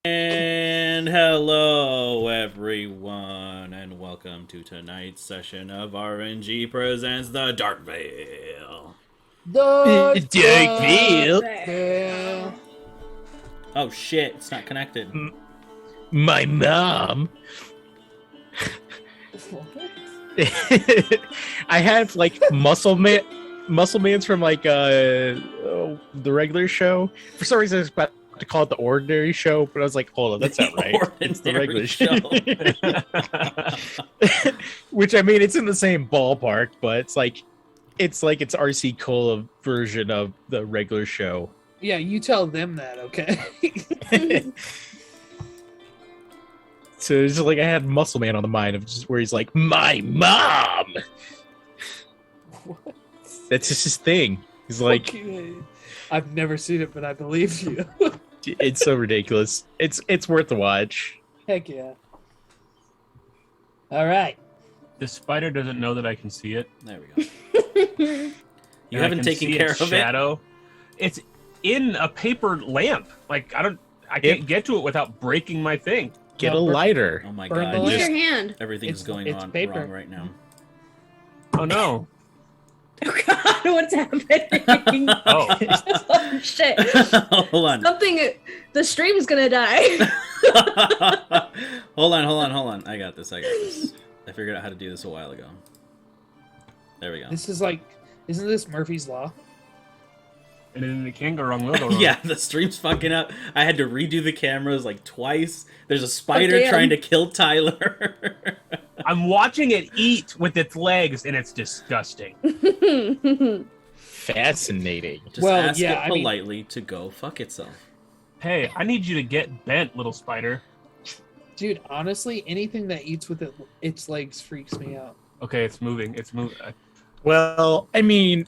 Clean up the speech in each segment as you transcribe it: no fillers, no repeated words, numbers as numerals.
And hello everyone, and welcome to tonight's session of RNG Presents The Dark Veil. The Dark Veil. Oh shit, it's not connected. My mom. I have like muscle mans from like the regular show. For some reason, I was about to call it the ordinary show, but I was like, hold on, that's not right. It's the regular show. Which I mean, it's in the same ballpark, but it's like it's RC Cola version of the regular show. Yeah, you tell them that, okay? So it's just like I had Muscle Man on the mind of just where he's like, my mom. What? That's just his thing. He's like, Okay. I've never seen it, but I believe you. it's so ridiculous. It's worth the watch. Heck yeah. All right. The spider doesn't know that I can see it. There we go. You haven't taken care of shadow. It's in a paper lamp. Like I can't get to it without breaking my thing. Get a lighter. Oh my Burn god, the Use light. your hand. everything's going it's on paper. wrong right now. Oh no. Oh god, what's happening? Oh. Oh shit. Hold on. Something, the stream's gonna die. Hold on. I got this. I figured out how to do this a while ago. There we go. This is like, isn't this Murphy's Law? And then it can go wrong. Will go wrong. Yeah, the stream's fucking up. I had to redo the cameras like twice. There's a spider damn. trying to kill Tyler. I'm watching it eat with its legs, and it's disgusting. Fascinating. Just Well, ask yeah, it I mean- politely to go fuck itself. Hey, I need you to get bent, little spider. Dude, honestly, anything that eats with its legs freaks me out. Okay, it's moving. It's moving. Well, I mean,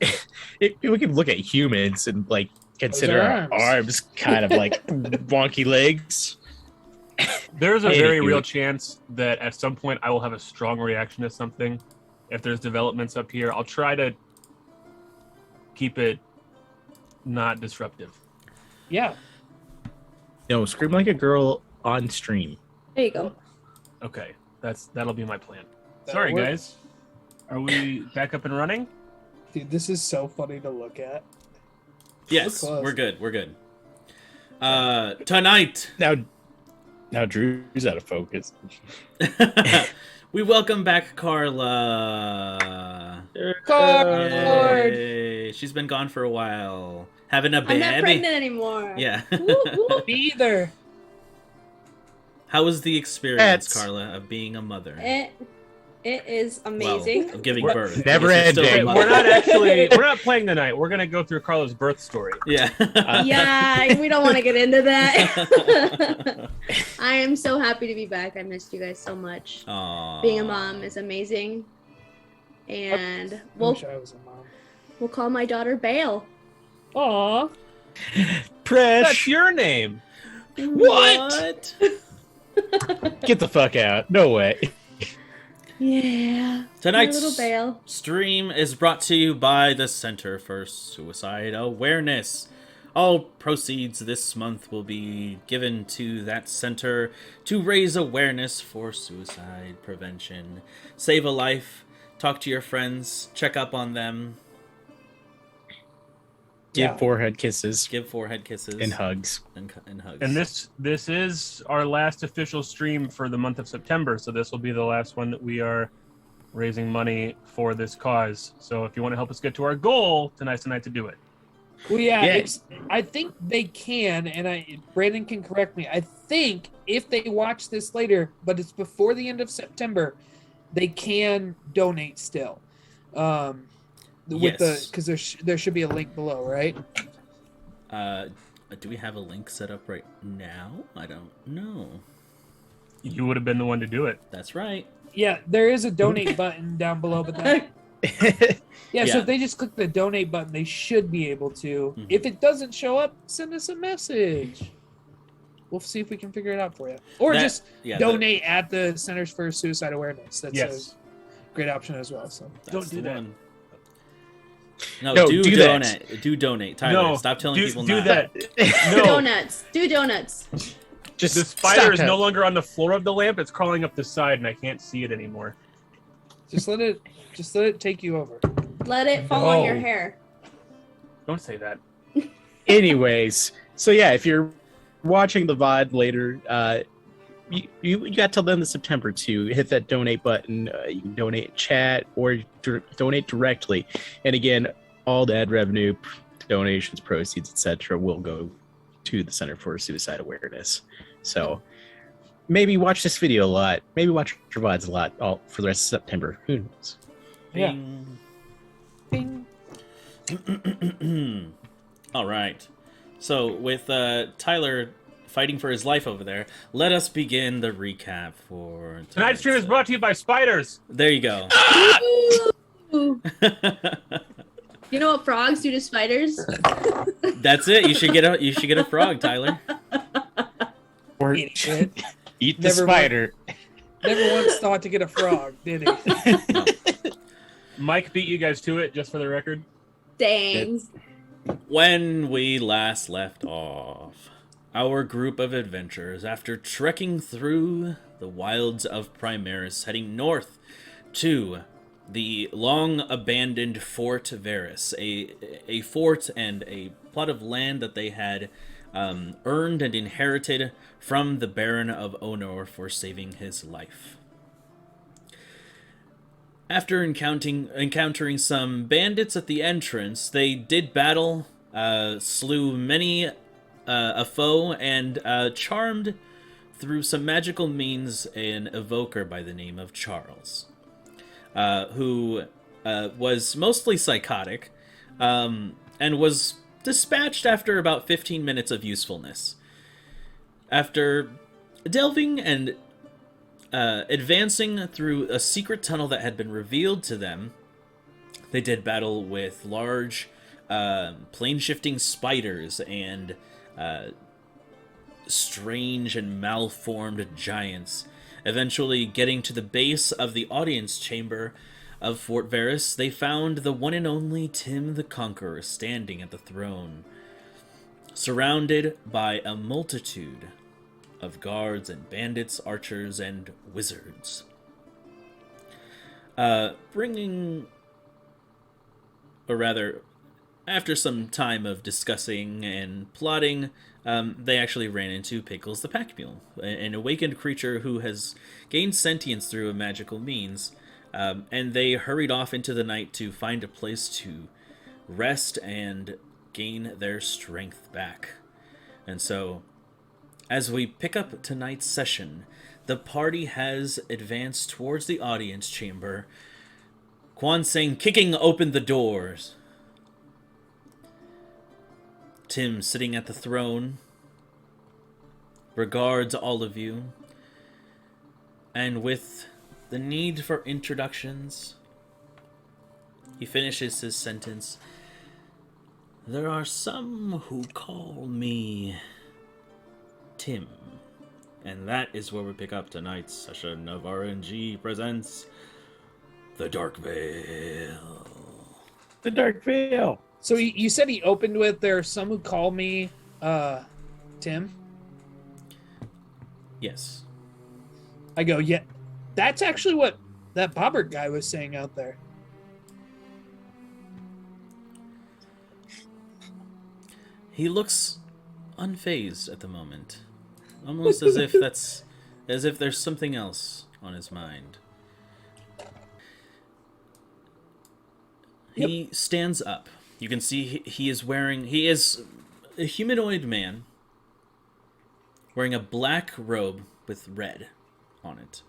we can look at humans and like consider Those are our arms. arms kind of like wonky legs. There's a very Anywho. real chance that at some point I will have a strong reaction to something. If there's developments up here, I'll try to keep it not disruptive. Yeah. No, scream like a girl on stream. There you go. Okay, that'll be my plan. That'll Sorry, work. guys. Are we back up and running? Dude, this is so funny to look at. Yes, close. we're good. Tonight, Now Drew's out of focus. we welcome back Carla. Card. Yay. She's been gone for a while. Having a I'm baby. not pregnant anymore. Yeah. Woo, woo. Me either. How was the experience, It's- Carla, of being a mother? It is amazing. Well, of giving We're- birth. Never Because you're still a ending. mother. We're not playing tonight. We're gonna go through Carla's birth story. Yeah. Yeah, we don't want to get into that. I am so happy to be back. I missed you guys so much. Aww. Being a mom is amazing. And I we'll wish I was a mom. call my daughter Bale. Aw. Presh, That's your name. What? get the fuck out. No way. Yeah. Tonight's My little Bale. stream is brought to you by the Center for Suicide Awareness. All proceeds this month will be given to that center to raise awareness for suicide prevention. Save a life, talk to your friends, check up on them, Give Yeah. forehead kisses give forehead kisses and hugs. and hugs. And this is our last official stream for the month of September, so this will be the last one that we are raising money for this cause. So if you want to help us get to our goal, tonight's the night to do it. Well, yeah, Yeah. I think they can, and Brandon can correct me. I think if they watch this later, but it's before the end of September, they can donate still. With Yes. because there should be a link below, right? Do we have a link set up right now? I don't know. You would have been the one to do it. That's right. Yeah, there is a donate button down below, but that, yeah. So Yeah. if they just click the donate button, they should be able to. Mhm. If it doesn't show up, send us a message. We'll see if we can figure it out for you, or That- just yeah, donate at the Centers for Suicide Awareness. That's Yes. a great option as well. So That's Don't do the that. one. No, No, do do that. donate. Do donate. Tyler, No, stop telling people do not. that. Do No, donuts. Do donuts. Just The spider stop is it. no longer on the floor of the lamp. It's crawling up the side, and I can't see it anymore. Just let it take you over. Let it fall on your No. hair. Don't say that. Anyways, so yeah, if you're watching the VOD later, you got till the end of September to hit that donate button. You can donate in chat or donate directly. And again, all the ad revenue, donations, proceeds, etc., will go to the Center for Suicide Awareness. So maybe watch this video a lot. Maybe watch your VODs a lot all for the rest of September. Who knows? Yeah. Bing. Bing. All right. So with Tyler fighting for his life over there, let us begin the recap for Tonight's stream is brought to you by spiders. There you go. Ooh. You know what frogs do to spiders? That's it. You should get a frog, Tyler. Or Idiot. eat the Never spider. Never once thought to get a frog, did he? No. Mike beat you guys to it, just for the record. Dang. When we last left off, our group of adventurers, after trekking through the wilds of Primaris, heading north to the long-abandoned Forte Verus, a fort and a plot of land that they had earned and inherited from the Baron of Onor for saving his life. After encountering some bandits at the entrance, they did battle, slew many a foe, and charmed through some magical means an evoker by the name of Charles, who was mostly psychotic, and was dispatched after about 15 minutes of usefulness. After delving and advancing through a secret tunnel that had been revealed to them, they did battle with large plane-shifting spiders and strange and malformed giants. Eventually getting to the base of the audience chamber of Forte Verus, they found the one and only Tim the Conqueror standing at the throne, surrounded by a multitude of guards and bandits, archers, and wizards. After some time of discussing and plotting, they actually ran into Pickles the Pack Mule, an awakened creature who has gained sentience through a magical means, and they hurried off into the night to find a place to rest and gain their strength back. And so, as we pick up tonight's session, the party has advanced towards the audience chamber, Kwanseng kicking open the doors. Tim, sitting at the throne, regards all of you, and with the need for introductions, he finishes his sentence. There are some who call me Tim, and that is where we pick up tonight's session of RNG Presents The Dark Veil. The Dark Veil. So you said he opened with, there are some who call me Tim. Yes. I go, yeah, that's actually what that Bobbert guy was saying out there. He looks unfazed at the moment, almost as if there's something else on his mind. He stands up. You can see he is a humanoid man wearing a black robe with red on it,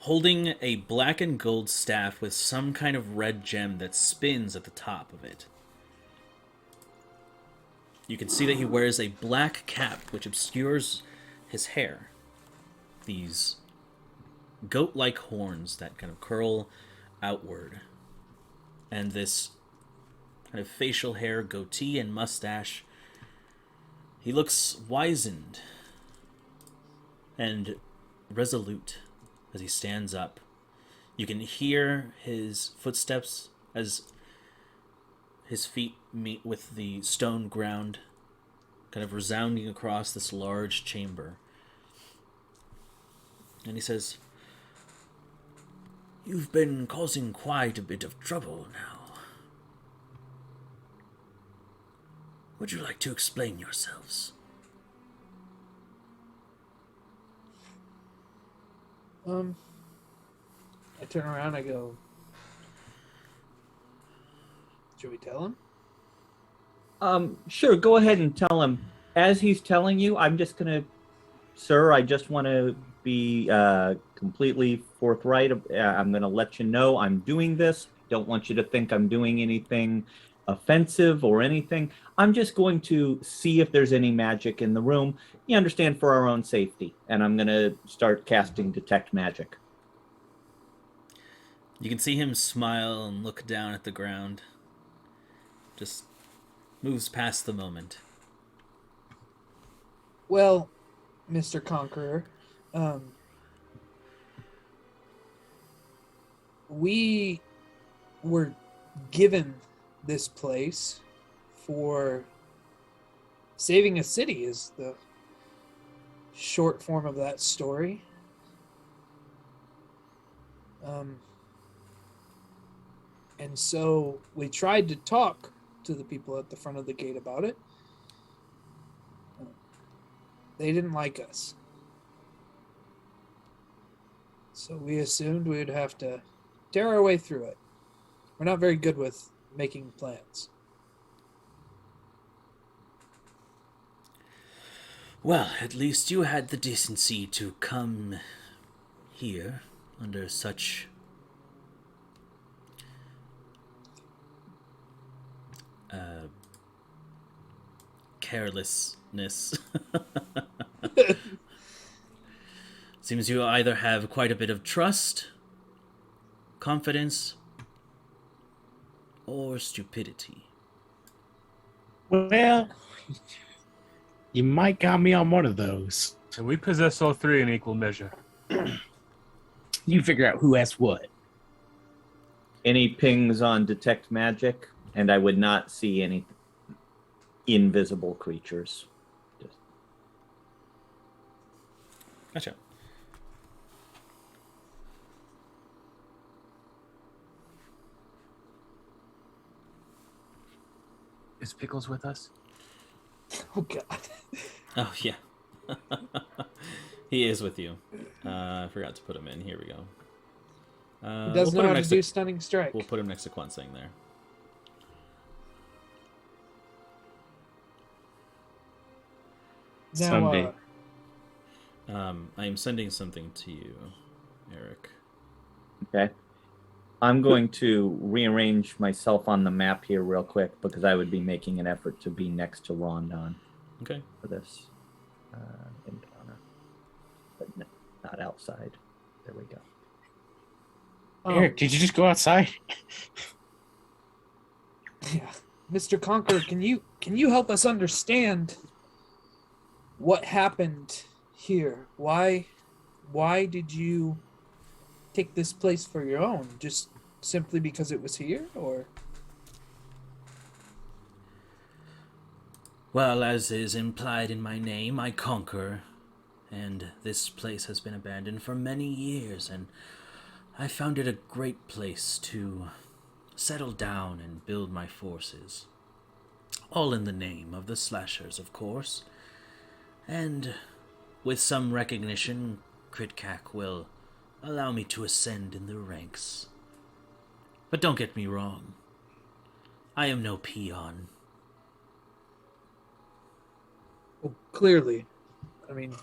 holding a black and gold staff with some kind of red gem that spins at the top of it. You can see that he wears a black cap which obscures his hair. These goat-like horns that kind of curl outward. And this kind of facial hair, goatee, and mustache. He looks wizened and resolute as he stands up. You can hear his footsteps as his feet meet with the stone ground kind of resounding across this large chamber. And he says, "You've been causing quite a bit of trouble now. Would you like to explain yourselves?" I turn around, I go, should we tell him? Sure, go ahead and tell him. As he's telling you, I'm just gonna, sir, I just want to be completely forthright. I'm gonna let you know I'm doing this. Don't want you to think I'm doing anything offensive or anything. I'm just going to see if there's any magic in the room. You understand, for our own safety. And I'm gonna start casting Detect Magic. You can see him smile and look down at the ground. Just moves past the moment. Well, Mr. Conqueror, we were given this place for saving a city, is the short form of that story. And so we tried to talk to the people at the front of the gate about it. They didn't like us. So we assumed we would have to tear our way through it. We're not very good with making plans. Well, at least you had the decency to come here under such carelessness. Seems you either have quite a bit of trust, confidence, or stupidity. Well, you might got me on one of those. And we possess all three in equal measure. You figure out who has what. Any pings on Detect Magic, and I would not see any invisible creatures. Just... Gotcha. Is Pickles with us? Oh, God. Oh, yeah. He is with you. I forgot to put him in. Here we go. He does know how to do Stunning Strike. We'll put him next to Quansing there. Now, Someday. I am sending something to you, Eric. Okay. I'm going to rearrange myself on the map here real quick because I would be making an effort to be next to Rondon Okay. for this encounter. But not outside. There we go. Eric, did you just go outside? Yeah. Mr. Conqueror, can you help us understand what happened here? Why did you take this place for your own? Just simply because it was here, or? Well, as is implied in my name, I conquer, and this place has been abandoned for many years, and I found it a great place to settle down and build my forces. All in the name of the slashers, of course. And with some recognition, Critcac will allow me to ascend in the ranks. But don't get me wrong. I am no peon. Well, clearly. I mean,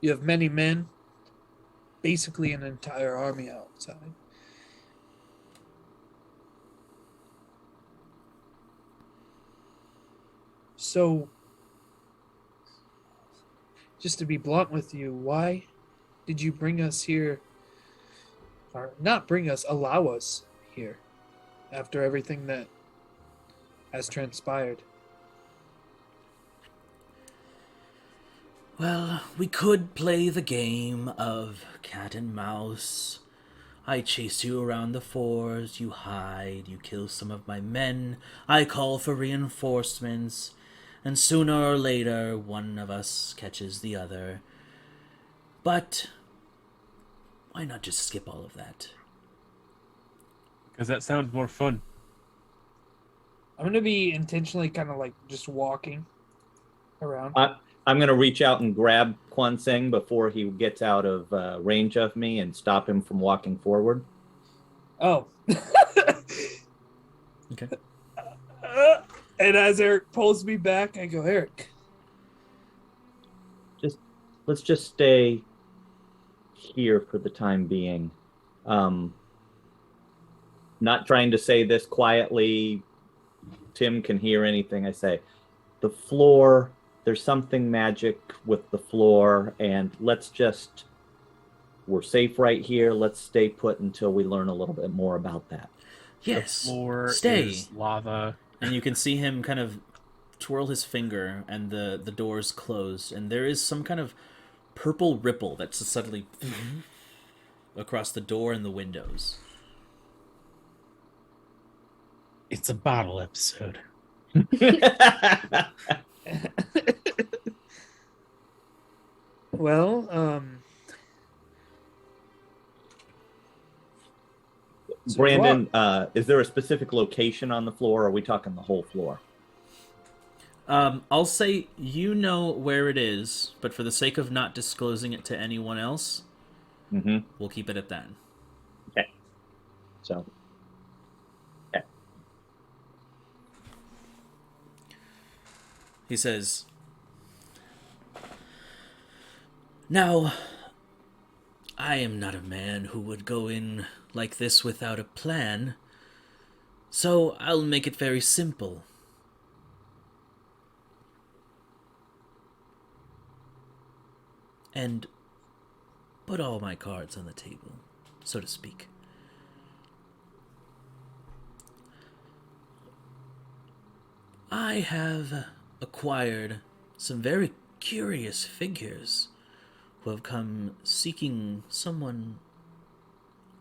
you have many men, basically an entire army outside. So, just to be blunt with you, why did you bring us here, or not bring us, allow us here, after everything that has transpired? Well, we could play the game of cat and mouse. I chase you around the forest, you hide, you kill some of my men, I call for reinforcements, and sooner or later one of us catches the other. But why not just skip all of that? Because that sounds more fun. I'm gonna be intentionally kind of like just walking around. I'm going to reach out and grab Quan Seng before he gets out of range of me and stop him from walking forward. Oh. Okay. And as Eric pulls me back, I go, Eric. Let's just stay here for the time being. Not trying to say this quietly. Tim can hear anything I say. The floor, there's something magic with the floor, and we're safe right here. Let's stay put until we learn a little bit more about that. Yes, The floor stay. is lava. And you can see him kind of twirl his finger, and the doors close, and there is some kind of purple ripple that's suddenly across the door and the windows. It's a bottle episode. Well, Brandon, is there a specific location on the floor, or are we talking the whole floor? I'll say you know where it is, but for the sake of not disclosing it to anyone else, we'll keep it at that. Okay. So, okay. He says, "Now, I am not a man who would go in like this without a plan, so I'll make it very simple. And put all my cards on the table, so to speak. I have acquired some very curious figures who have come seeking someone,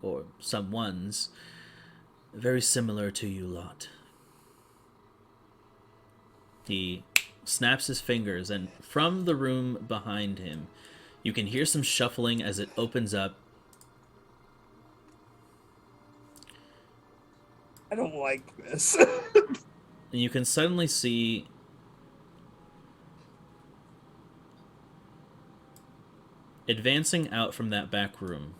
or someones, very similar to you lot." He snaps his fingers, and from the room behind him, you can hear some shuffling as it opens up. I don't like this. And you can suddenly see advancing out from that back room.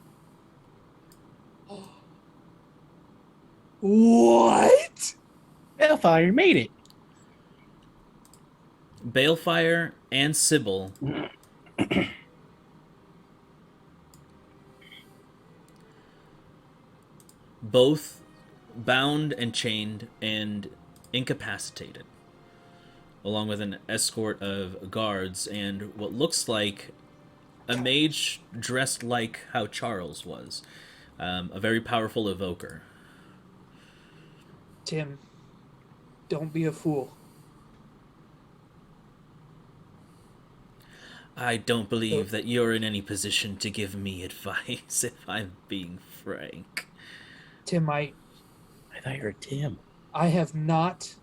What? Hellfire made it. Balefire and Sybil both bound and chained and incapacitated, along with an escort of guards and what looks like a mage dressed like how Charles was, a very powerful evoker. Tim, don't be a fool. I don't believe that you're in any position to give me advice, if I'm being frank. Tim, I thought you were Tim. I have not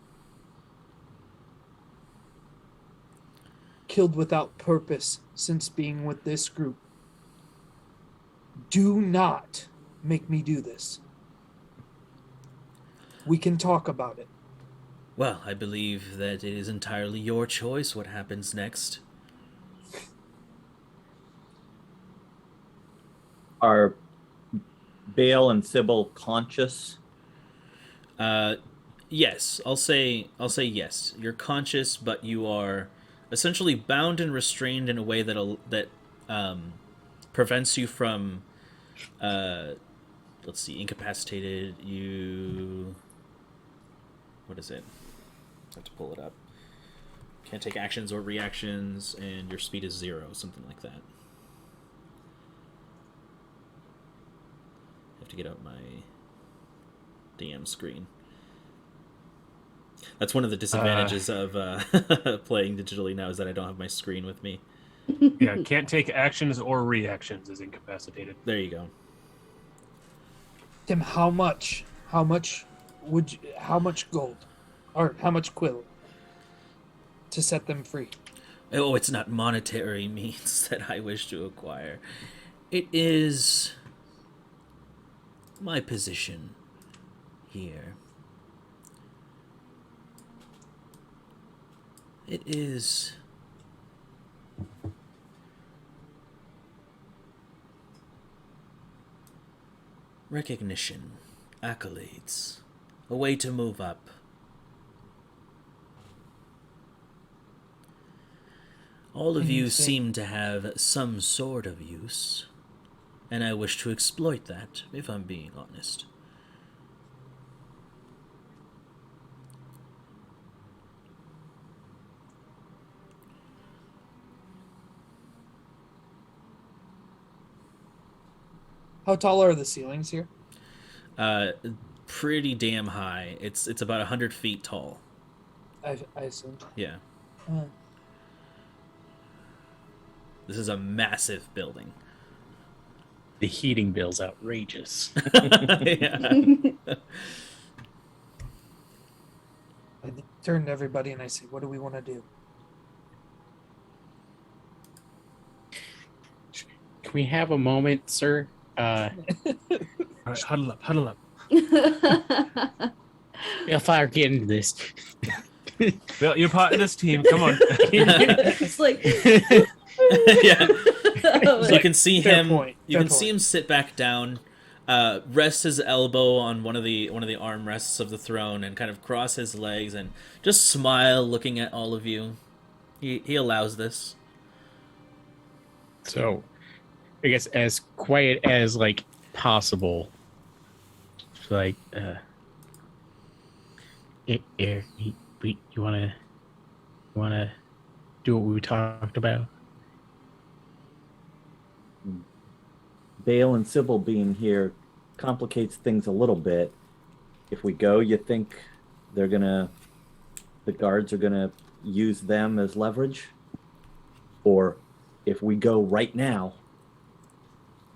killed without purpose since being with this group. Do not make me do this. We can talk about it. Well, I believe that it is entirely your choice what happens next. Are Bale and Sybil conscious? Yes, I'll say yes. You're conscious, but you are essentially bound and restrained in a way that prevents you from, let's see, incapacitated. What is it? I have to pull it up. Can't take actions or reactions, and your speed is 0, something like that. I have to get out my DM screen. That's one of the disadvantages of playing digitally now, is that I don't have my screen with me. Yeah, can't take actions or reactions is incapacitated. There you go. Tim, how much gold? Or how much quill? to set them free. Oh, it's not monetary means that I wish to acquire. It is my position here. It is recognition, accolades, a way to move up. All of And you you think- seem to have some sort of use, and I wish to exploit that, if I'm being honest. How tall are the ceilings here? Pretty damn high. It's about 100 feet tall. I assume. Yeah. Uh, This is a massive building. The heating bill's outrageous. Yeah. I turn to everybody and I say, "What do we want to do?" Can we have a moment, sir? All right, huddle up. If I get into this. Bill, you're part of this team. Come on. It's like, Yeah. oh, So you can see Fair him. point, You fair can see him sit back down, rest his elbow on one of the armrests of the throne, and kind of cross his legs and just smile, looking at all of you. He allows this. So, I guess as quiet as like possible. It's like, Eric, you wanna do what we talked about? Bale and Sybil being here complicates things a little bit. If we go, you think the guards are gonna use them as leverage? Or if we go right now,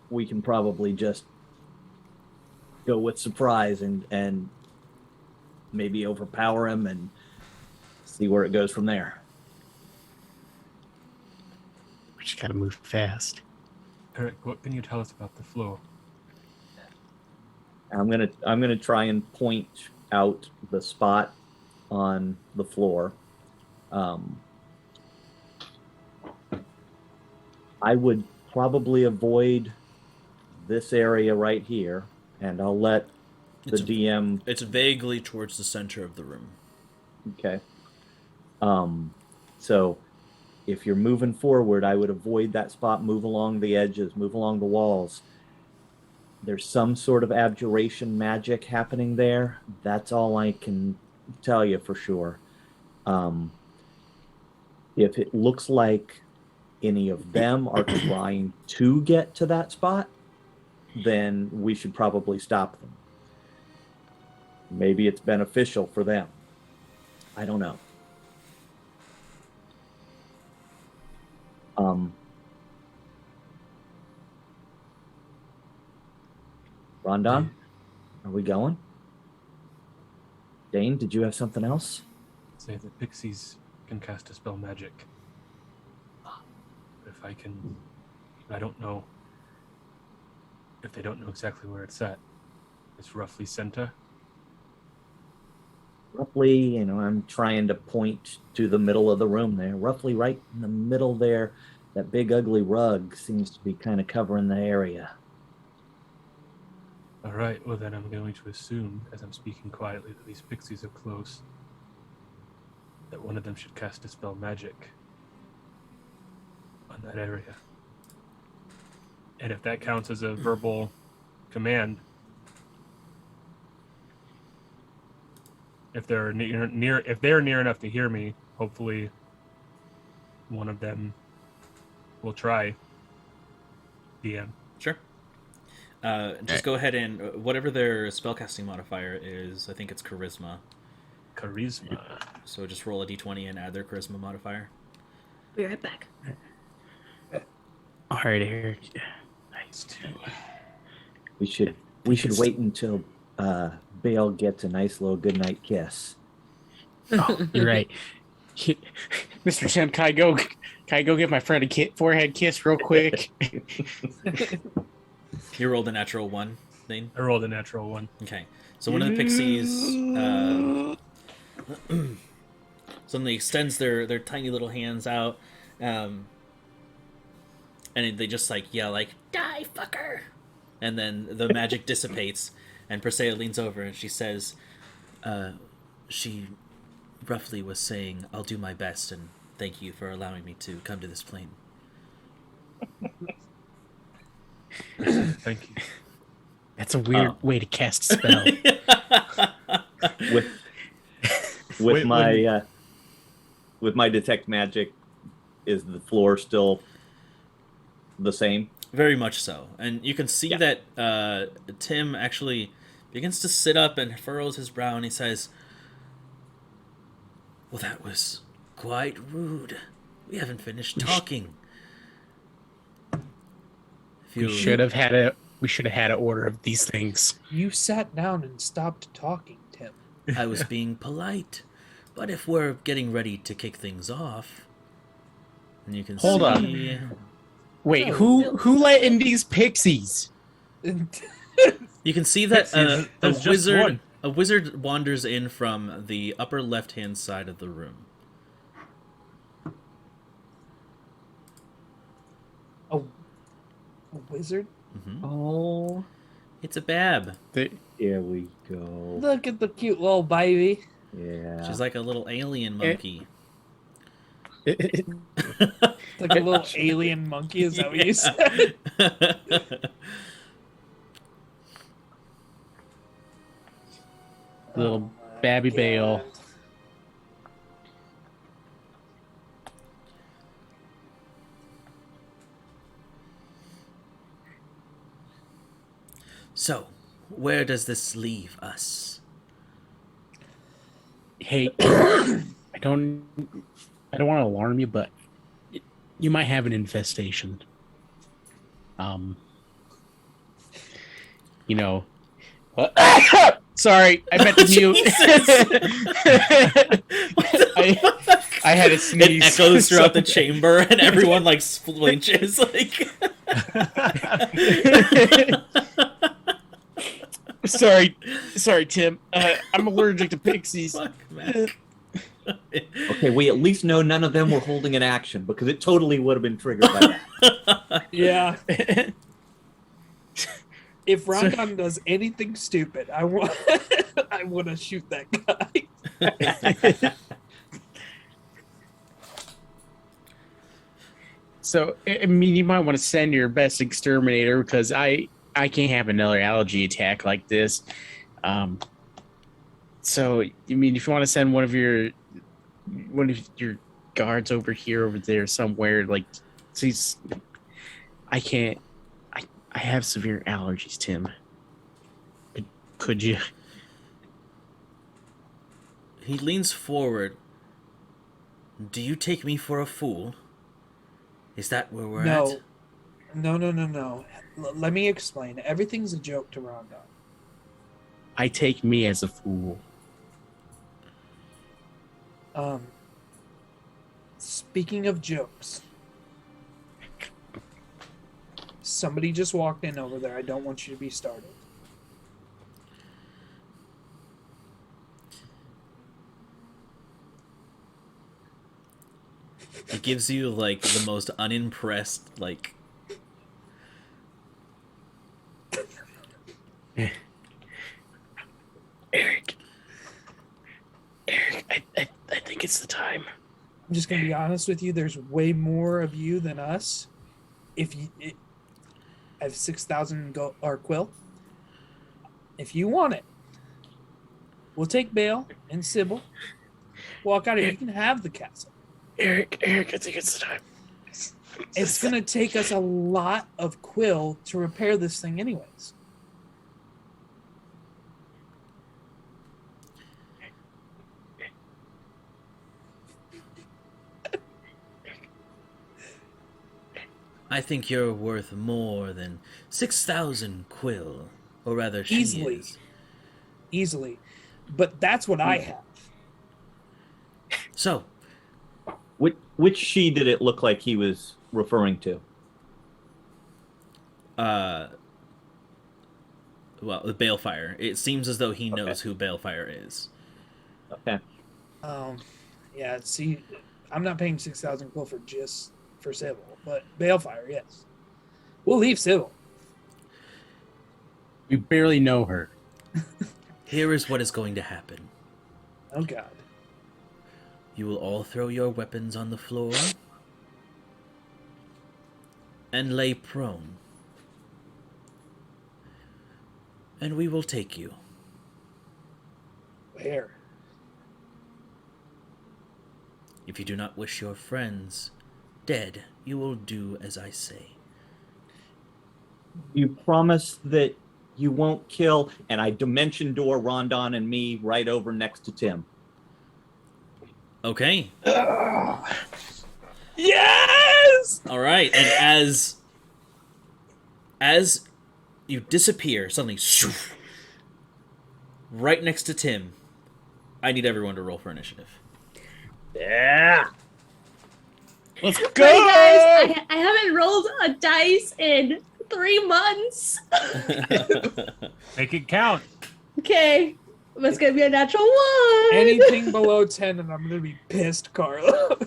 we can probably just go with surprise and maybe overpower him and see where it goes from there. We just gotta move fast. Eric, what can you tell us about the floor? I'm gonna try and point out the spot on the floor. I would probably avoid this area right here, and I'll let the DM. It's vaguely towards the center of the room. Okay. So if you're moving forward, I would avoid that spot, move along the edges, move along the walls. There's some sort of abjuration magic happening there. That's all I can tell you for sure. If it looks like any of them are trying to get to that spot, then we should probably stop them. Maybe it's beneficial for them. I don't know. Rondon, are we going? Dane, did you have something else? Say that pixies can cast a spell magic. If I can, I don't know. If they don't know exactly where it's at, it's roughly center. Roughly, I'm trying to point to the middle of the room there. Roughly right in the middle there. That big ugly rug seems to be kind of covering the area. All right, well then I'm going to assume, as I'm speaking quietly, that these pixies are close. That one of them should cast a spell magic on that area. And if that counts as a verbal command, if they're near enough to hear me, hopefully one of them will try. DM. Sure. Just go ahead and whatever their spellcasting modifier is, I think it's charisma. Charisma. So just roll a d20 and add their charisma modifier. be right back. All right, Eric. Nice too. We should wait until Bale gets a nice little goodnight kiss. Oh, you're right. Mr. Tim, can I go give my friend a forehead kiss real quick? You rolled a natural 1, Thane? I rolled a natural 1. Okay. So one of the pixies suddenly extends their tiny little hands out, and they just yell "Die, fucker!" And then the magic dissipates, and Persea leans over and she says, she roughly was saying, "I'll do my best, and thank you for allowing me to come to this plane." Thank you. That's a weird way to cast a spell. with my detect magic, is the floor still the same? Very much so. And you can see that Tim actually begins to sit up and furrows his brow, and he says, "Well, that was quite rude. We haven't finished talking." We should have had an order of these things. You sat down and stopped talking, Tim. I was being polite. But if we're getting ready to kick things off, and you can Hold see... on. Wait, who let in these pixies? You can see that There's just one. a wizard wanders in from the upper left-hand side of the room. A wizard? Mm-hmm. Oh, It's a bab. here we go. Look at the cute little baby. Yeah. She's like a little alien monkey. Like a little alien monkey, is that what you said? Little Babby Bale. So, where does this leave us? Hey, I don't want to alarm you, but you might have an infestation. You know. Sorry, I meant to mute. I had a sneeze. It echoes throughout the chamber, and everyone flinches. Sorry, Tim. I'm allergic to pixies. Fuck, man. Okay, we at least know none of them were holding an action, because it totally would have been triggered by that. Yeah. If Rondon does anything stupid, I want to shoot that guy. So, I mean, you might want to send your best exterminator, because I can't have another allergy attack like this. So, I mean, if you want to send one of your guards over there somewhere, please. I can't. I have severe allergies, Tim. Could you? He leans forward. Do you take me for a fool? Is that where we're at? No. Let me explain. Everything's a joke to Rondon. I take me as a fool. Speaking of jokes, somebody just walked in over there. I don't want you to be startled. It gives you the most unimpressed Eric, I think it's the time. I'm just gonna be honest with you. There's way more of you than us. I have 6,000 or quill. If you want it, we'll take Bale and Sybil. Walk out of here. You can have the castle. Eric, I think it's the time. It's gonna take us a lot of quill to repair this thing, anyways. I think you're worth more than 6,000 quill. Or rather, she is. Easily. But that's what I have. So, Which she did it look like he was referring to? Well, the Balefire. It seems as though he knows who Balefire is. Okay. Yeah. See, I'm not paying 6,000 gold for Civil, but Balefire, yes. We'll leave Civil. We barely know her. Here is what is going to happen. Oh God. You will all throw your weapons on the floor and lay prone. And we will take you. Where? If you do not wish your friends dead, you will do as I say. You promise that you won't kill, and I dimension door Rondon and me right over next to Tim. Okay. Yes! All right. And as you disappear, suddenly, shoof, right next to Tim, I need everyone to roll for initiative. Yeah. Let's go. Wait, guys, I haven't rolled a dice in 3 months. Make it count. Okay. It's going to be a natural 1. Anything below 10 and I'm going to be pissed, Carla.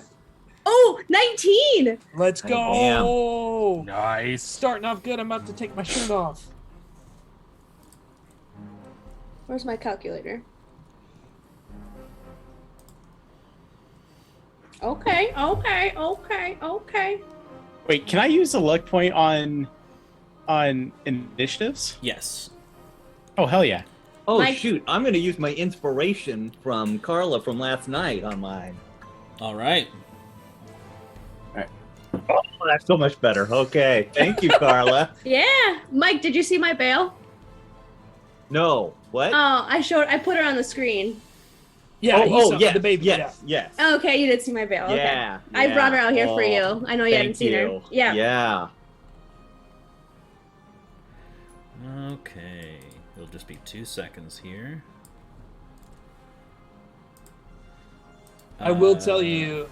Oh, 19. Let's go. Nice. Starting off good. I'm about to take my shirt off. Where's my calculator? Okay. Wait, can I use a luck point on initiatives? Yes. Oh, hell yeah. Oh, Mike- shoot. I'm going to use my inspiration from Carla from last night on mine. All right. Oh, that's so much better. Okay. Thank you, Carla. Yeah. Mike, did you see my bail? No. What? Oh, I put her on the screen. Yeah, he saw yes, the baby. Yes, yes. Okay, you did see my bail. Okay. Yeah. I brought her yeah. out here for Oh, you. I know you hadn't thank seen her. you. Yeah. Yeah. Okay. It'll just be 2 seconds here. I will tell you,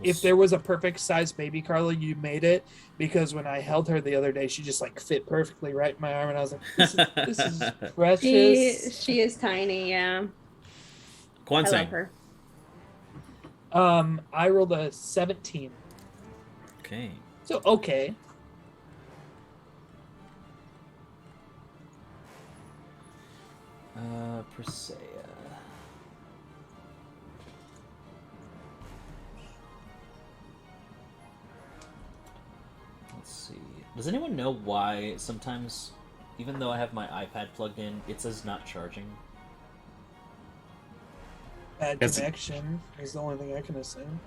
if there was a perfect size baby, Carla, you made it, because when I held her the other day, she just like fit perfectly right in my arm, and I was like, this is precious. She is tiny, yeah. I love Kwansang. her. I rolled a 17. Okay. So okay. Presea. Let's see. Does anyone know why sometimes, even though I have my iPad plugged in, it says not charging? Bad That's- connection is the only thing I can assume.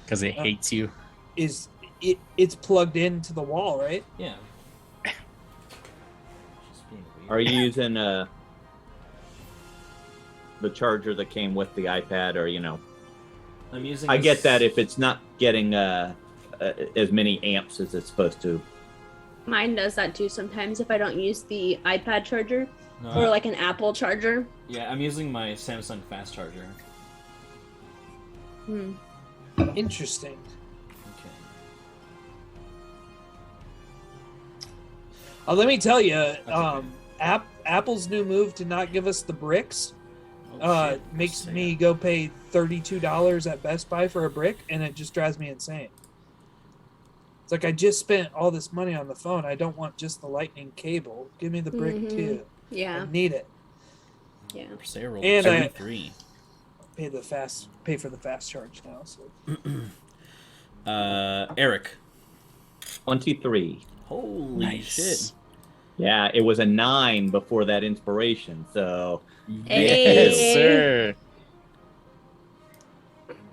Because it hates you. Is it's plugged into the wall, right? Yeah. Just being weird. Are you using the charger that came with the iPad, or I'm using. I this- get that if it's not getting as many amps as it's supposed to. Mine does that too sometimes if I don't use the iPad charger No, or like an Apple charger. yeah, I'm using my Samsung fast charger. Hmm. Interesting. Okay. Let me tell you, okay. Apple's new move to not give us the bricks Oh, shit, makes Presea. me go pay $32 at Best Buy for a brick, and it just drives me insane. It's like I just spent all this money on the phone. I don't want just the lightning cable. Give me the brick Mhm. too. Yeah. I need it. Yeah. Presea rolled And I- 33. Pay for the fast charge now. So Eric. 23. Holy Nice. shit. Yeah, it was a 9 before that inspiration, so Hey. Yes, sir.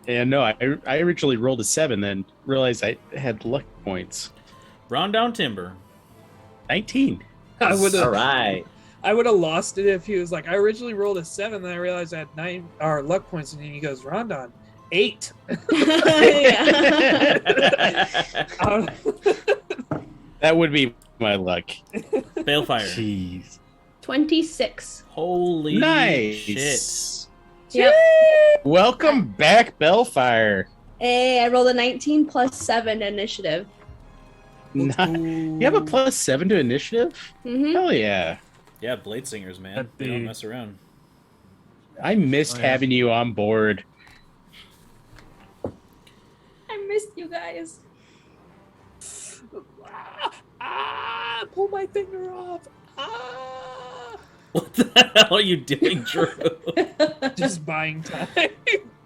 Yeah, no, I originally rolled a 7, then realized I had luck points. Round Timber. 19. I would all have right. I would have lost it if he was like, I originally rolled a 7, then I realized I had 9 luck points, and then he goes, Rondon, 8. Yeah. That would be my luck. Balefire. Jeez. 26. Holy Nice. shit. Yep. Welcome back, Bellfire. Hey, I rolled a 19 plus 7 to initiative. You have a +7 to initiative? Mm-hmm. Hell yeah. Yeah, Blade Singers, man. That'd They don't be- mess around. I missed Oh, yeah. having you on board. I missed you guys. Pull my finger off. Ah! What the hell are you doing, Drew? Just buying time.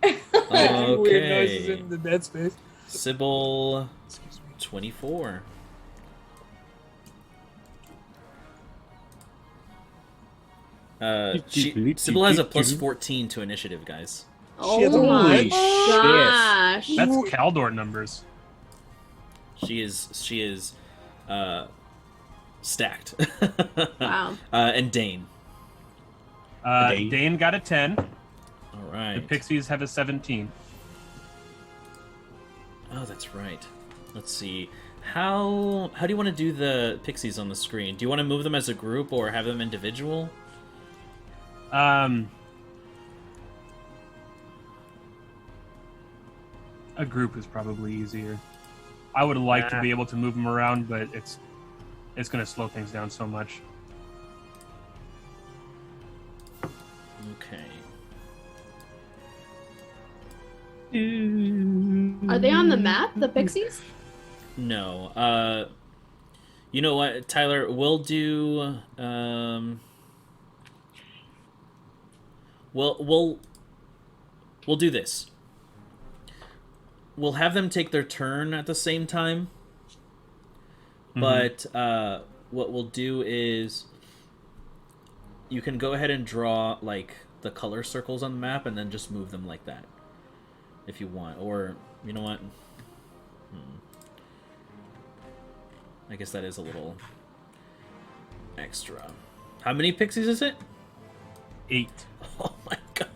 Weird noises in the dead space. Sybil Excuse me. 24. Sybil has a +14 to initiative, guys. She has a Oh my Holy gosh. That's Caldor numbers. She is stacked. Wow. And Dane. Dane. Dane got a 10. All right. The Pixies have a 17. Oh, that's right. Let's see. How do you want to do the pixies on the screen? Do you want to move them as a group or have them individual? A group is probably easier. I would like to be able to move them around, but it's going to slow things down so much. Okay. Are they on the map, the Pixies? No. You know what, Tyler? We'll do. We'll do this. We'll have them take their turn at the same time. But what we'll do is you can go ahead and draw like the color circles on the map and then just move them like that if you want. Or you know what? I guess that is a little extra. How many pixies is it? 8. Oh my god.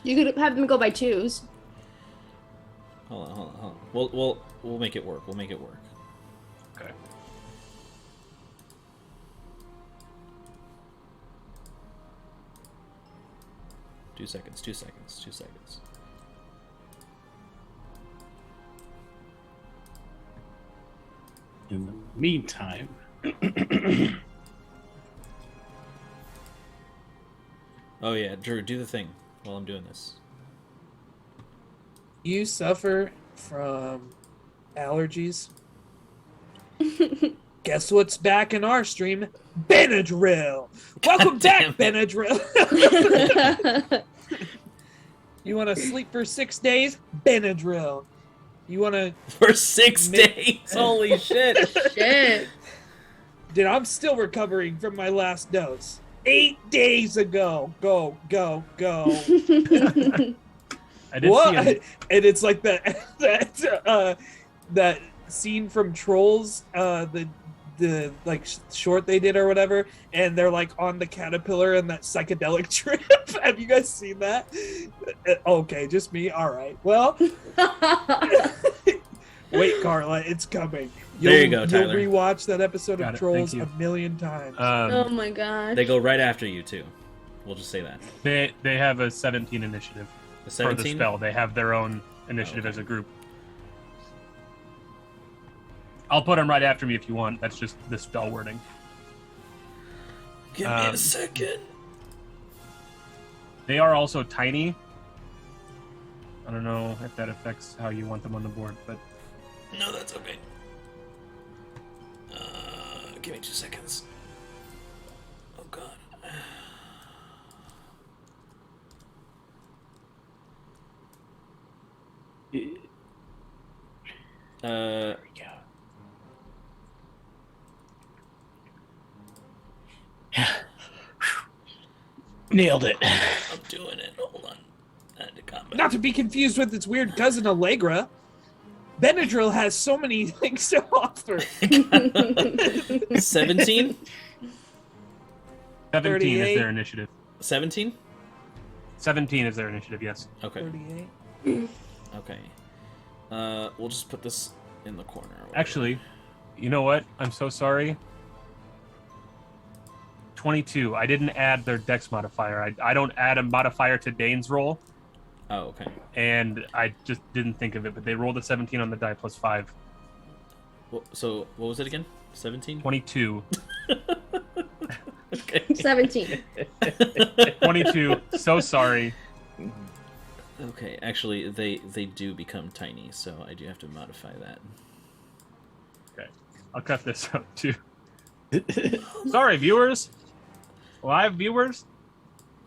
You could have them go by twos. Hold on. We'll make it work. We'll make it work. Okay. Two seconds. In the meantime, Oh yeah, Drew, do the thing while I'm doing this. You suffer from allergies. Guess what's back in our stream? Benadryl. Welcome back, Benadryl. You want to sleep for 6 days? Benadryl. You want to... For 6 days? Holy shit. Shit. Dude, I'm still recovering from my last dose. 8 days ago. Go. I did What? see And it's like that scene from Trolls, the like short they did or whatever, and they're like on the caterpillar and that psychedelic trip. Have you guys seen that? Okay, just me. All right. Well, wait, Carla, it's coming. There you go, Tyler. You'll rewatch that episode Got of it, Trolls thank a you. million times. Oh my god. They go right after you too. We'll just say that. They have a 17 initiative The for the 17? spell. They have their own initiative Okay. as a group. I'll put them right after me if you want. That's just the spell wording. Give me a second. They are also tiny. I don't know if that affects how you want them on the board, but No, that's okay. Give me 2 seconds. Oh god. nailed it. I'm doing it. Hold on. I had to comment. Not to be confused with its weird cousin Allegra. Benadryl has so many things to offer. 17? 17 38. is their initiative. 17? 17 is their initiative, yes. Okay. 38. Okay. We'll just put this in the corner. Actually, you know what? I'm so sorry. 22. I didn't add their dex modifier. I don't add a modifier to Dane's roll. Oh, okay. and I just didn't think of it. But they rolled a 17 on the die plus 5. So what was it again? 17? 22. Okay. 17. 22. So sorry. Okay, actually, they do become tiny, so I do have to modify that. Okay, I'll cut this out too. Sorry, viewers. Live viewers.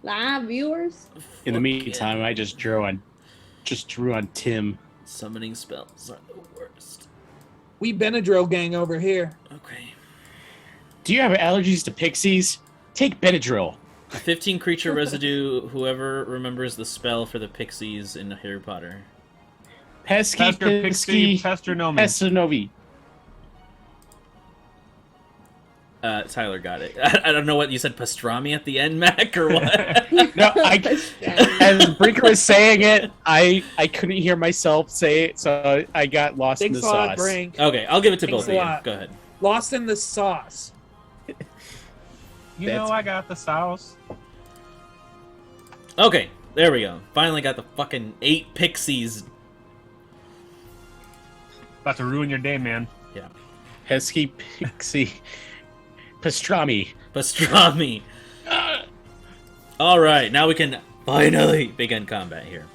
Live viewers. In the meantime, I just drew on Tim. Summoning spells are the worst. We Benadryl gang over here. Okay. Do you have allergies to pixies? Take Benadryl. 15 creature residue, whoever remembers the spell for the pixies in Harry Potter. Pesky, Pester, Pixie, pesky, Pester, Nomi. Pestanovi. Tyler got it. I don't know what you said, pastrami at the end, Mac, or what? No, as Brinker was saying it, I couldn't hear myself say it, so I got lost in Thanks the a lot, sauce. Brink. Okay, I'll give it to Thanks both a of you. lot. Go ahead. Lost in the sauce. You know I got the sauce. Okay, there we go. Finally got the fucking 8 pixies. About to ruin your day, man. Yeah. Pesky, pixie, pastrami. Pastrami. Alright, now we can finally begin combat here.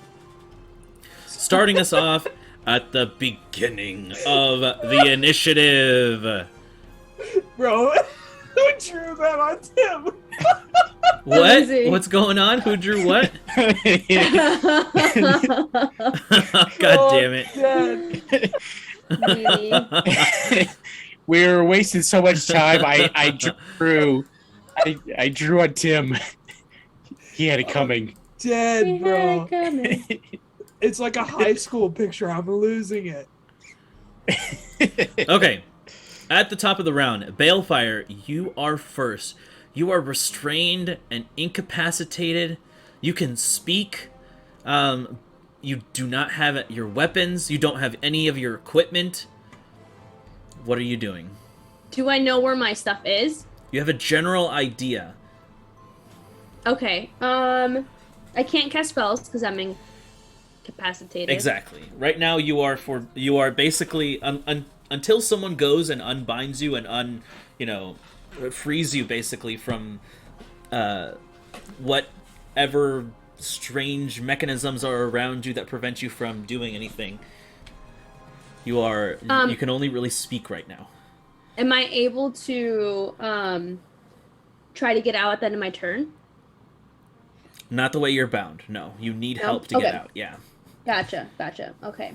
Starting us off at the beginning of the initiative. Bro, who drew that on Tim? What? Easy. What's going on? Who drew what? God damn it. Dead. We were wasting so much time. I drew on Tim. He had it coming. Dead, bro. It's like a high school picture. I'm losing it. Okay. At the top of the round, Balefire, you are first. You are restrained and incapacitated. You can speak. You do not have your weapons. You don't have any of your equipment. What are you doing? Do I know where my stuff is? You have a general idea. Okay. I can't cast spells because I'm incapacitated. Exactly. Right now, you are basically until someone goes and unbinds you and frees you basically from whatever strange mechanisms are around you that prevent you from doing anything. You can only really speak right now. Am I able to try to get out at the end of my turn? Not the way you're bound. No, you need help to Okay. get out. Yeah. Gotcha. Okay.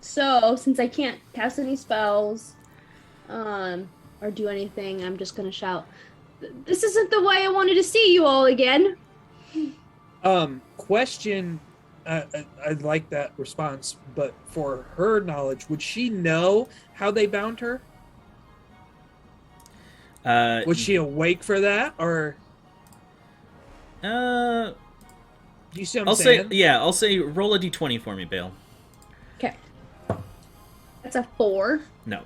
So since I can't cast any spells, or do anything, I'm just gonna shout, "This isn't the way I wanted to see you all again." Question. I like that response, but for her knowledge, would she know how they bound her? Was she awake for that, or do you see what I'm saying? I'll say roll a d20 for me, Bale. Okay. That's a 4. No.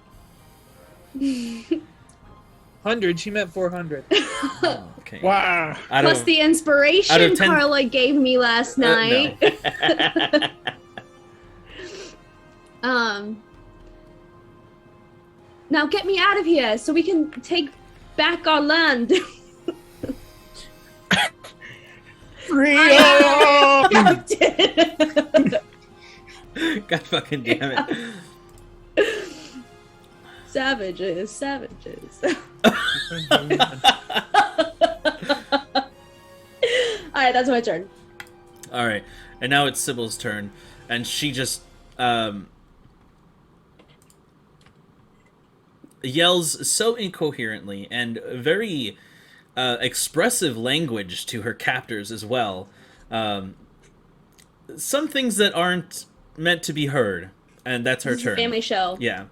100. She meant 400. Oh, okay. Wow. Plus the inspiration out of 10 Carla gave me last night. No. Now get me out of here so we can take back our land. Freedom! God fucking damn it. Savages. Alright, that's my turn. Alright, and now it's Sybil's turn, and she just yells so incoherently and very expressive language to her captors as well. Some things that aren't meant to be heard, and that's her This is a turn. family show. Yeah,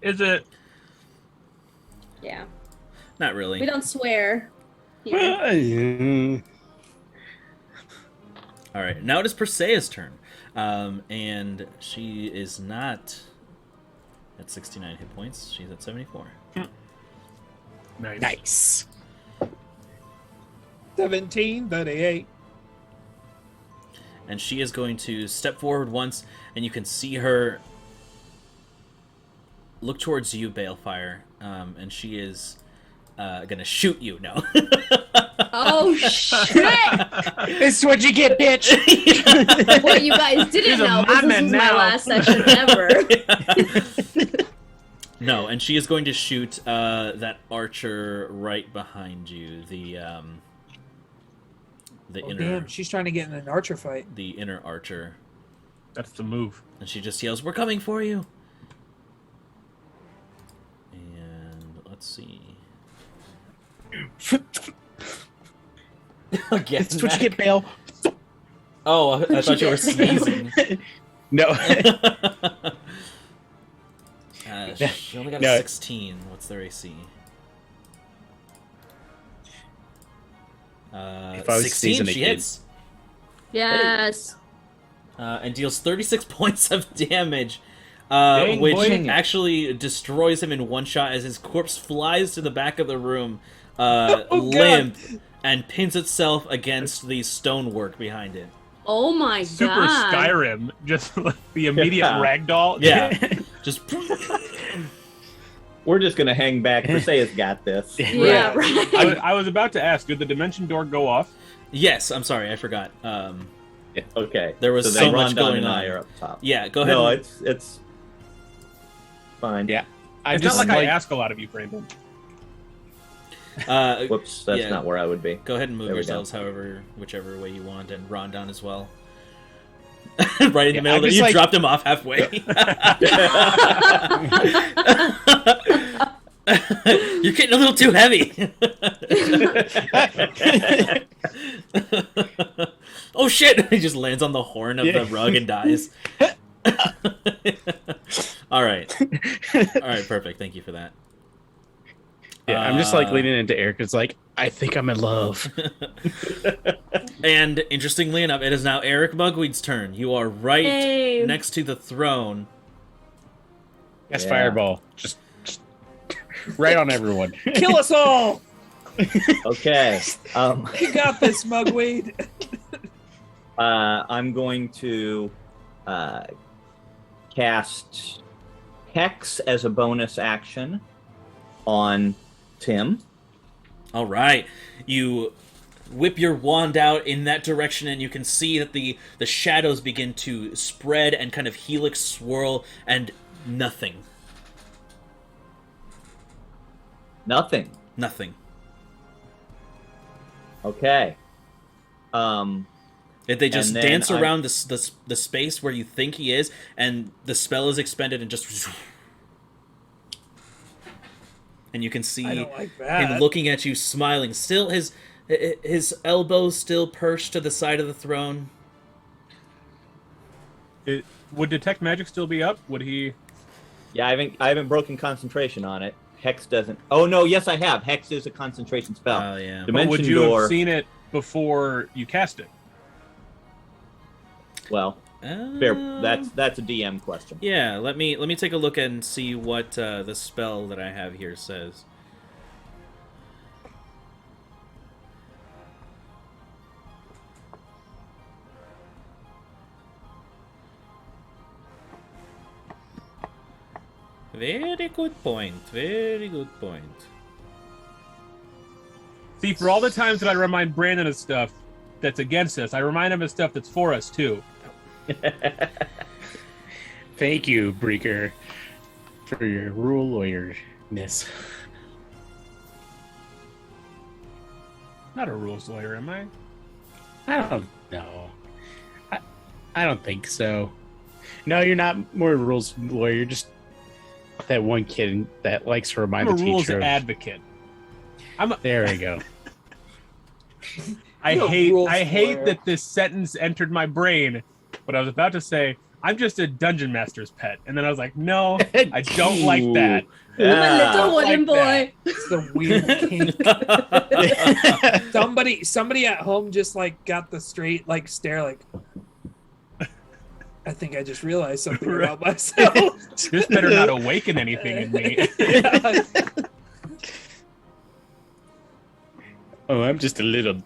Is it? Yeah. not really. We don't swear here. Alright, now it is Perseia's turn. And she is not at 69 hit points. She's at 74. Nice. Nice. 17, 38. and she is going to step forward once, and you can see her look towards you, Balefire, and she is gonna shoot you. No. Oh shit! This is what you get, bitch. What you guys didn't know, this is my last session ever. No, and she is going to shoot that archer right behind you. The Oh, inner. damn, she's trying to get in an archer fight. The inner archer. That's the move. And she just yells, "We're coming for you!" And let's see. Again, That's what you get, Bale. Oh, I thought you were sneezing. No. She only got No. a 16. What's their AC? If I was 16, sneezing, she it hits. Yes. And deals 36 points of damage, Dang, which boy. actually destroys him in one shot as his corpse flies to the back of the room, God. limp, and pins itself against the stonework behind it. Oh my Super god. Skyrim, just like the immediate ragdoll. Yeah, just We're just gonna hang back. Brisea's got this. Yeah, right. I was about to ask, did the dimension door go off? yes. I'm sorry, I forgot. Okay. There was then so much Rondon going and I on. are up top. Yeah, go ahead. No, and- it's fine. Yeah. It's not like I ask a lot of you, Brandon. Whoops, that's Yeah. not where I would be. Go ahead and move There we go. yourselves whichever way you want, and Rondon as well. Right in the middle. I'm There. just You like- dropped him off halfway. You're getting a little too heavy. Oh shit! He just lands on the horn of the rug and dies. All right, perfect. Thank you for that. Yeah, I'm just like leaning into Eric. It's like, I think I'm in love. And interestingly enough, it is now Eric Mugweed's turn. You are right Hey. next to the throne. Yes, Yeah. fireball. Just right on everyone. Kill us all! Okay. You got this, Mugweed. I'm going to cast Hex as a bonus action on Tim. All right, you whip your wand out in that direction, and you can see that the shadows begin to spread and kind of helix swirl, and nothing. Nothing. Okay. They just And then dance I- around the space where you think he is, and the spell is expended, and just. And you can I see don't like that. him looking at you, smiling. Still, his elbows still perched to the side of the throne. Would detect magic still be up? Would he? Yeah, I haven't broken concentration on it. Hex doesn't. Oh no, yes I have. Hex is a concentration spell. Oh yeah. But Dimension would you door. have seen it before you cast it? Well, fair. That's a DM question. Yeah, let me take a look and see what the spell that I have here says. Very good point. Very good point. See, for all the times that I remind Brandon of stuff that's against us, I remind him of stuff that's for us too. Thank you, Breaker, for your rule lawyerness. Not a rules lawyer, am I? I don't know. I don't think so. No, you're not more a rules lawyer. You're just that one kid that likes to remind I'm a the rules teacher. advocate. There we go. I You're a hate rules hate lawyer. that this sentence entered my brain, but I was about to say I'm just a dungeon master's pet, and then I was like, no, I don't like that. I'm a Yeah. little wooden like that. boy. It's the weird kink. Somebody at home just like got the straight like stare like I think I just realized something Right. about myself. This better not awaken anything in me. Yeah. Oh, I'm just a little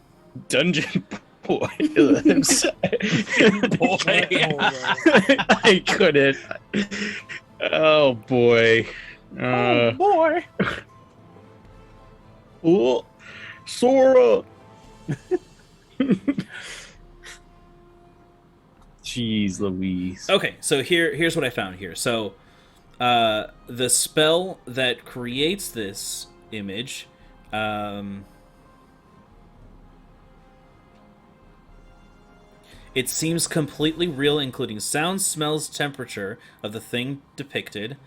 dungeon boy. I couldn't. Oh boy. Oh boy. Oh, Sora. Jeez Louise. Okay, so here's what I found here. So, the spell that creates this image, it seems completely real, including sound, smells, temperature of the thing depicted.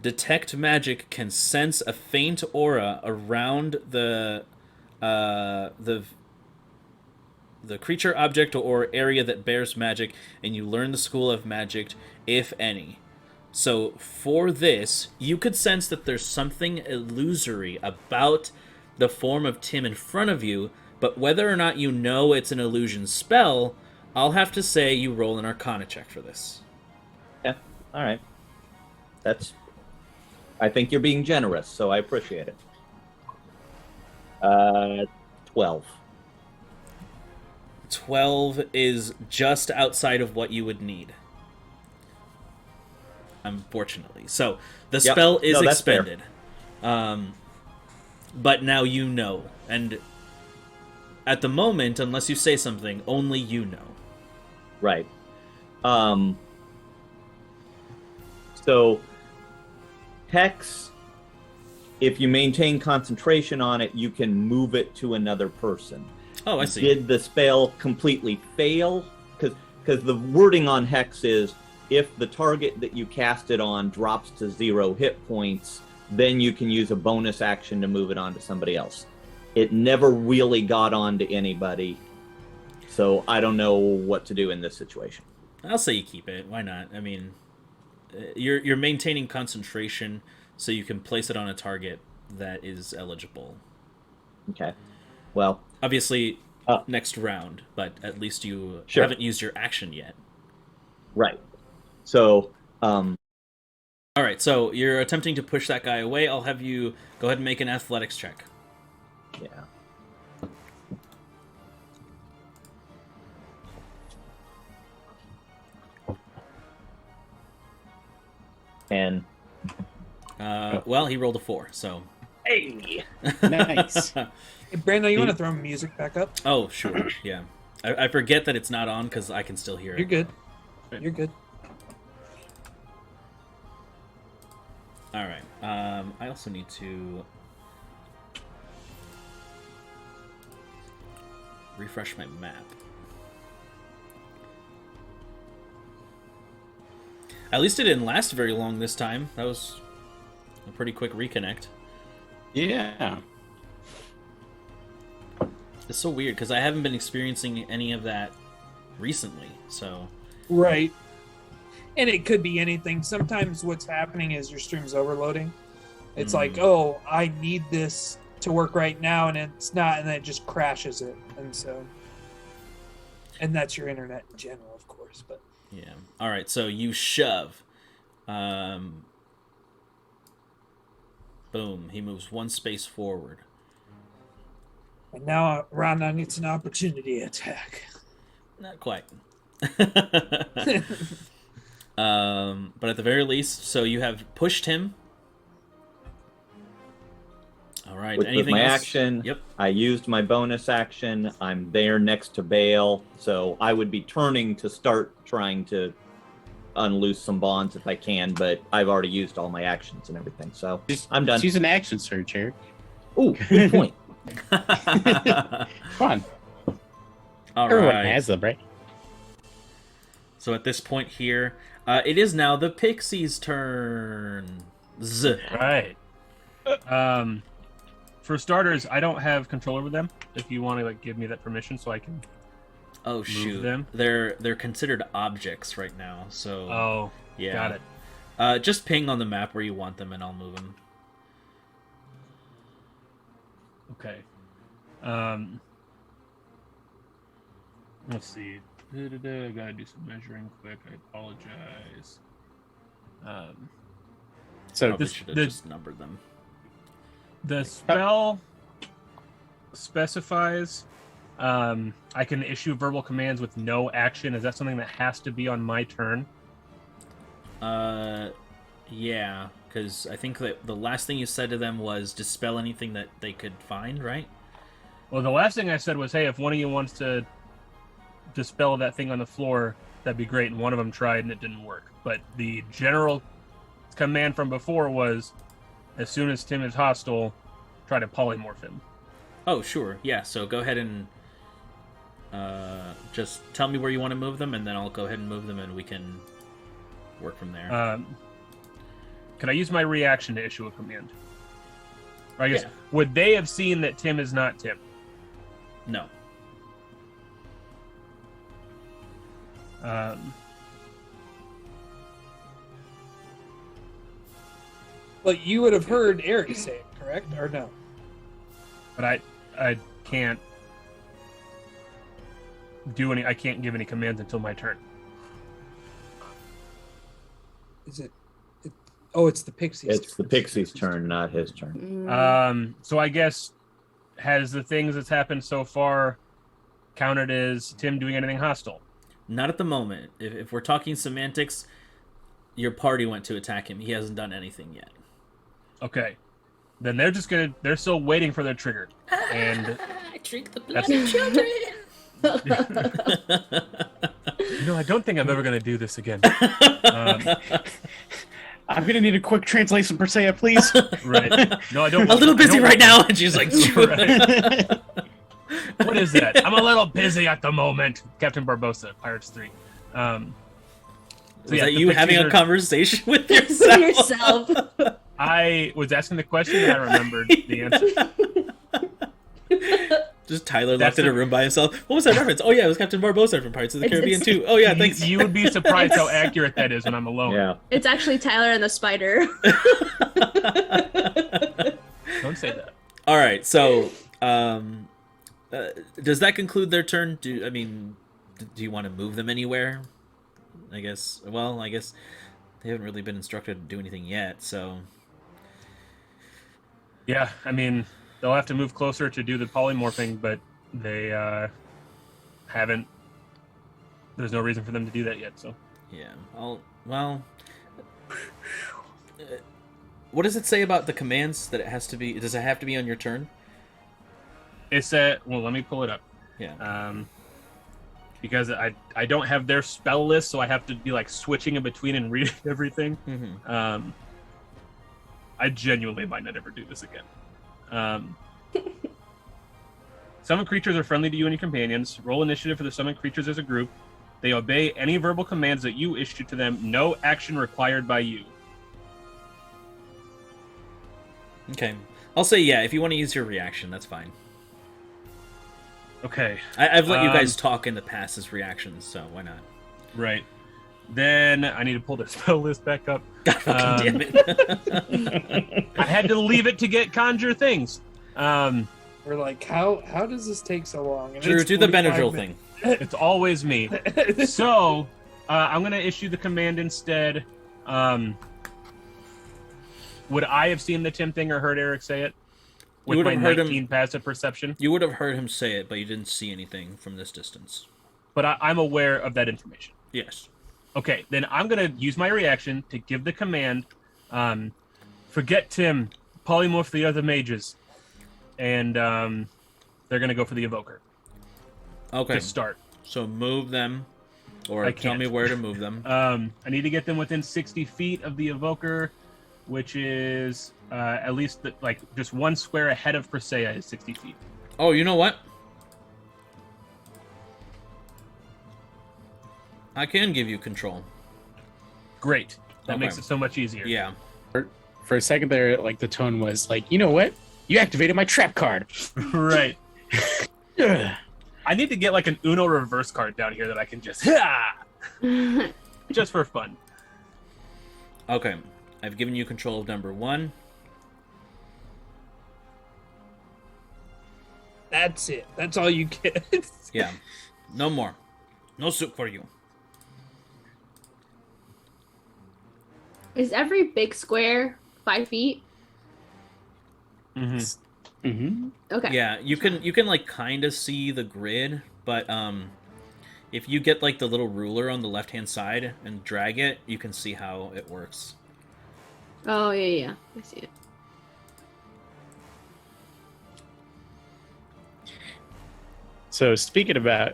Detect magic can sense a faint aura around the creature, object, or area that bears magic, and you learn the school of magic, if any. So for this, you could sense that there's something illusory about the form of Tim in front of you, but whether or not you know it's an illusion spell, I'll have to say you roll an Arcana check for this. Yeah, all right. I think you're being generous, so I appreciate it. 12. 12 is just outside of what you would need, unfortunately. So the spell is expended. But now you know. And at the moment, unless you say something, only you know. Right. So Hex, if you maintain concentration on it, you can move it to another person. Oh, I see. Did the spell completely fail? Because the wording on Hex is, if the target that you cast it on drops to 0 hit points, then you can use a bonus action to move it on to somebody else. It never really got on to anybody, so I don't know what to do in this situation. I'll say you keep it. Why not? I mean, you're maintaining concentration, so you can place it on a target that is eligible. Okay. Well, obviously, next round, but at least you haven't used your action yet. Right. So, all right, so you're attempting to push that guy away. I'll have you go ahead and make an athletics check. Yeah. And well, he rolled a 4, so. Hey, nice. Hey, Brandon, you want to throw music back up? Oh, sure, yeah. I forget that it's not on because I can still hear it. You're good. You're good. All right. I also need to refresh my map. At least it didn't last very long this time. That was a pretty quick reconnect. Yeah. It's so weird because I haven't been experiencing any of that recently, so... Right. And it could be anything. Sometimes what's happening is your stream's overloading. It's like, oh, I need this to work right now, and it's not, and then it just crashes it. And so... And that's your internet in general, of course, but... Yeah. All right, so you shove. Boom. He moves 1 space forward. And now Rana gets an opportunity attack. Not quite. But at the very least, so you have pushed him. All right. Which was my action. Yep. I used my bonus action. I'm there next to Bale, so I would be turning to start trying to unloose some bonds if I can, but I've already used all my actions and everything, so I'm done. Use an action surge, Eric. Ooh, good point. Come on. All Everyone right. has them, right? So at this point here, it is now the Pixies' turn. Right. For starters, I don't have control over them. If you want to give me that permission, so I can. Oh shoot! Them. They're considered objects right now. So. Oh. Yeah. Got it. Just ping on the map where you want them, and I'll move them. Okay. Let's see. I gotta do some measuring quick. I apologize. So Probably should have just numbered them. The spell specifies I can issue verbal commands with no action. Is that something that has to be on my turn? Yeah, because I think that the last thing you said to them was dispel anything that they could find, right? Well, the last thing I said was, hey, if one of you wants to dispel that thing on the floor, that'd be great. And one of them tried and it didn't work. But the general command from before was, as soon as Tim is hostile, try to polymorph him. Oh, sure. Yeah, so go ahead and just tell me where you want to move them, and then I'll go ahead and move them, and we can work from there. Could I use my reaction to issue a command? Or I guess, Yeah. would they have seen that Tim is not Tim? No. But you would have heard Eric say it, correct? Or no? But I can't do any. I can't give any commands until my turn. Is it? Oh, it's the Pixies. It's the Pixie's turn, not his turn. So I guess, has the things that's happened so far counted as Tim doing anything hostile? Not at the moment. If we're talking semantics, your party went to attack him. He hasn't done anything yet. Okay. Then they're still waiting for their trigger. And Drink the blood of children! I don't think I'm ever going to do this again. I'm gonna need a quick translation, Persea, please. Right. No, I don't. A little busy I don't right now, and she's like, Right. What is that? I'm a little busy at the moment. Captain Barbosa, Pirates 3. Was yeah, that the you having Pixies a are- conversation with yourself? yourself. I was asking the question and I remembered the answer. Just Tyler That's left in a a- room by himself. What was that reference? Oh yeah, it was Captain Barbosa from Pirates of the It's- Caribbean it's- 2. Oh yeah, thanks. You would be surprised how accurate that is when I'm alone. Yeah. It's actually Tyler and the spider. Don't say that. All right, so does that conclude their turn? Do you want to move them anywhere? I guess. Well, I guess they haven't really been instructed to do anything yet. So Yeah, I mean, they'll have to move closer to do the polymorphing, but they haven't. There's no reason for them to do that yet, so. yeah. What does it say about the commands that it has to be? Does it have to be on your turn? It's well, let me pull it up. Yeah. Because I don't have their spell list, so I have to be like switching in between and reading everything. Mm-hmm. I genuinely might not ever do this again. Summon creatures are friendly to you and your companions. Roll initiative for the summoned creatures as a group. They obey any verbal commands that you issue to them. No action required by you. Okay. I'll say yeah. If you want to use your reaction, that's fine. Okay. I've let you guys talk in the past as reactions, so why not? Right. Then I need to pull the spell list back up. God fucking damn it. I had to leave it to get conjure things. We're like, how does this take so long? And Drew, it's do the 45 Benadryl minutes. thing. It's always me. So, I'm going to issue the command instead. Would I have seen the Tim thing or heard Eric say it? With would my have heard 19 him. passive perception? You would have heard him say it, but you didn't see anything from this distance. But I'm aware of that information. Yes. Okay, then I'm going to use my reaction to give the command, forget Tim, polymorph the other mages. And they're going to go for the evoker Okay. to start. So move them, or I tell can't. me where to move them. I need to get them within 60 feet of the evoker, which is at least just one square ahead of Presea is 60 feet. Oh, you know what? I can give you control. Great. That Okay. makes it so much easier. Yeah. For a second there, like the tone was like, you know what? You activated my trap card. Right. Ugh. I need to get like an Uno reverse card down here that I can just just for fun. Okay. I've given you control of number 1. That's it. That's all you get. Yeah. No more. No soup for you. Is every big square 5 feet? Mm-hmm. Mm-hmm. Okay. Yeah, you can like kind of see the grid, but if you get like the little ruler on the left hand side and drag it, you can see how it works. Oh yeah. I see it. So speaking about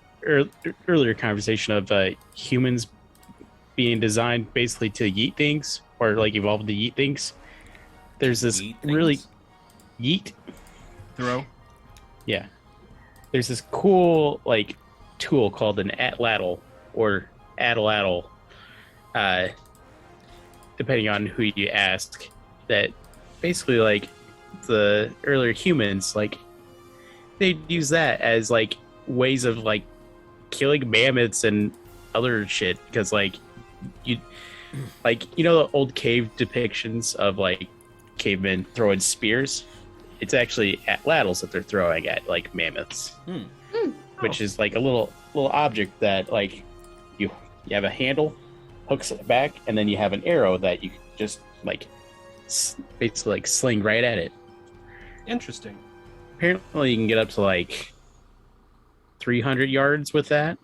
earlier conversation of humans being designed basically to yeet things or like evolve to yeet things, there's this Yeet really things? yeet. Throw. Yeah, there's this cool like tool called an atlatl or atlatl, depending on who you ask. That basically like the earlier humans like they'd use that as like ways of like killing mammoths and other shit because like you know the old cave depictions of like cavemen throwing spears. It's actually atlatls that they're throwing at like mammoths, which is like a little object that like you have a handle, hooks it back, and then you have an arrow that you can just like basically like sling right at it. Interesting. Apparently, you can get up to like 300 yards with that,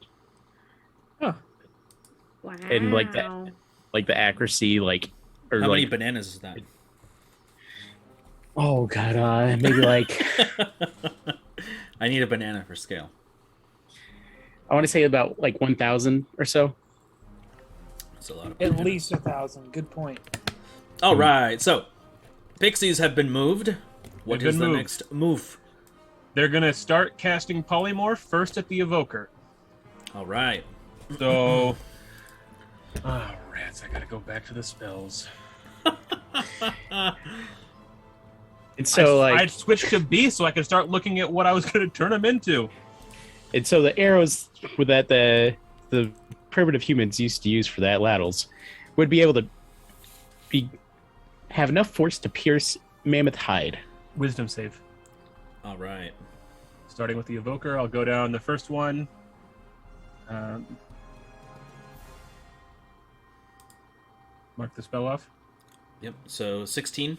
Huh. Wow. and like the accuracy, like or How like many bananas is that? oh god, maybe like I need a banana for scale. I want to say about like 1,000 or so. That's a lot of At bananas. least 1,000. Good point. All right, so pixies have been moved. What They've is been the moved. next move? They're gonna start casting polymorph first at the evoker. All right. So, oh rats! I gotta go back to the spells. And so I like switched to beast so I could start looking at what I was gonna turn them into. and so the arrows with that the primitive humans used to use for that latels would be able to have enough force to pierce mammoth hide. Wisdom save. All right. Starting with the evoker, I'll go down the first one. Mark the spell off. Yep. So 16.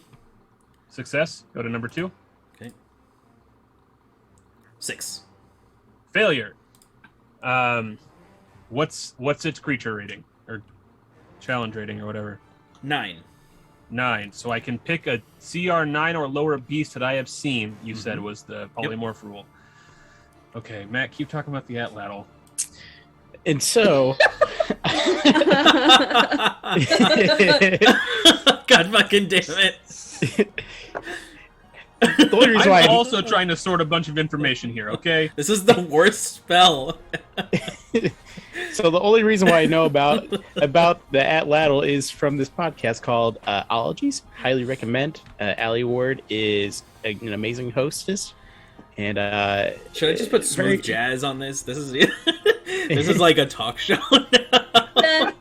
Success. Go to number 2. Okay. 6. Failure. What's its creature rating or challenge rating or whatever? 9. 9. So I can pick a CR 9 or lower beast that I have seen. You said Mhm. was the polymorph rule. Okay, Matt, keep talking about the atlatl. And so God fucking damn it. the only reason why I'm also trying to sort a bunch of information here. Okay. This is the worst spell. so the only reason why I know about the atlatl is from this podcast called Ologies. Highly recommend. Allie Ward is an amazing hostess, and Should I just put smooth very- jazz on this? This is this is like a talk show. Da,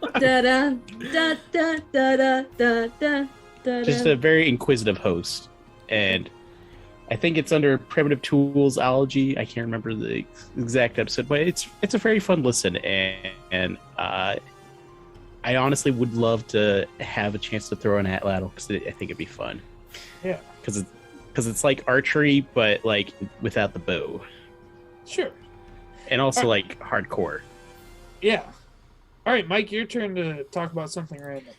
da, da, da, da, da, da, da, da, just da. a very inquisitive host, and I think it's under Primitive Toolsology. I can't remember the exact episode, but it's a very fun listen, and I honestly would love to have a chance to throw an atlatl because I think it'd be fun. Yeah. Because it's like archery, but like without the bow, Sure. and also like hardcore. Yeah. All right, Mike, your turn to talk about something random.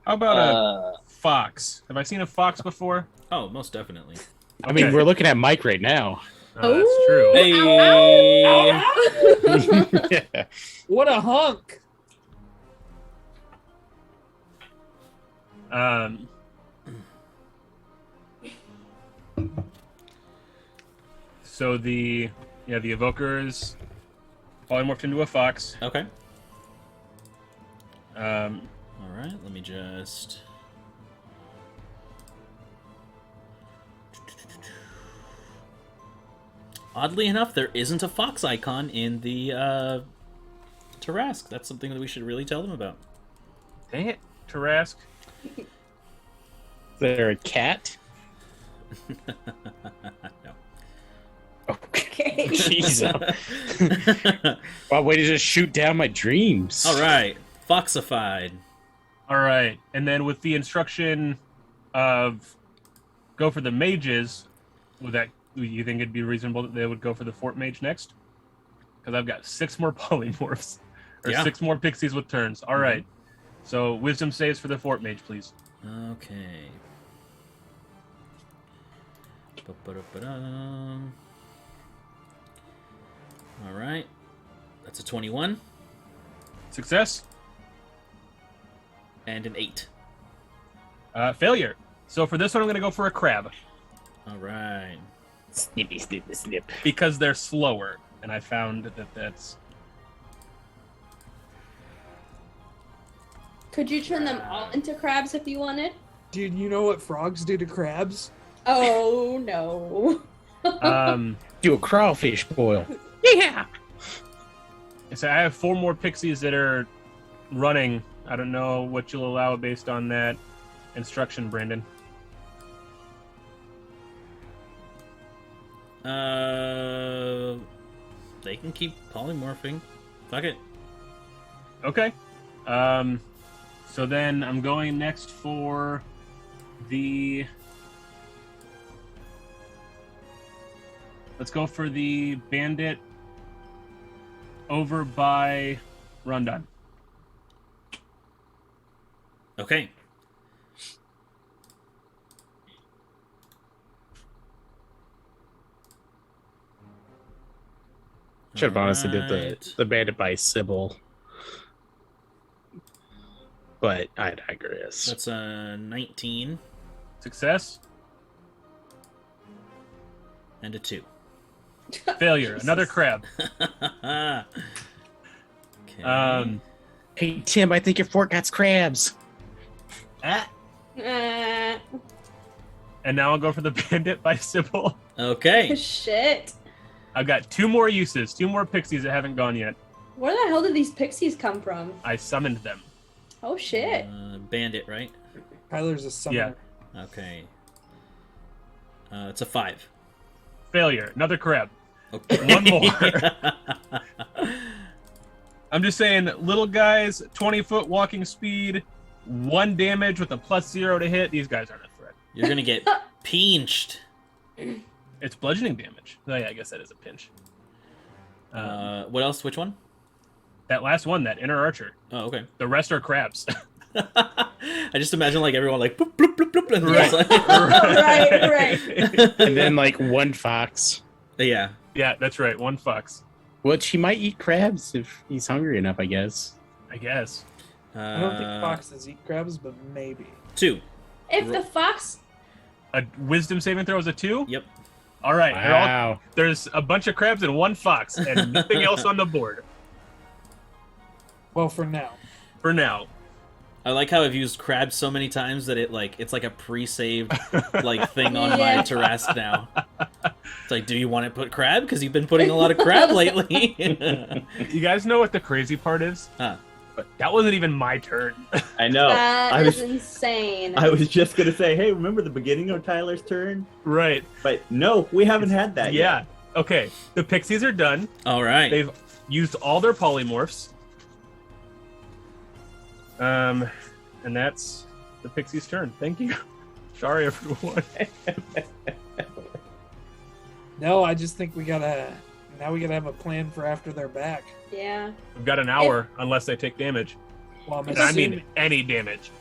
How about a fox? Have I seen a fox before? Oh, most definitely. I mean, Okay. we're looking at Mike right now. That's true. Hey. Yeah. What a hunk! So the evoker is polymorphed into a fox. Okay. Um, All right. Let me just. Oddly enough, there isn't a fox icon in the Tarask. That's something that we should really tell them about. dang it, Tarask. Is there a cat? No. Okay. Jeez. Wow, way to just shoot down my dreams. All right. Foxified. All right, and then with the instruction of go for the mages, you think it'd be reasonable that they would go for the fort mage next? Because I've got 6 more polymorphs, or Yeah. 6 more pixies with turns. All right, so wisdom saves for the fort mage, please. Okay. Ba-ba-da-ba-dum. All right. That's a 21 Success. and an 8. Failure. So for this one, I'm going to go for a crab All right. Snippy, snippy, snip. because they're slower, and I found that that's Could you turn them all into crabs if you wanted? Dude, you know what frogs do to crabs? Oh no. Do a crawfish boil. Yeah. So I have 4 more pixies that are running. I don't know what you'll allow based on that instruction, Brandon. They can keep polymorphing. Fuck it. Okay. So then I'm going next for the... Let's go for the bandit over by Rondon. Okay. Should have honestly did Alright. the bandit by Sybil. But I digress. That's a 19 Success. and a 2. Failure. Another crab. Okay. Hey Tim, I think your fort got crabs. Ah. Uh, And now I'll go for the bandit by Sybil. Okay. shit. I've got 2 more uses, 2 more pixies that haven't gone yet. Where the hell did these pixies come from? I summoned them. Oh shit. Bandit, right? Tyler's a summoner. Okay. It's a 5. Failure. Another crab. Okay. One more. I'm just saying, little guys, 20-foot walking speed, 1 damage with a +0 to hit. These guys aren't a threat. You're gonna get pinched. It's bludgeoning damage. Oh yeah, I guess that is a pinch. What else? Which one? That last one, that inner archer. Oh, okay. The rest are crabs. I just imagine like everyone like bloop, bloop, bloop, bloop, and Right. it's like- Right. And then like one fox. Yeah. Yeah, that's right. 1 fox. Which he might eat crabs if he's hungry enough, I guess. I guess. I don't think foxes eat crabs, but maybe. 2. If the fox A wisdom saving throw is a 2? Yep. All right. they're all- Wow. there's a bunch of crabs and 1 fox and nothing else on the board Well, for now. for now. I like how I've used crab so many times that it's like a pre-saved like thing on my Yeah. Tarask now. It's like, do you want to put crab? Because you've been putting a lot of crab lately. You guys know what the crazy part is? Huh. But that wasn't even my turn. I know. that I is was insane. I was just gonna say, hey, remember the beginning of Tyler's turn? Right. But no, we haven't had that Yeah. yet. Okay. The pixies are done. All right. They've used all their polymorphs. And that's the pixie's turn. Thank you. Sorry, everyone. No, I just think we gotta have a plan for after they're back. Yeah. We've got an hour unless they take damage. Well, I'm And I assuming, mean any damage.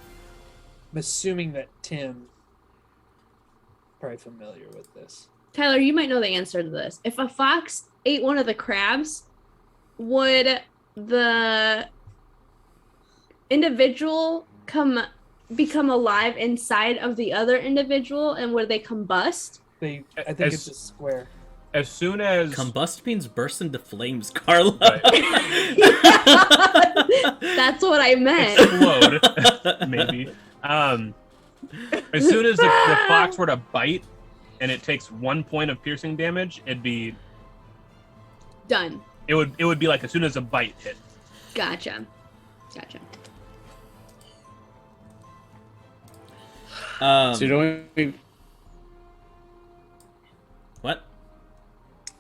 I'm assuming that Tim probably familiar with this. Tyler, you might know the answer to this. If a fox ate one of the crabs, would the individual become alive inside of the other individual, and would they combust? I think As- it's a square. As soon as Combust means burst into flames, Carla. That's what I meant. explode, maybe. As soon as the fox were to bite, and it takes 1 point of piercing damage, it Done. would be like as soon as a bite hit. Gotcha. So you don't. What?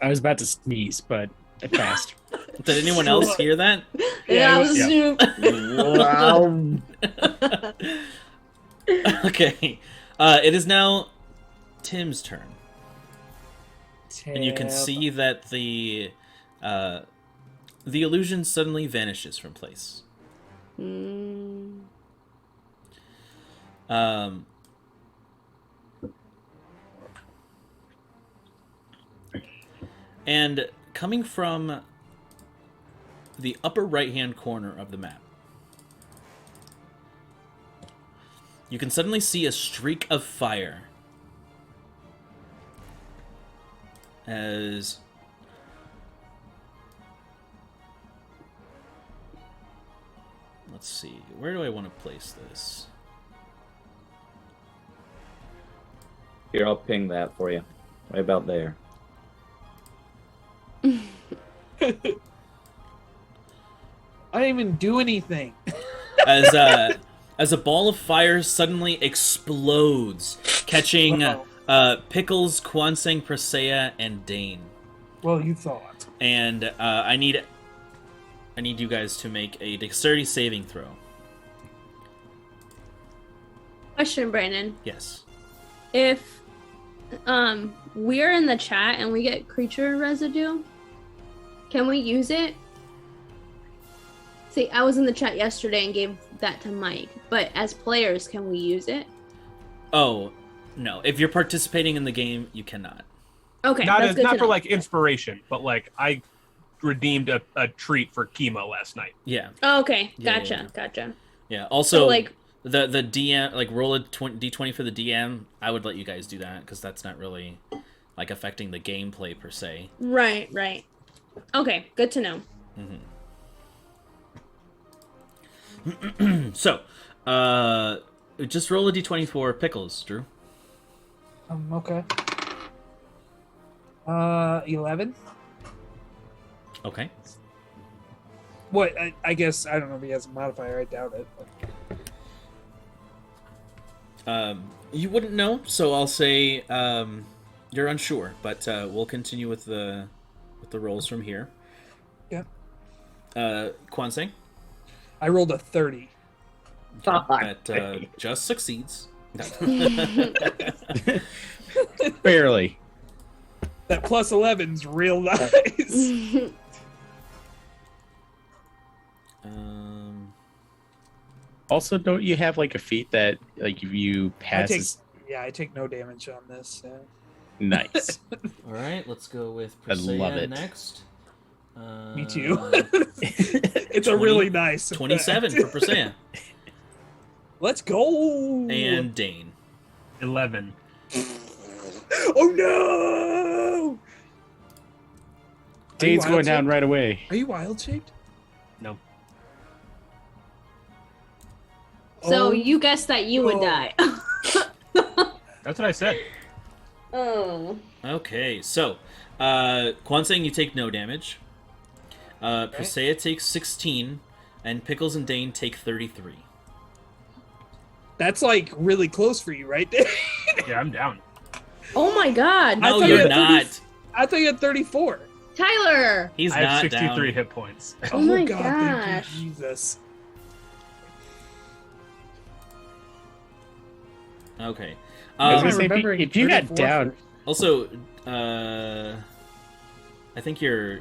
I was about to sneeze, but I passed. Did anyone else hear that? Yeah, I it was was- Wow. Okay. It is now Tim's turn. And you can see that the illusion suddenly vanishes from place. And coming from the upper right-hand corner of the map, you can suddenly see a streak of fire as let's see, where do I want to place this? Here, I'll ping that for you. Right about there. I didn't even do anything. As a ball of fire suddenly explodes, catching Pickles, Kwanseng, Presea, and Dane. Well, you thought. And I need you guys to make a dexterity saving throw. Question, Brandon. Yes. If we're in the chat and we get creature residue, can we use it? See, I was in the chat yesterday and gave that to Mike, but as players, can we use it? Oh, no. If you're participating in the game, you cannot. Okay, Not that's as good not to for know. like inspiration, but like I redeemed a treat for chemo last night. Yeah. Oh, okay, Yeah, gotcha, yeah. gotcha. Yeah. Also, So, like, the DM, like roll a d20 for the DM. I would let you guys do that because that's not really like affecting the gameplay per se. right. Okay, good to know. So, just roll a d20 for Pickles, Drew. Okay. 11. Okay. What? I guess I don't know if he has a modifier. I doubt it. But... You wouldn't know, so I'll say you're unsure, but we'll continue with the rolls from here. Yeah. Kwanseng? I rolled a 30. That just succeeds. Barely. That plus 11's real nice. Also, don't you have like a feat that like if you pass? I take no damage on this. So. Nice. All right, let's go with I love Presea it. next. Me too. It's a really nice. 27 for Presea. Let's go. And Dane. 11. Oh no! Dane's going wild down shaped? right away. Are you wild shaped? No. So Oh, you guessed that you would no. die. That's what I said. Oh. Okay, so Kwanseng, you take no damage. Presea takes 16, and Pickles and Dane take 33. That's like really close for you, right there. Yeah, I'm down. Oh my god. No, thought you you're had not. I thought you had 34. Tyler! He's I not have 63 down. hit points. Oh my God, gosh. thank you, Jesus. Okay. I was Am I gonna say, remembering if you got 34 down, first? Also, I think your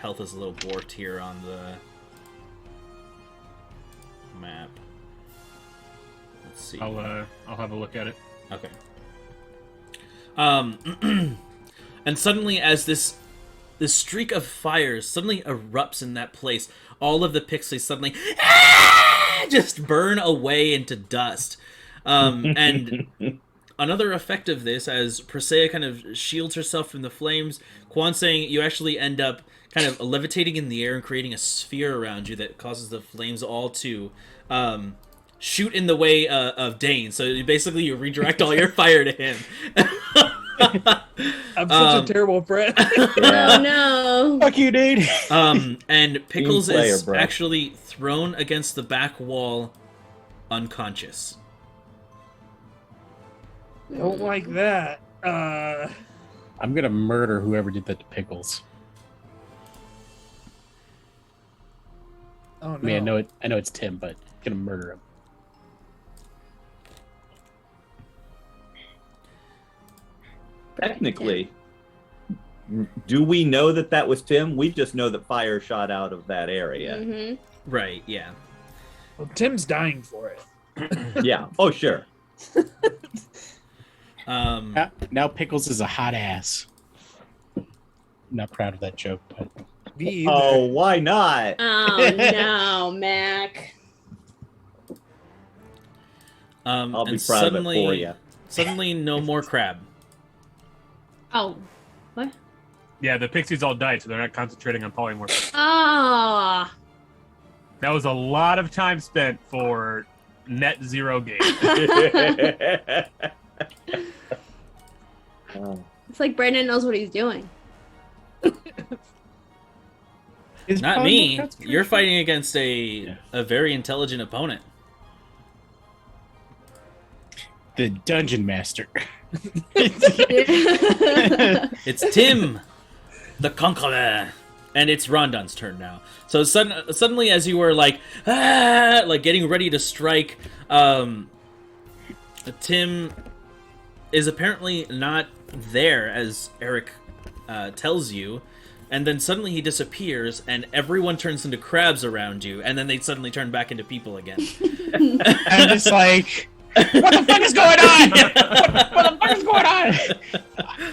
health is a little warped here on the map. Let's see. I'll have a look at it. Okay. And suddenly, as this streak of fire suddenly erupts in that place, all of the pixies suddenly just burn away into dust. And another effect of this, as Presea kind of shields herself from the flames, Kwanseng, you actually end up kind of levitating in the air and creating a sphere around you that causes the flames all to shoot in the way of Dane. So you redirect all your fire to him. I'm such a terrible friend. Oh no. fuck you, dude. And Pickles Team player, is bro. actually thrown against the back wall, unconscious. Don't like that. I'm gonna murder whoever did that to Pickles. Oh no. I mean, I know it's Tim, but I'm gonna murder him. Technically, do we know that that was Tim? We just know that fire shot out of that area. Mm-hmm. Right, yeah. Well, Tim's dying for it. Yeah. Oh, sure. Now Pickles is a hot ass. Not proud of that joke, but Me either. Oh, why not? Oh no, Mac. I'll be and proud of it for you. Suddenly, no more crab. Oh, what? Yeah, the pixies all died, so they're not concentrating on polymorph. Ah. That was a lot of time spent for net zero gain. Oh. It's like Brandon knows what he's doing. Is Not polymorph me. concentration? You're fighting against a very intelligent opponent. The dungeon master. It's Tim, the Conqueror, and it's Rondon's turn now. So suddenly, as you were like getting ready to strike, Tim is apparently not there, as Eric tells you, and then suddenly he disappears, and everyone turns into crabs around you, and then they suddenly turn back into people again. I'm just like, what the fuck is going on? What the fuck is going on?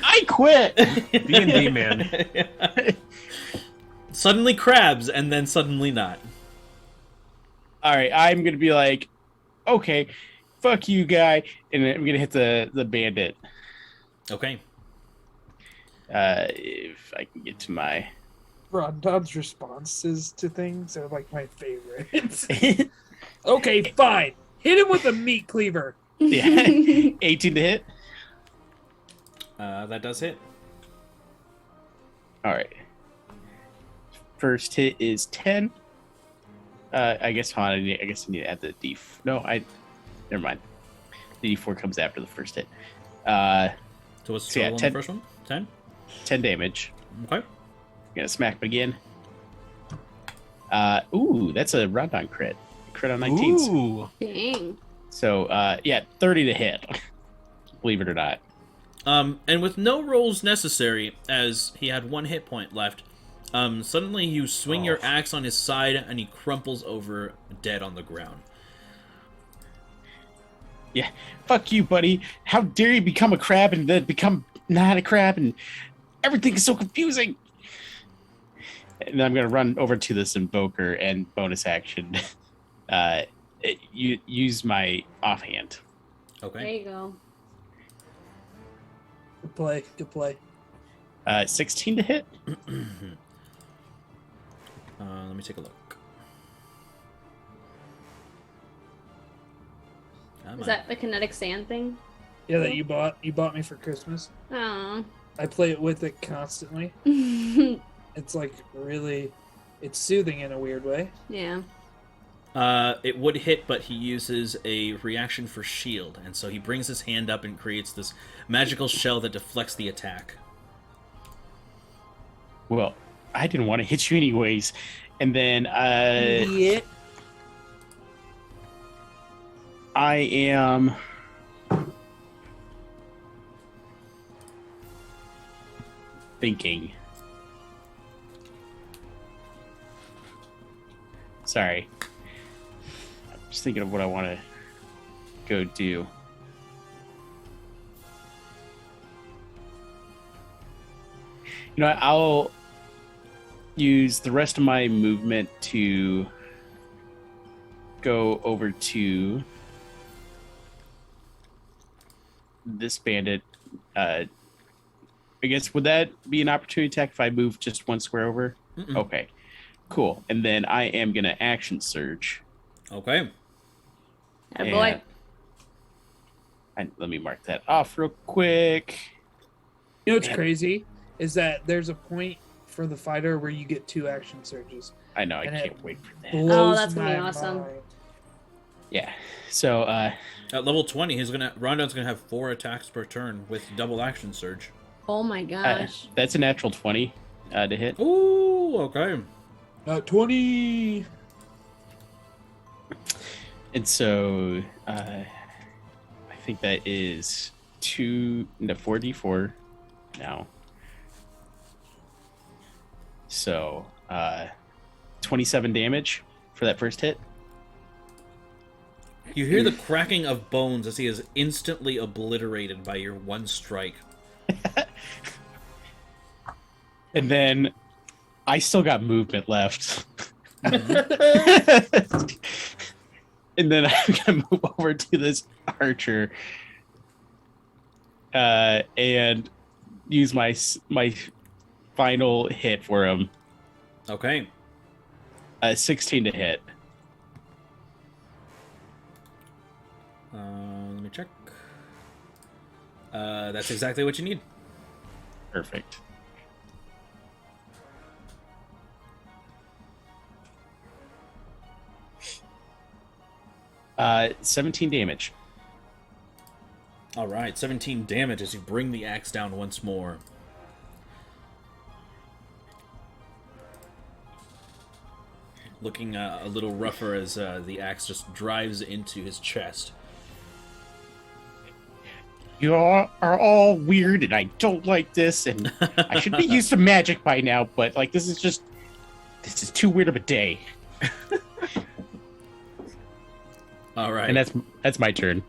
I quit. D&D, man. Suddenly crabs, and then suddenly not. All right, I'm gonna be like, okay, fuck you, guy, and I'm gonna hit the bandit. Okay. If I can get to my. Rondon's responses to things are like my favorites. Okay, fine. Hit him with a meat cleaver. Yeah, 18 to hit. That does hit. All right. First hit is 10. I guess I need to add the D. No, never mind. The D4 comes after the first hit. So what's the So yeah, total on 10 the first one? 10? 10 damage. Okay. Gonna smack him again. Ooh, that's a Rondon crit. Crit on 19s. Ooh. Dang. So, yeah, 30 to hit. Believe it or not. And with no rolls necessary, as he had 1 hit point left, suddenly you swing your axe on his side, and he crumples over dead on the ground. Yeah, fuck you, buddy. How dare you become a crab and then become not a crab, and everything is so confusing. And I'm gonna run over to this invoker and bonus action. You use my offhand. Okay. There you go. Good play. Good play. 16 to hit. Let me take a look. Come Is on. that the kinetic sand thing? Yeah, that you bought me for Christmas. Oh. I play it with it constantly. It's like really, it's soothing in a weird way. Yeah. It would hit, but he uses a reaction for shield, and so he brings his hand up and creates this magical shell that deflects the attack. Well, I didn't want to hit you anyways. And then Yeah. I am thinking. Sorry. I'm just thinking of what I want to go do. You know, I'll use the rest of my movement to go over to this bandit. I guess, would that be an opportunity attack if I move just 1 square over? Mm-mm. Okay, cool. And then I am going to action surge. Okay. Attaboy. Let me mark that off real quick. You know what's crazy is that there's a point for the fighter where you get 2 action surges. I know, I And can't wait for that. Blows that's gonna be my awesome. mind. Yeah, so At level 20, Rondon's gonna have 4 attacks per turn with double action surge. Oh my gosh. that's a natural 20 to hit. Ooh, okay. 20. And so I think that is 4d4 now. So, 27 damage for that first hit. You hear the cracking of bones as he is instantly obliterated by your one strike. And then I still got movement left. And then I'm gonna move over to this archer and use my final hit for him. Okay. 16 to hit. Let me check. That's exactly what you need. Perfect. Uh, 17 damage. All right, 17 damage as you bring the axe down once more. Looking a little rougher as the axe just drives into his chest. You all are all weird, and I don't like this, and I should be used to magic by now, but like this is too weird of a day. All right. And that's my turn.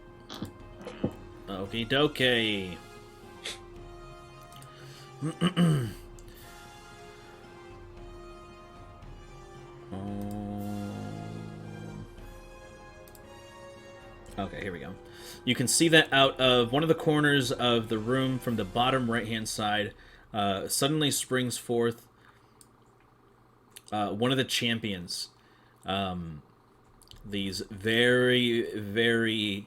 Okie dokie. Okay, here we go. You can see that out of one of the corners of the room from the bottom right-hand side, suddenly springs forth one of the champions. These very, very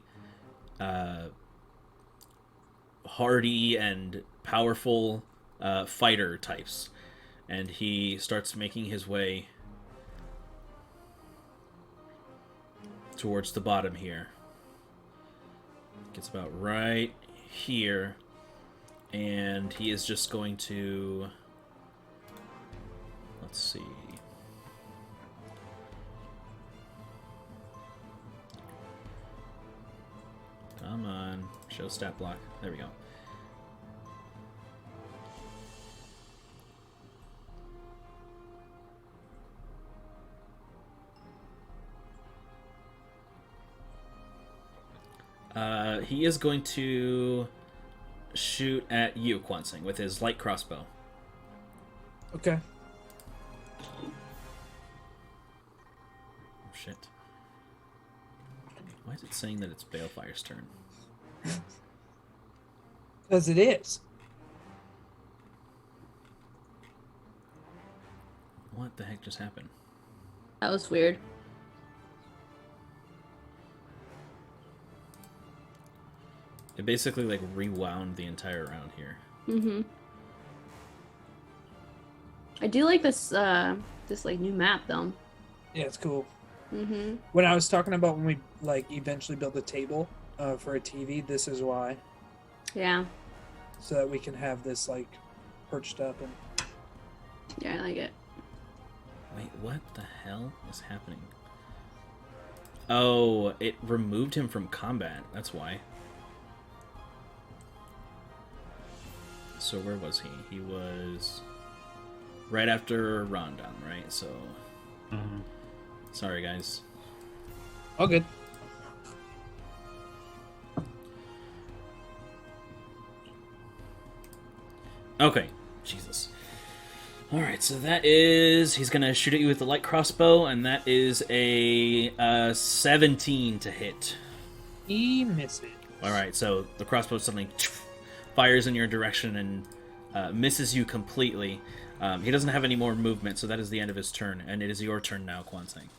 hardy and powerful fighter types. And he starts making his way towards the bottom here. Gets about right here. And he is just going to... Let's see... Come on. Show stat block. There we go. He is going to shoot at you, Kwansing, with his light crossbow. Okay. Oh, shit. Why is it saying that it's Balefire's turn? Because it is. What the heck just happened? That was weird. It basically like rewound the entire round here. Mm-hmm. I do like this this like new map though. Yeah, it's cool. Mm-hmm. When I was talking about when we like eventually build a table for a TV, this is why. Yeah. So that we can have this like perched up and. Yeah, I like it. Wait, what the hell is happening? Oh, it removed him from combat. That's why. So where was he? He was right after Rondon, right? So, sorry guys. All good. Okay, Jesus. All right, so that is he's gonna shoot at you with the light crossbow, and that is a 17 to hit. He misses. All right, so the crossbow suddenly fires in your direction and misses you completely. He doesn't have any more movement, so that is the end of his turn, and it is your turn now, Kwansing.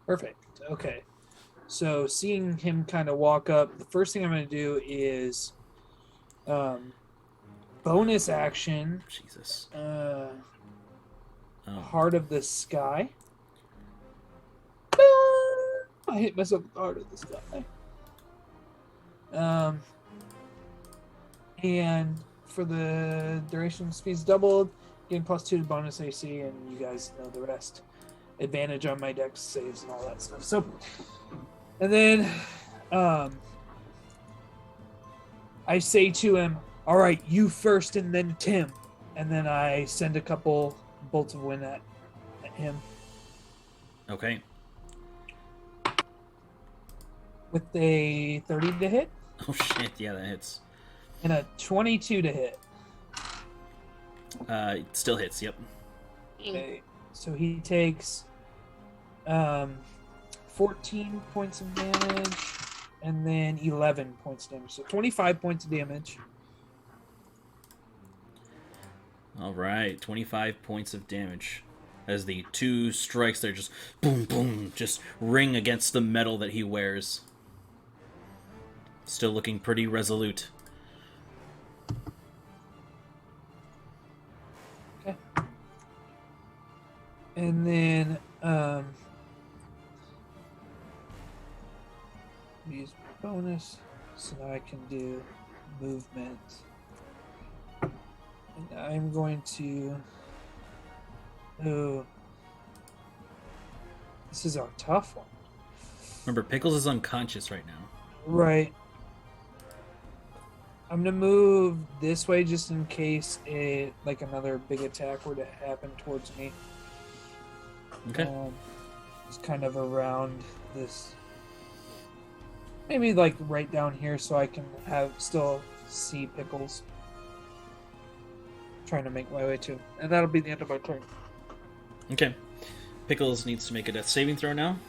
Perfect. Okay. So seeing him kind of walk up, the first thing I'm going to do is bonus action. Jesus. Heart of the Sky. I hit myself with the Heart of the Sky. And for the duration, speed's doubled, getting +2 to bonus AC, and you guys know the rest. Advantage on my dex saves and all that stuff. So, and then I say to him, All right, you first, and then Tim, and then I send a couple bolts of wind at him Okay. with a 30 to hit Oh shit, yeah, that hits. and a 22 to hit. It still hits, yep. Okay, so he takes 14 points of damage and then 11 points of damage. So 25 points of damage. All right, 25 points of damage. As the two strikes there just boom, boom, just ring against the metal that he wears. Still looking pretty resolute. Okay. And then use my bonus so now I can do movement. And I'm going to. Oh, this is a tough one. Remember, Pickles is unconscious right now. Right. I'm gonna move this way just in case another big attack were to happen towards me. Okay. It's kind of around this. Maybe like right down here so I can still see Pickles. Trying to make my way to, and that'll be the end of my turn. Okay. Pickles needs to make a death saving throw now.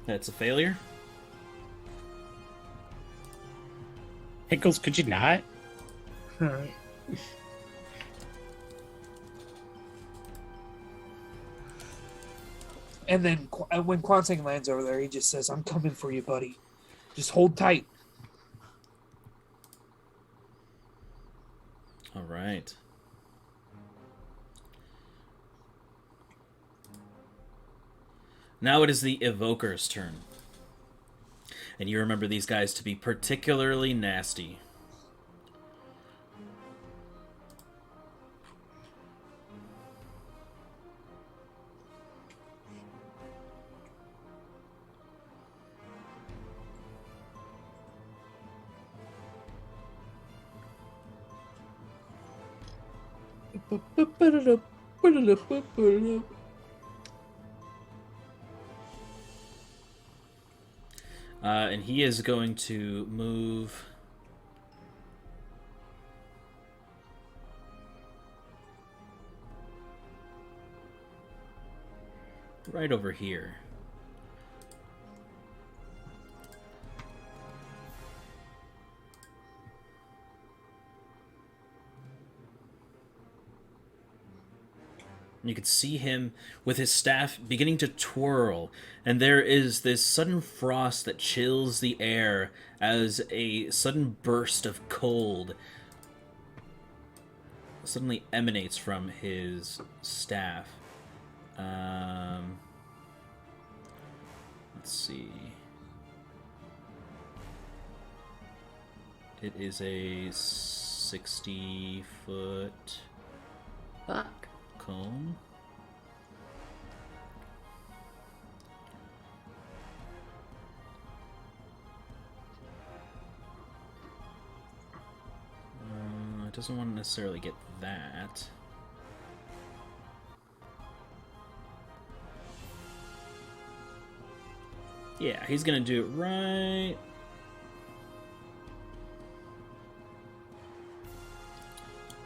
That's a failure. Pickles, could you not? All right. And then when Kwansing lands over there, he just says, "I'm coming for you, buddy. Just hold tight." All right. Now it is the Evoker's turn. And you remember these guys to be particularly nasty. And he is going to move right over here. You can see him with his staff beginning to twirl, and there is this sudden frost that chills the air as a sudden burst of cold suddenly emanates from his staff. Let's see. It is a 60-foot Fuck. cone. It doesn't want to necessarily get that. Yeah, he's gonna do it right.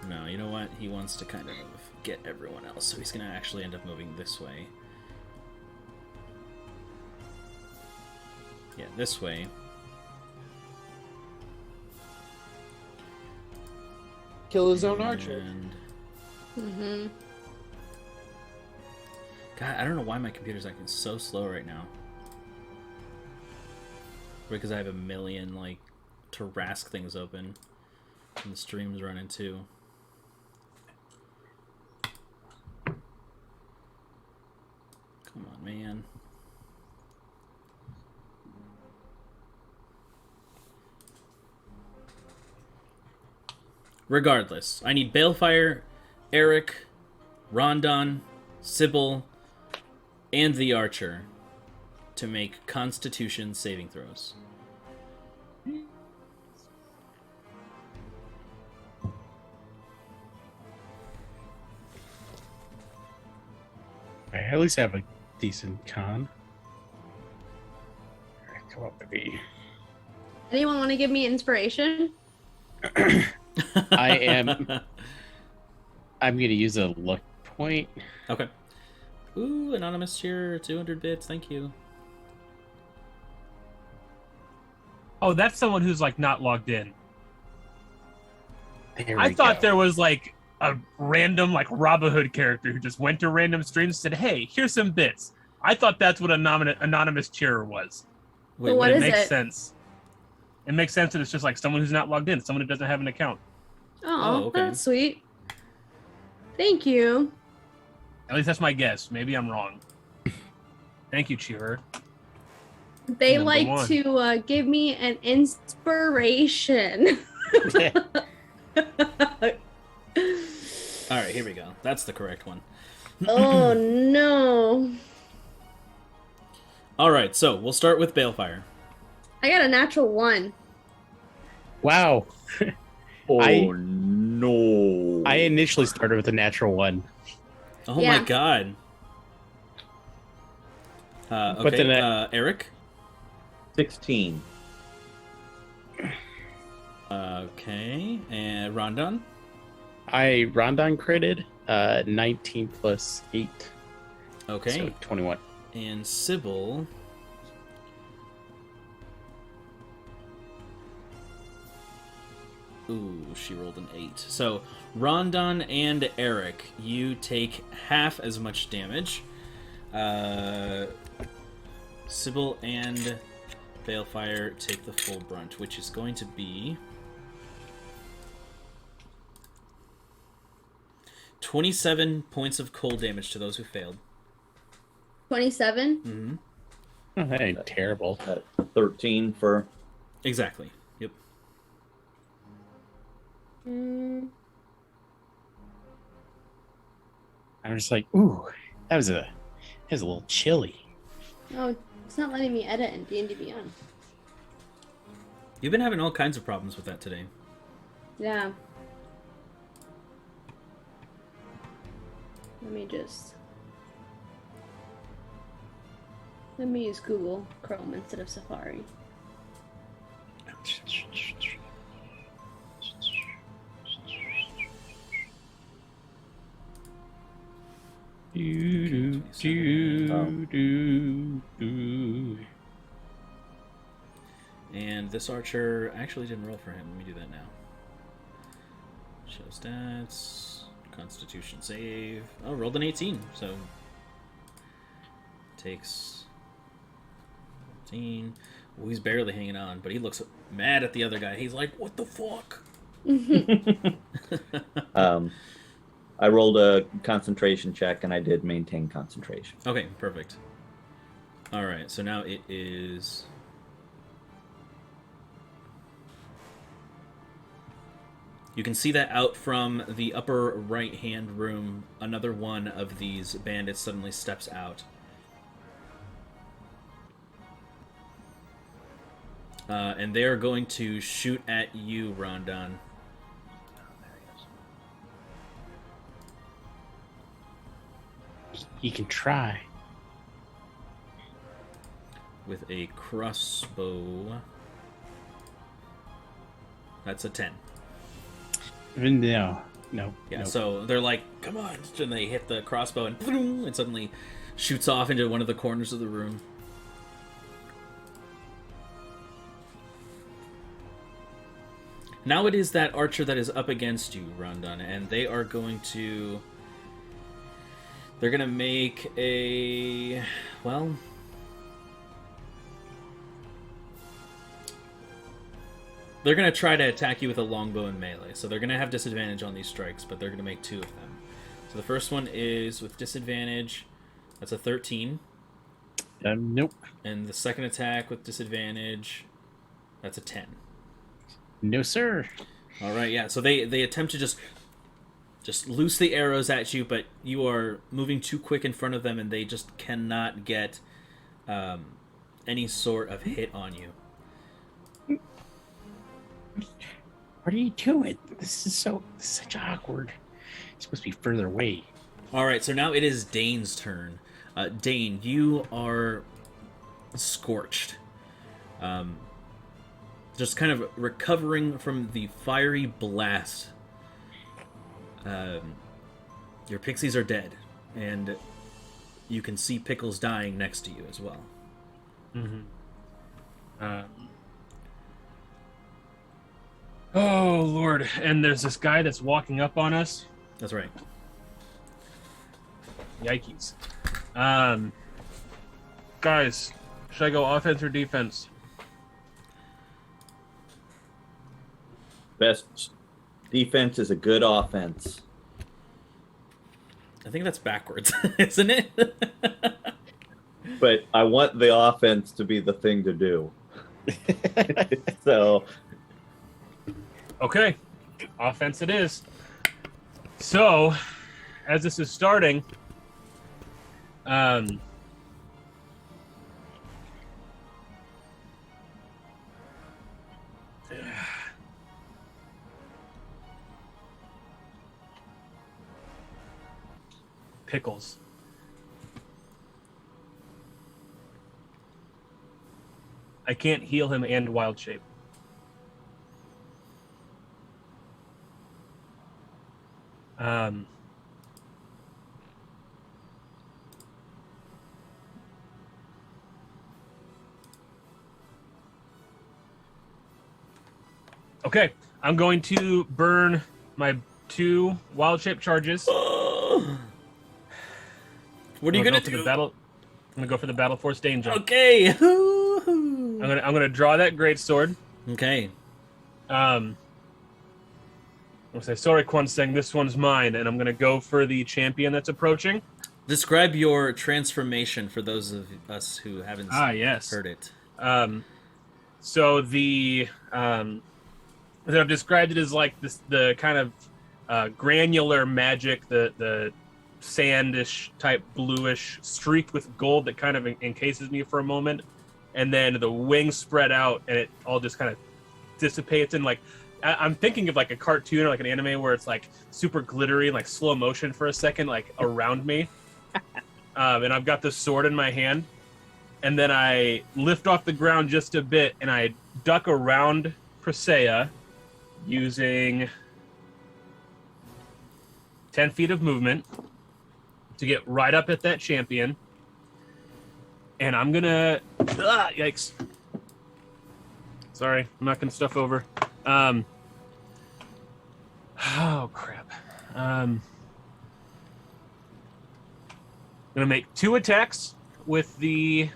No, you know what? He wants to kind of get everyone else, so he's gonna actually end up moving this way. Yeah, this way. Kill his own archer. And Mm-hmm. God, I don't know why my computer's acting so slow right now. Because I have a million, like, Tarrasque things open. And the stream's running too. Come on, man. Regardless, I need Balefire, Eric, Rondon, Sybil, and the Archer to make Constitution saving throws. at least have a decent con. All right, come up, baby. Anyone want to give me inspiration? I'm going to use a luck point. Okay. Ooh, anonymous cheer, 200 bits. Thank you. Oh, that's someone who's like not logged in. There I we thought go. there was like a random like Robin Hood character who just went to random streams and said, "Hey, here's some bits." I thought that's what anonymous cheerer was. Wait, But what It is makes it? sense. It makes sense that it's just like someone who's not logged in, someone who doesn't have an account. Oh, okay. that's sweet. Thank you. At least that's my guess. Maybe I'm wrong. Thank you, cheerer. They Number like one. to give me an inspiration. All right, here we go. That's the correct one. Oh no. All right, so we'll start with Balefire. I got a natural 1. Wow. Oh I- no! I initially started with a natural 1. Oh Yeah. my god. But Okay, then Eric. 16. Okay, and Rondon. I Rondon critted 19 plus 8. Okay, So 21. and Sybil. Ooh, she rolled an 8. So, Rondon and Eric, you take half as much damage. Sybil and Balefire take the full brunt, which is going to be 27 points of cold damage to those who failed. 27? Mm-hmm. Oh, that ain't terrible. 13 for. Exactly. Yep. Mm, I'm just like, ooh, that was a little chilly. oh, it's not letting me edit in D&D Beyond. You've been having all kinds of problems with that today. Yeah. Let me use Google Chrome instead of Safari. Do, do, do, do. And this archer actually didn't roll for him. Let me do that now. Show stats. Constitution save. Oh, rolled an 18. So takes 14. Well, he's barely hanging on, but he looks mad at the other guy. He's like, "What the fuck?" I rolled a concentration check and I did maintain concentration. Okay, perfect. All right, so now it is. You can see that out from the upper right-hand room, another one of these bandits suddenly steps out. And they are going to shoot at you, Rondon. You can try. With a crossbow. That's a 10. No. Yeah, no. so they're like, "Come on!" And they hit the crossbow, and boom, it suddenly shoots off into one of the corners of the room. Now it is that archer that is up against you, Rondon, and they are going to... They're going to make a... Well... They're going to try to attack you with a longbow and melee, so they're going to have disadvantage on these strikes, but they're going to make 2 of them. So the first one is with disadvantage. That's a 13. Nope. And the second attack with disadvantage, that's a 10. No, sir. All right, yeah. So they attempt to just loose the arrows at you, but you are moving too quick in front of them, and they just cannot get any sort of hit on you. What are you doing? This is such awkward. It's supposed to be further away. All right, so now it is Dane's turn. Dane, you are scorched. Just kind of recovering from the fiery blast. Your pixies are dead, and you can see Pickles dying next to you as well. Oh, Lord. And there's this guy that's walking up on us. That's right. Yikes. Guys, should I go offense or defense? Best defense is a good offense. I think that's backwards, isn't it? But I want the offense to be the thing to do. So, Okay. Offense it is. So, as this is starting, Pickles. I can't heal him and wild shape. Okay, I'm going to burn my 2 wild shape charges. What are you gonna do? I'm gonna go for the Battle Force Danger. Okay. I'm gonna draw that great sword. Okay. I'll say, sorry, Kwanseng, this one's mine, and I'm gonna go for the champion that's approaching. Describe your transformation for those of us who haven't Yes. heard it. So I've described it as like the kind of granular magic, the sandish type bluish streaked with gold that kind of encases me for a moment, and then the wings spread out and it all just kind of dissipates. And like I'm thinking of like a cartoon or like an anime where it's like super glittery, like slow motion for a second, like around me. And I've got the sword in my hand, and then I lift off the ground just a bit and I duck around Presea using 10 feet of movement to get right up at that champion. And I'm gonna... yikes. Sorry, I'm knocking stuff over. Oh, crap. I'm gonna make 2 attacks with the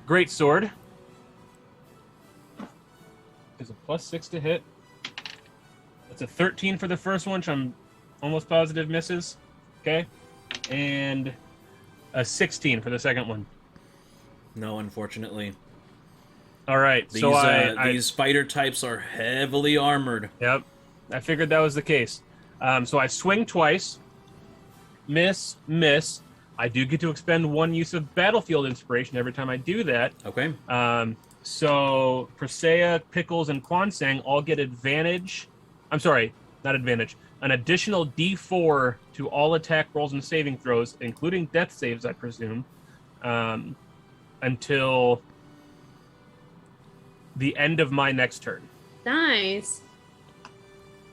greatsword. There's a +6 to hit. That's a 13 for the first one, which I'm almost positive misses. Okay. And a 16 for the second one. No, unfortunately. All right. These, So these spider types are heavily armored. Yep. I figured that was the case. So I swing twice. Miss. I do get to expend 1 use of battlefield inspiration every time I do that. Okay. So Presea, Pickles, and Kwanseng all get advantage. I'm sorry, not advantage. An additional D4 to all attack rolls and saving throws, including death saves, I presume, until the end of my next turn. Nice.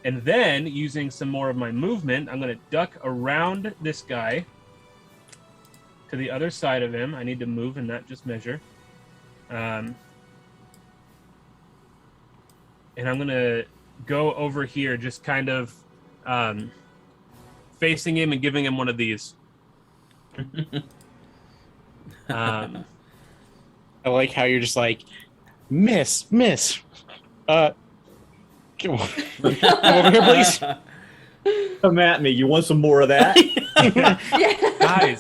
And then, using some more of my movement, I'm going to duck around this guy to the other side of him. I need to move and not just measure. And I'm going to go over here, just kind of facing him and giving him one of these. I like how you're just like, miss. Come over here, please. come at me. You want some more of that? Guys,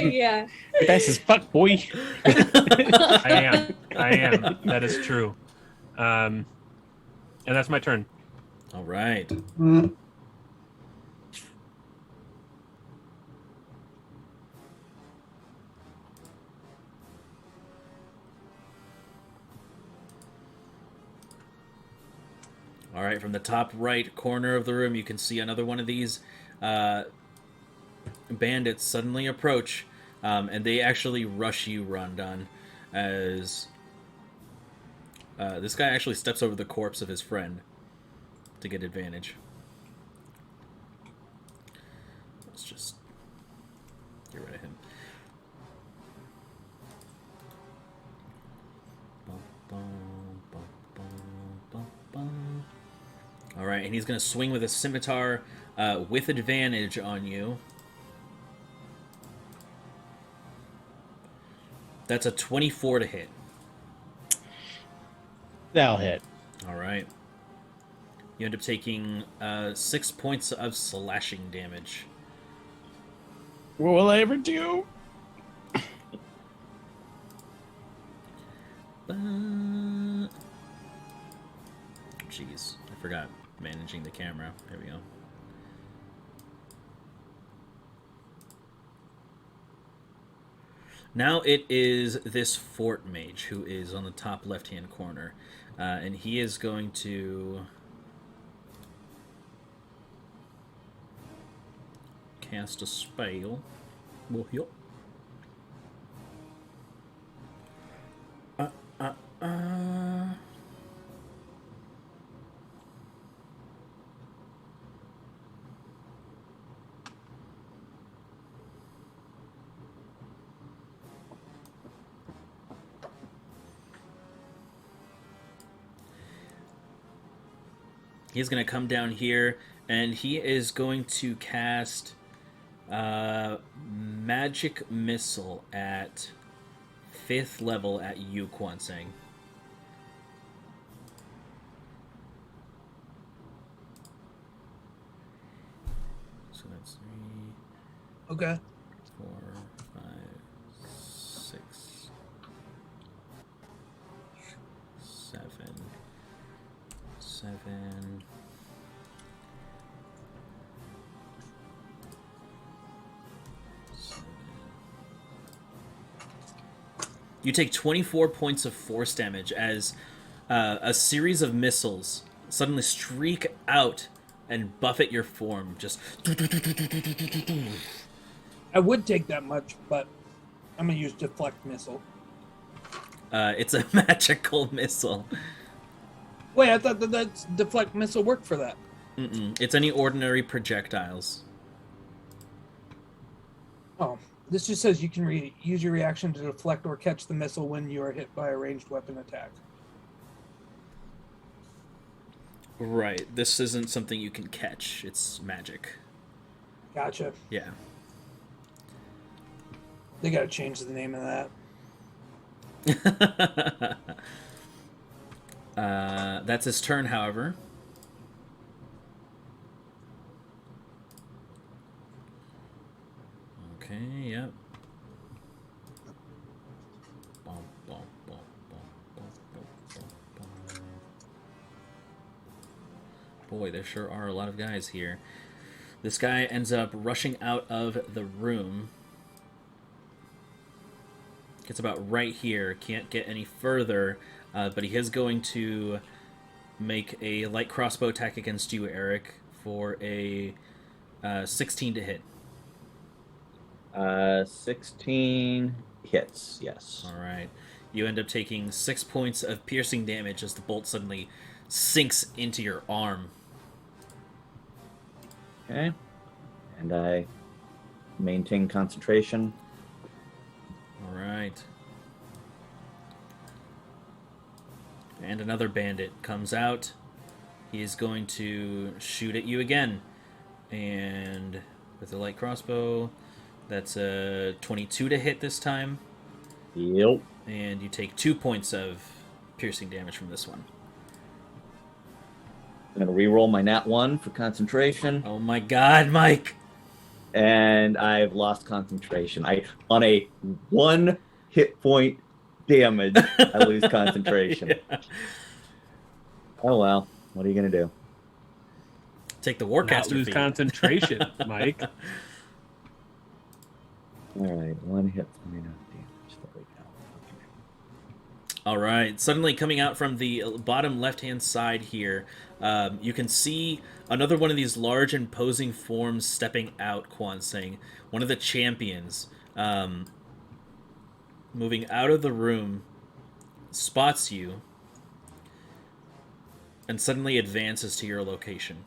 Yeah. That's his fuck, boy. I am. That is true. And that's my turn. All right. All right, from the top right corner of the room, you can see another one of these bandits suddenly approach, and they actually rush you, Rondon, as this guy actually steps over the corpse of his friend to get advantage. Let's just get rid of him. All right, and he's going to swing with a scimitar with advantage on you. That's a 24 to hit. That'll hit. All right. You end up taking 6 points of slashing damage. What will I ever do? Jeez, I forgot managing the camera. There we go. Now it is this fort mage who is on the top left-hand corner, and he is going to cast a spell. Well, yup. He's going to come down here, and he is going to cast Magic Missile at 5th level at you, Kwansang. So that's 3, Okay. 4, 5, 6, 7, 7. You take 24 points of force damage as a series of missiles suddenly streak out and buffet your form. Just. I would take that much, but I'm gonna use deflect missile. It's a magical missile. Wait, I thought that deflect missile worked for that. Mm-mm. It's any ordinary projectiles. Oh, this just says you can use your reaction to deflect or catch the missile when you are hit by a ranged weapon attack. Right. This isn't something you can catch. It's magic. Gotcha. Yeah. They gotta change the name of that. That's his turn, however. Okay, yep. Boy, there sure are a lot of guys here. This guy ends up rushing out of the room. Gets about right here. Can't get any further. But he is going to make a light crossbow attack against you, Eric, for a 16 to hit. 16 hits, yes. All right. You end up taking 6 points of piercing damage as the bolt suddenly sinks into your arm. Okay. And I maintain concentration. All right. And another bandit comes out. He is going to shoot at you again. And with a light crossbow, that's a 22 to hit this time. Yep. And you take 2 points of piercing damage from this one. I'm going to re-roll my nat 1 for concentration. Oh my god, Mike! And I've lost concentration. On a 1 hit point damage, I lose concentration. Yeah. Oh well, what are you gonna do? Take the Not Warcaster lose feat. concentration, Mike. All right, 1 hit point of damage. There we go. All right. Suddenly coming out from the bottom left-hand side here, you can see another one of these large imposing forms stepping out, Quan saying. One of the champions moving out of the room, spots you, and suddenly advances to your location.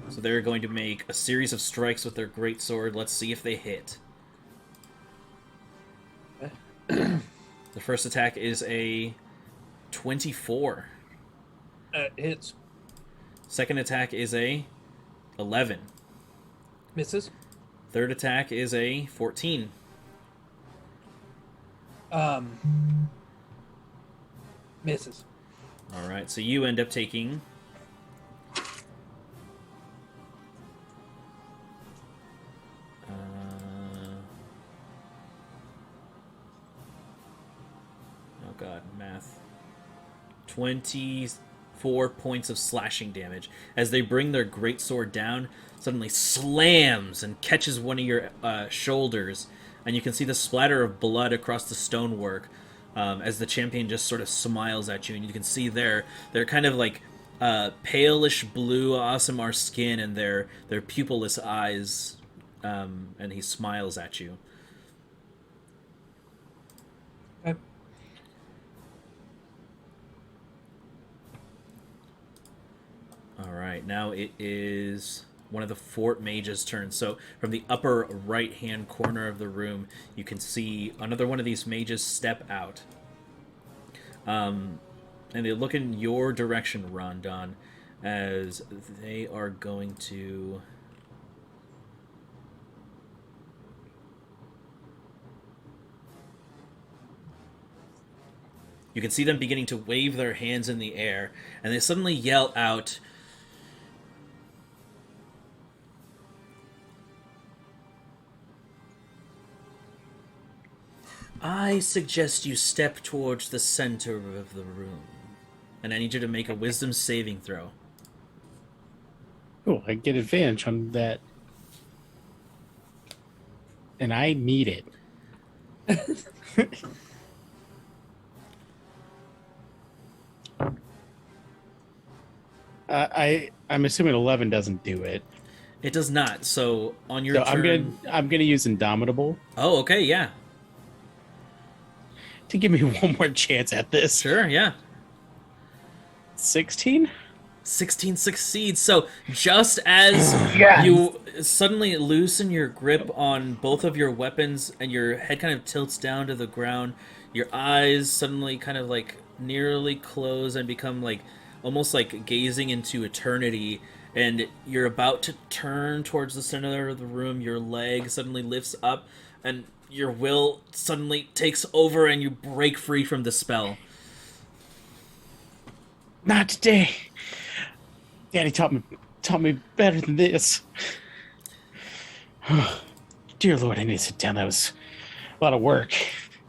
So they're going to make a series of strikes with their greatsword. Let's see if they hit. The first attack is a 24. Hits. Second attack is a 11. Misses. Third attack is a 14. Misses. All right, so you end up taking... oh god, math. 24 points of slashing damage as they bring their greatsword down, suddenly slams and catches one of your shoulders, and you can see the splatter of blood across the stonework as the champion just sort of smiles at you, and you can see they're kind of like palish blue Aasimar skin and their pupilless eyes, and he smiles at you. Okay. All right, now it is one of the Fort Mage's turn. So from the upper right-hand corner of the room, you can see another one of these mages step out. And they look in your direction, Rondon, as they are going to... You can see them beginning to wave their hands in the air, and they suddenly yell out... I suggest you step towards the center of the room. And I need you to make a wisdom saving throw. Oh, I get advantage on that. And I need it. I'm assuming 11 doesn't do it. It does not. So on your So turn... I'm gonna use Indomitable Oh, okay, yeah. to give me one more chance at this. Sure, yeah. 16? 16 succeeds. So just as you suddenly loosen your grip on both of your weapons and your head kind of tilts down to the ground, your eyes suddenly kind of like nearly close and become like almost like gazing into eternity, and you're about to turn towards the center of the room. Your leg suddenly lifts up and your will suddenly takes over and you break free from the spell. Not today. Daddy taught me better than this. Dear Lord, I need to sit down. That was a lot of work.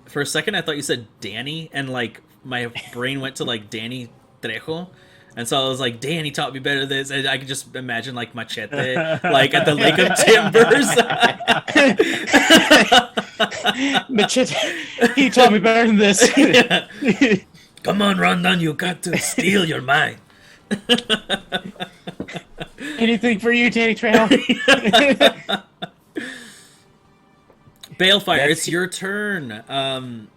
For a second, I thought you said Danny, and like my brain went to like Danny Trejo, and so I was like, Danny taught me better than this, and I could just imagine like Machete, like at the Lake of Timbers. Machete, he taught me better than this. Yeah. Come on, Rondon, you got to steal your mind. Anything for you, Danny Trejo. Balefire, it's your turn.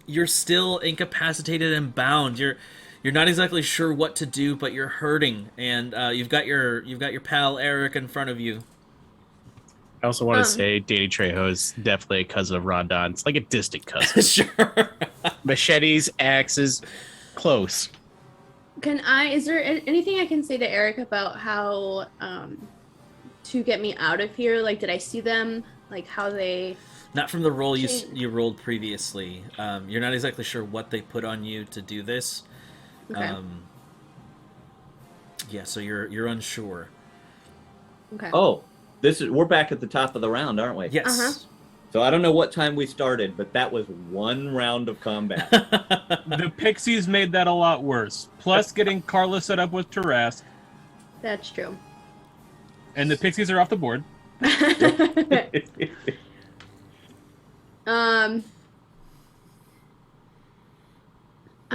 You're still incapacitated and bound. You're not exactly sure what to do, but you're hurting, and you've got your pal Eric in front of you. I also want to say Danny Trejo is definitely a cousin of Rondon. It's like a distant cousin. Sure. Machetes, axes, close. Is there anything I can say to Eric about how to get me out of here? Like, did I see them? Like, how they... Not from the roll you rolled previously. You're not exactly sure what they put on you to do this. Okay. Yeah, so you're unsure. Okay. Oh, we're back at the top of the round, aren't we? Yes. Uh-huh. So I don't know what time we started, but that was one round of combat. The Pixies made that a lot worse. Plus getting Carla set up with Tarask. That's true. And the Pixies are off the board. I'm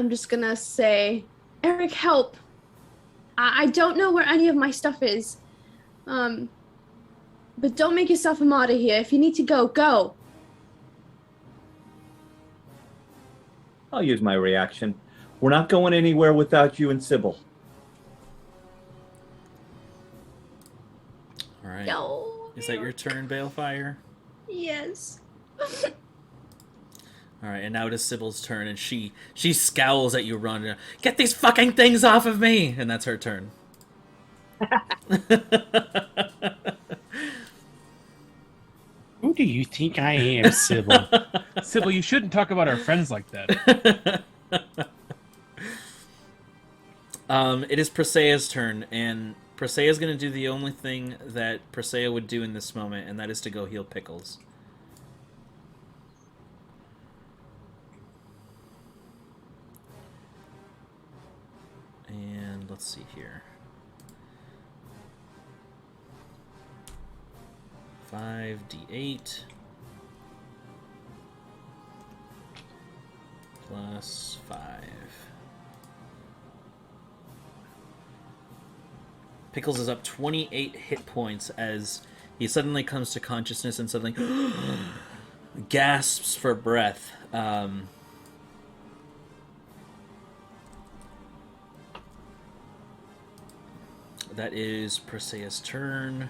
just gonna say, Eric, help. I don't know where any of my stuff is. But don't make yourself a martyr here. If you need to go, go. I'll use my reaction. We're not going anywhere without you and Sybil. All right. No. Is that your turn, Balefire? Yes. All right, and now it is Sybil's turn, and she scowls at you, Ron. Get these fucking things off of me! And that's her turn. Who do you think I am, Sybil? Sybil, you shouldn't talk about our friends like that. It is Presea's turn, and Presea is going to do the only thing that Presea would do in this moment, and that is to go heal Pickles. And let's see here. 5d8 plus 5. Pickles is up 28 hit points as he suddenly comes to consciousness and suddenly gasps for breath. That is Presea's turn.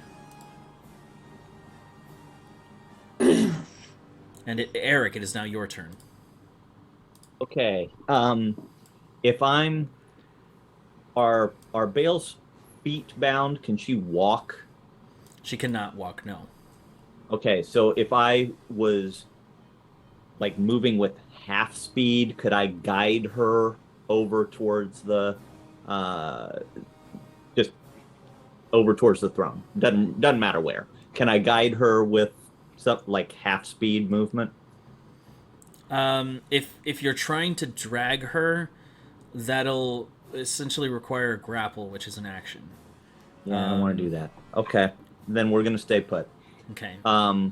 And Eric, it is now your turn. Okay. If I'm... Are Bale's feet bound? Can she walk? She cannot walk, no. Okay, so if I was like moving with half speed, could I guide her over towards the just over towards the throne? Doesn't matter where. Can I guide her with some like half speed movement? If you're trying to drag her, that'll essentially require a grapple, which is an action. Yeah, I don't want to do that. Okay, then we're gonna stay put. Okay.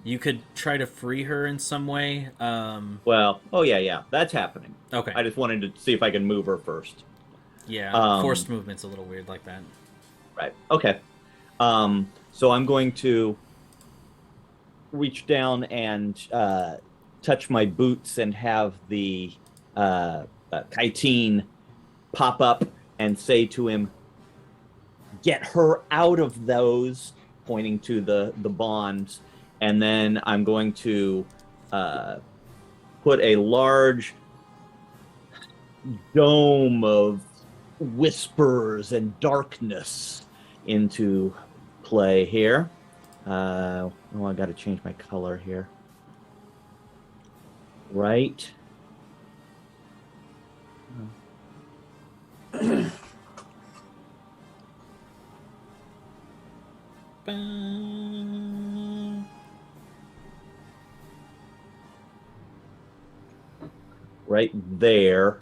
You could try to free her in some way. Well, oh yeah, that's happening. Okay. I just wanted to see if I can move her first. Yeah, forced movement's a little weird like that. Right. Okay. So I'm going to reach down and touch my boots and have the chitin pop up and say to him, "Get her out of those," pointing to the bonds. And then I'm going to put a large dome of whispers and darkness into play here. I got to change my color here. Right. Right there.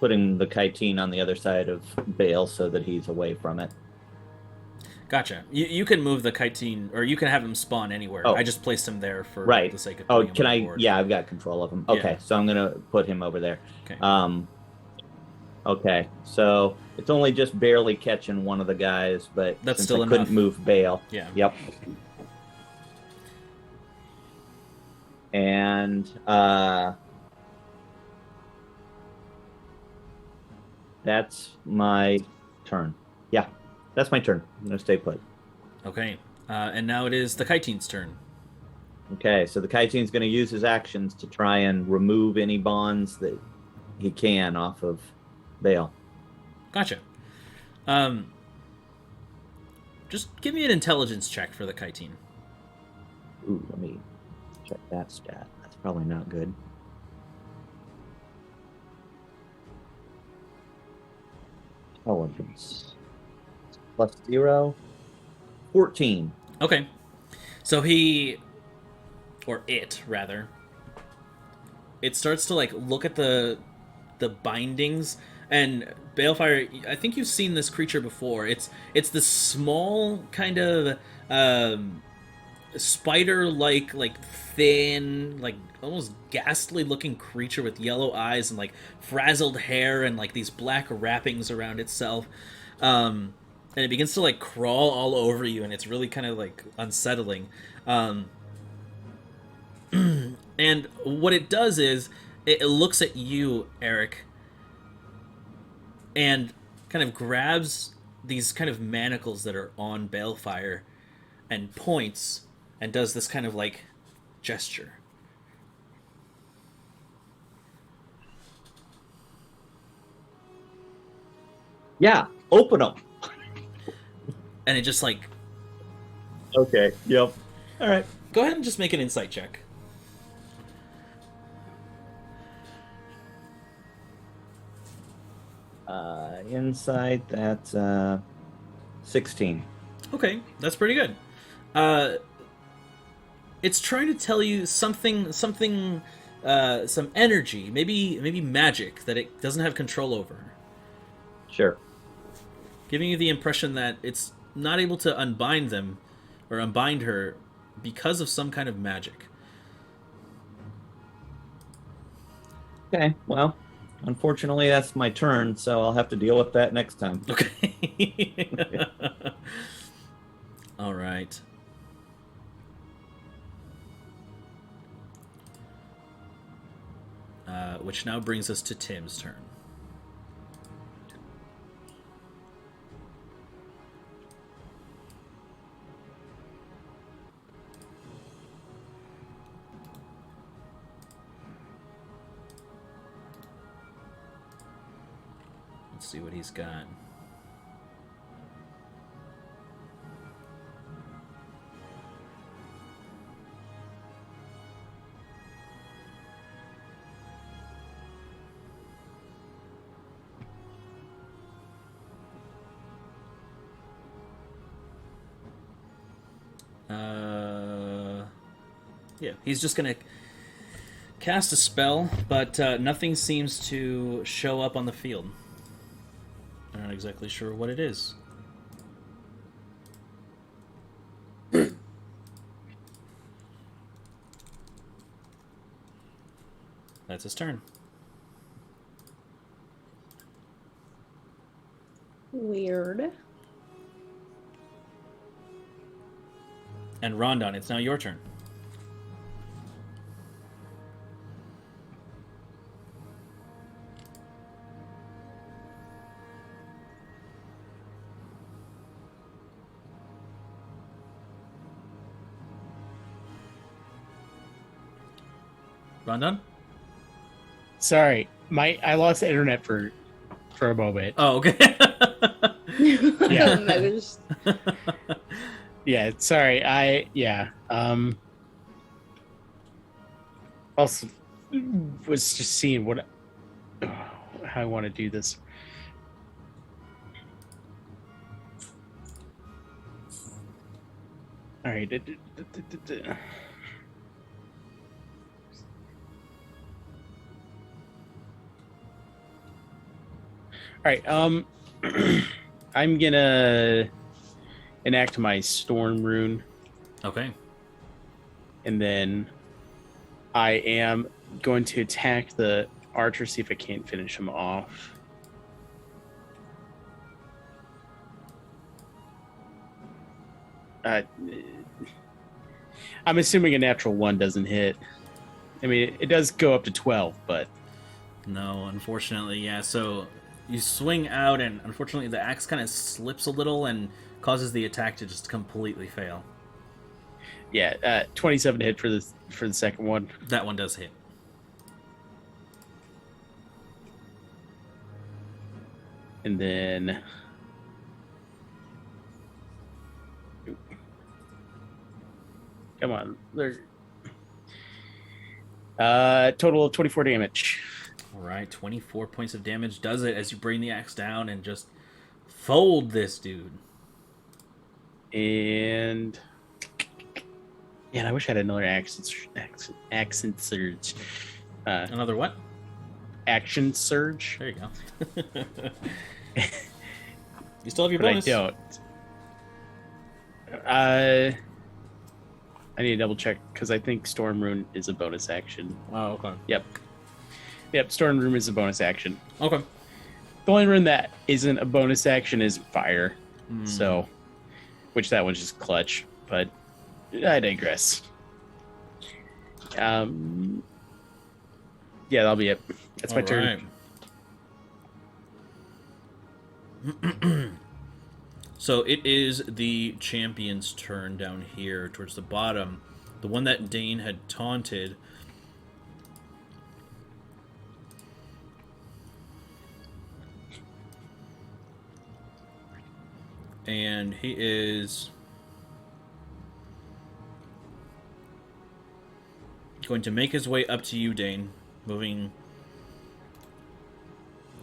Putting the chitin on the other side of Bale so that he's away from it. Gotcha. You can move the chitin, or you can have him spawn anywhere. Oh. I just placed him there for Right. the sake of Oh, putting him can on I? the board. Yeah, I've got control of him. Okay, Yeah. so I'm gonna put him over there. Okay. Okay, so it's only just barely catching one of the guys, but That's since still I couldn't enough. move Bale. Yeah. Yep. And that's my turn. Yeah, that's my turn. I'm gonna stay put. Okay. And now it is the chitin's turn. Okay, so the chitin's gonna use his actions to try and remove any bonds that he can off of Bale. Gotcha. Just give me an intelligence check for the chitin. Ooh, let me check that stat. That's probably not good. Intelligence. Plus 0. 14. Okay. So he, or it rather, it starts to like look at the bindings, and Balefire, I think you've seen this creature before. It's this small kind of spider-like, like thin, like almost ghastly-looking creature with yellow eyes and like frazzled hair and like these black wrappings around itself. And it begins to like crawl all over you, and it's really kind of like unsettling. And what it does is it looks at you, Eric, and kind of grabs these kind of manacles that are on Balefire and points and does this kind of like gesture. Yeah, open them. And it just like... Okay, yep. All right. Go ahead and just make an insight check. Insight, that's 16. Okay, that's pretty good. It's trying to tell you something, some energy, maybe magic that it doesn't have control over. Sure. Giving you the impression that it's not able to unbind them or unbind her because of some kind of magic. Okay, well, unfortunately that's my turn, so I'll have to deal with that next time. Okay. All right. Which now brings us to Tim's turn. Let's see what he's got. Yeah, he's just gonna cast a spell, but nothing seems to show up on the field. I'm not exactly sure what it is. That's his turn. Weird. And Rondon, it's now your turn. Rondon? Sorry, I lost the internet for a moment. Oh, okay. Yeah. Yeah, sorry. Also was just seeing how I want to do this. All right. All right. I'm gonna enact my storm rune, Okay. and then I am going to attack the archer, see if I can't finish him off. I'm assuming a natural 1 doesn't hit. I mean, it does go up to 12, but No, unfortunately, yeah. So you swing out, and unfortunately, the axe kind of slips a little and causes the attack to just completely fail. yeah, 27 hit for the second one. That one does hit. And then come on. Total of 24 damage. All right, 24 points of damage does it as you bring the axe down and just fold this dude. And man, I wish I had another accent surge. Another what? Action surge. There you go. You still have your But bonus. I I need to double check because I think Storm Rune is a bonus action. Oh, okay. Yep, Storm Rune is a bonus action. Okay. The only rune that isn't a bonus action is Fire. Hmm. So, which that one's just clutch, but I digress. Yeah, that'll be it. That's my turn. Alright. So it is the champion's turn down here towards the bottom. The one that Dane had taunted. And he is going to make his way up to you, Dane, moving.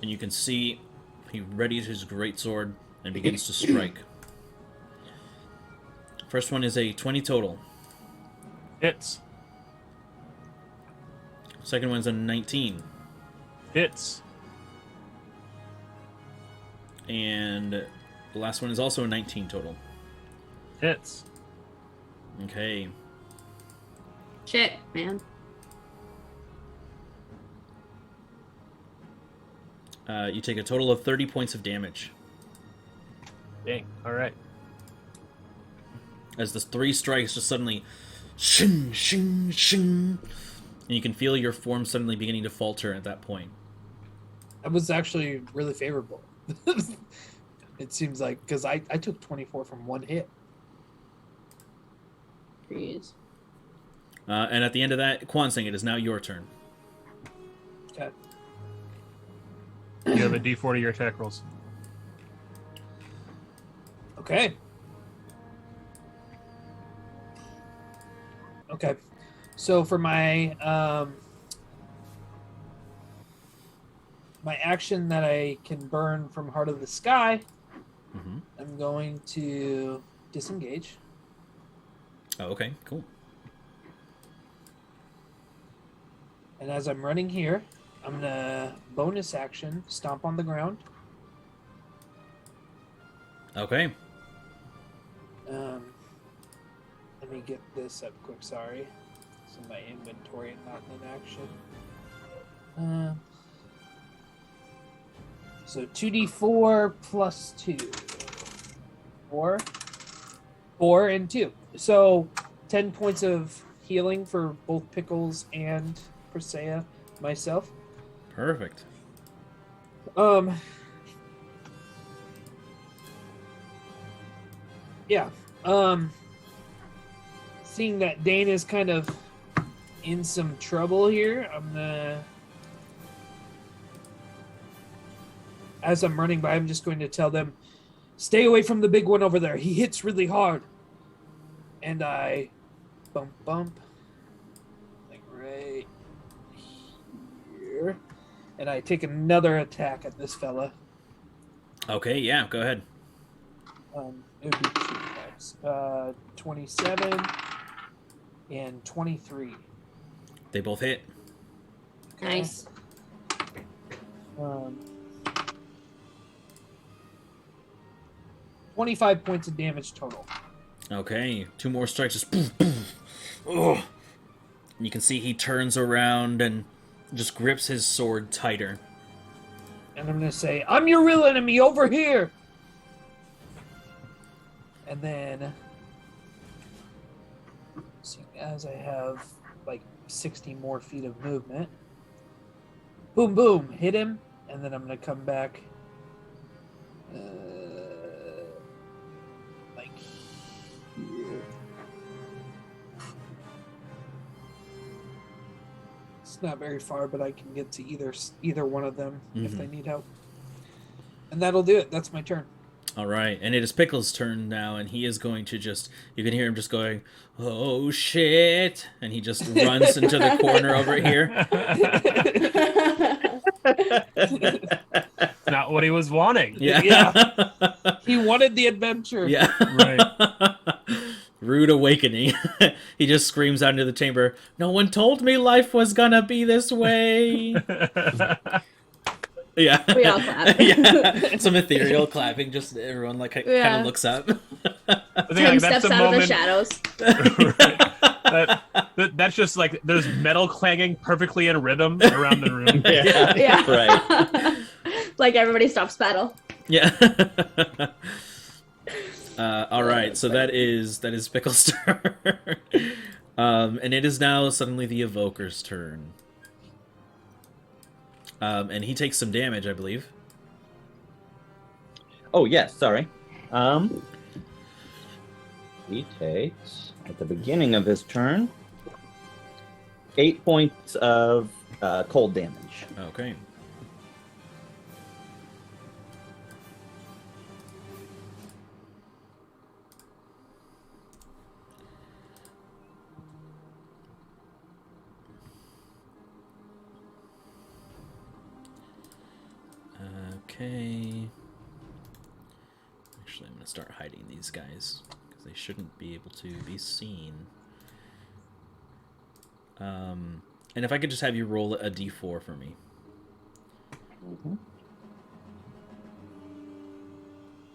And you can see he readies his greatsword and begins to strike. First one is a 20 total. Hits. Second one's a 19. Hits. And the last one is also a 19 total. Hits. Okay. Shit, man. You take a total of 30 points of damage. Dang. All right. As the 3 strikes just suddenly shing, shing, shing. And you can feel your form suddenly beginning to falter at that point. That was actually really favorable. It seems like, because I took 24 from one hit. Jeez. And at the end of that, Kwansing, it is now your turn. Okay. You have a D4 to your attack rolls. Okay. Okay. So for my my action that I can burn from Heart of the Sky, Mm-hmm. I'm going to disengage. Oh, okay, cool. And as I'm running here, I'm gonna bonus action stomp on the ground. Okay. Let me get this up quick. Sorry, it's in my inventory and not in action. So 2d4 plus 2. 4 and 2. So 10 points of healing for both Pickles and Persea, myself. Perfect. Yeah. Seeing that Dane is kind of in some trouble here, I'm gonna, as I'm running by, I'm just going to tell them, stay away from the big one over there. He hits really hard. And I bump, like right here. And I take another attack at this fella. Okay, yeah, go ahead. It would be 2 attacks. 27 and 23. They both hit. Okay. Nice. 25 points of damage total. Okay, 2 more strikes. Just boom, boom. Ugh. And you can see he turns around and just grips his sword tighter. And I'm going to say, I'm your real enemy over here. And then, seeing as I have like 60 more feet of movement, boom, boom, hit him. And then I'm going to come back like here. It's not very far, but I can get to either one of them if they need help. And that'll do it. That's my turn. All right, and it is Pickles' turn now, and he is going to just, you can hear him just going, oh shit, and he just runs into the corner over here. Not what he was wanting. Yeah. He wanted the adventure. Yeah. Right. Rude awakening. He just screams out into the chamber, no one told me life was gonna be this way. Yeah. We all clap. Yeah. Some ethereal clapping, just everyone like kind Yeah. of looks up. I think, Tim like, steps the out of the moment- shadows. That's just like there's metal clanging perfectly in rhythm around the room. Yeah. Yeah. Right. Like everybody stops battle. Yeah. All right, so that is Pickle's turn. And it is now suddenly the Evoker's turn. And he takes some damage, I believe. Oh yes, sorry. He takes at the beginning of his turn 8 points of cold damage. Okay. Okay. Actually, I'm going to start hiding these guys because they shouldn't be able to be seen. And if I could just have you roll a d4 for me. Mhm.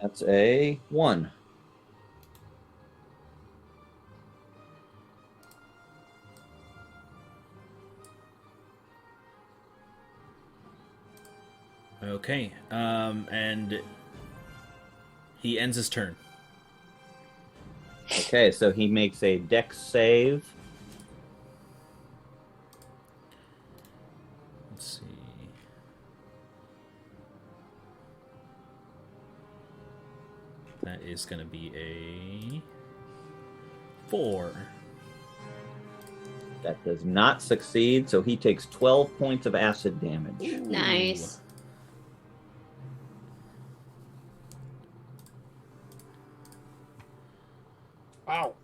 That's a 1. Okay. And he ends his turn. Okay, so he makes a dex save. Let's see. That is going to be a 4. That does not succeed, so he takes 12 points of acid damage. Nice. Wow.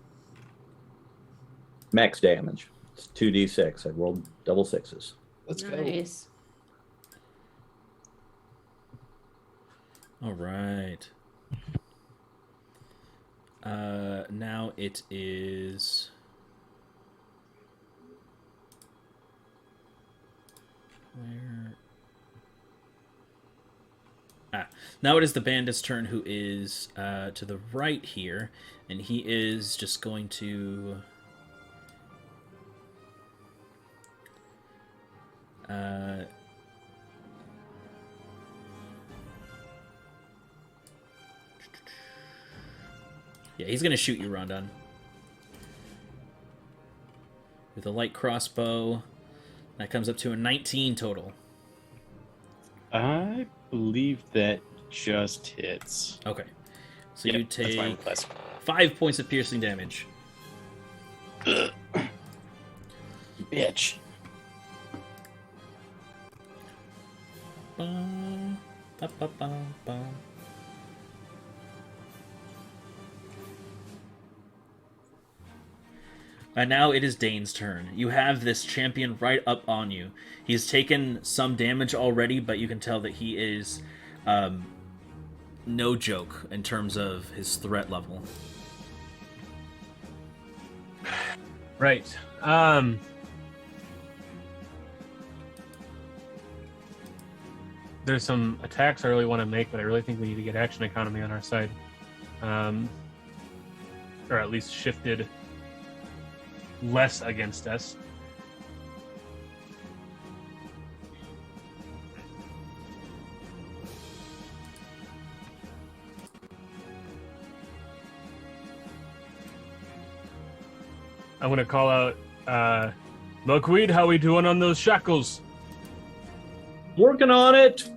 Max damage. It's 2d6. I rolled double sixes. Let's go. Nice. All right. Now it is... Where... Now it is the bandit's turn, who is to the right here, and he is just going to... Yeah, he's going to shoot you, Rondon. With a light crossbow. That comes up to a 19 total. I believe that just hits. Okay. So Yep, you that's my take request. 5 points of piercing damage. Bitch. Bum, ba, ba, bum, bum. And now it is Dane's turn. You have this champion right up on you. He's taken some damage already, but you can tell that he is no joke in terms of his threat level. Right. There's some attacks I really want to make, but I really think we need to get action economy on our side. Or at least shifted less against us. I'm going to call out Milkweed, how we doing on those shackles? Working on it.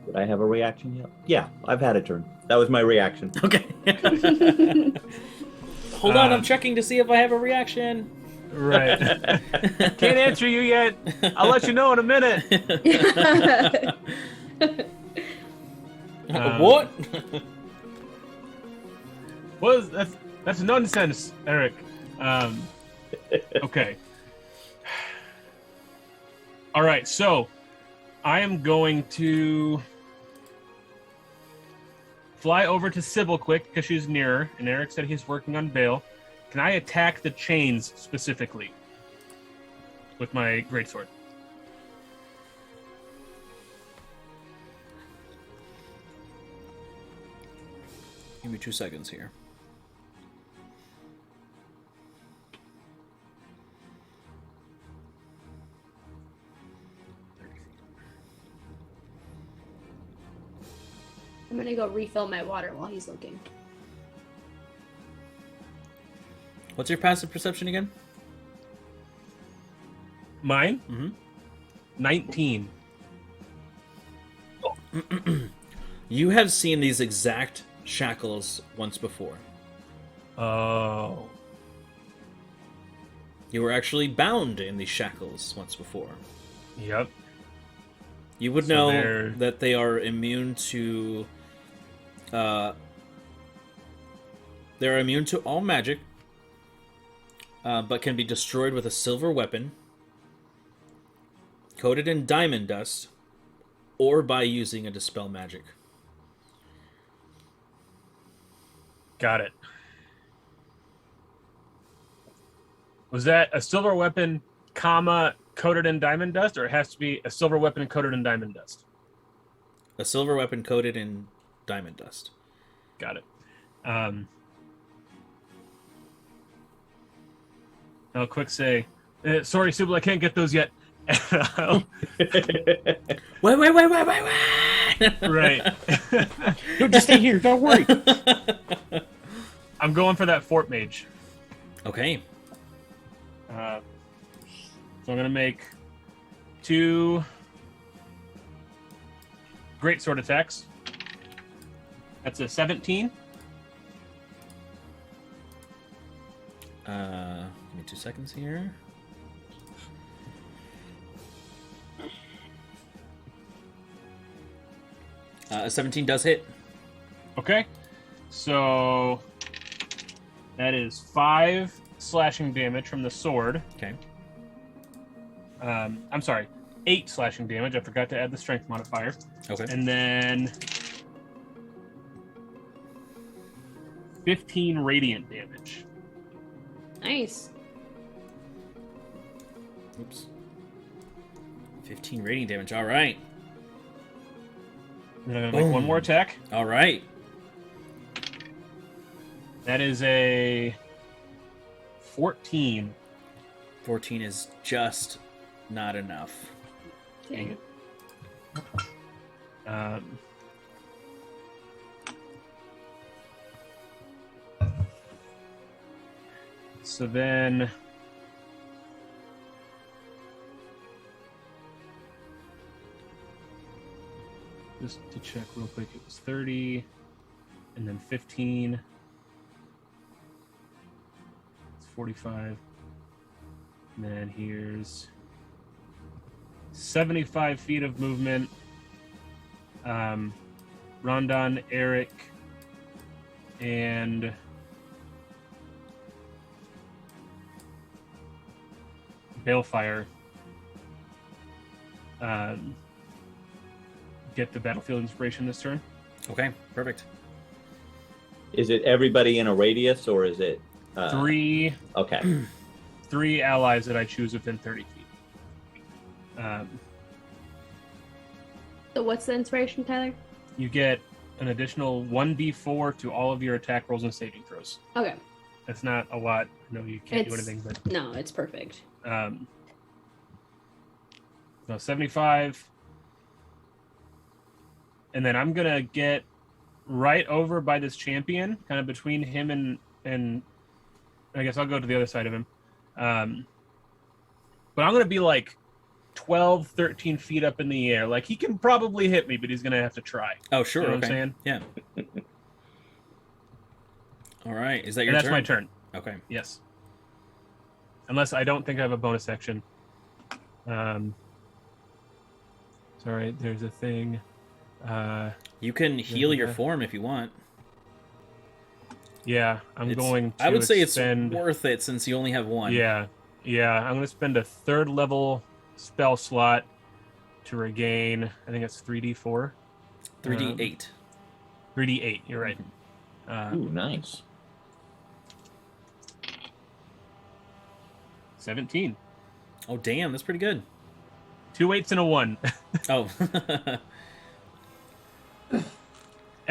Did I have a reaction yet? Yeah, I've had a turn. That was my reaction. Okay. Hold on, I'm checking to see if I have a reaction. Right. Can't answer you yet. I'll let you know in a minute. What? That's nonsense, Eric. Okay. All right, so I am going to fly over to Sybil quick because she's nearer, and Eric said he's working on Bale. Can I attack the chains specifically with my greatsword? Give me 2 seconds here. I'm gonna go refill my water while he's looking. What's your passive perception again? Mine? Mm-hmm. 19. You have seen these exact shackles once before. Oh. You were actually bound in these shackles once before. Yep. You would So know they're- that they are immune to... they're immune to all magic, but can be destroyed with a silver weapon, coated in diamond dust, or by using a dispel magic. Got it. Was that a silver weapon, comma, coated in diamond dust, or it has to be a silver weapon coated in diamond dust? A silver weapon coated in diamond dust. Got it. I'll quick say, sorry, Soule, I can't get those yet. Wait. Right. No, just stay here. Don't worry. I'm going for that fort mage. Okay. So I'm going to make 2 great sword attacks. That's a 17. Give me 2 seconds here. A 17 does hit. Okay. So that is 5 slashing damage from the sword. Okay. I'm sorry, 8 slashing damage. I forgot to add the strength modifier. Okay. And then 15 radiant damage. Nice. Oops. 15 radiant damage. All right. And then I'm going to make one more attack. All right. That is a 14. 14 is just not enough. Dang it. So then just to check real quick, it was 30 and then 15. It's 45. And then here's 75 feet of movement. Rondon, Eric, and Balefire get the battlefield inspiration this turn. Okay, perfect. Is it everybody in a radius, or is it 3 Okay. 3 allies that I choose within 30 feet. So what's the inspiration, Tyler? You get an additional 1d4 to all of your attack rolls and saving throws. Okay. That's not a lot. I know you can't do It's- anything, but No, it's perfect. so 75. And then I'm gonna get right over by this champion, kind of between him and I guess I'll go to the other side of him. But I'm gonna be like 12, 13 feet up in the air. Like, he can probably hit me, but he's gonna have to try. Oh, sure. You know what Okay. I'm saying? Yeah. All right. Is that your And that's turn? my turn. Okay. Yes. Unless I don't think I have a bonus action. Sorry, there's a thing. You can heal your Yeah. form if you want. Yeah, I'm It's- going to I would say expend... it's worth it since you only have one. Yeah, I'm going to spend a 3rd level spell slot to regain, I think it's 3d4. 3d8. 3d8, you're right. Ooh, nice. 17. Oh, damn. That's pretty good. 2 8s and a 1. Oh.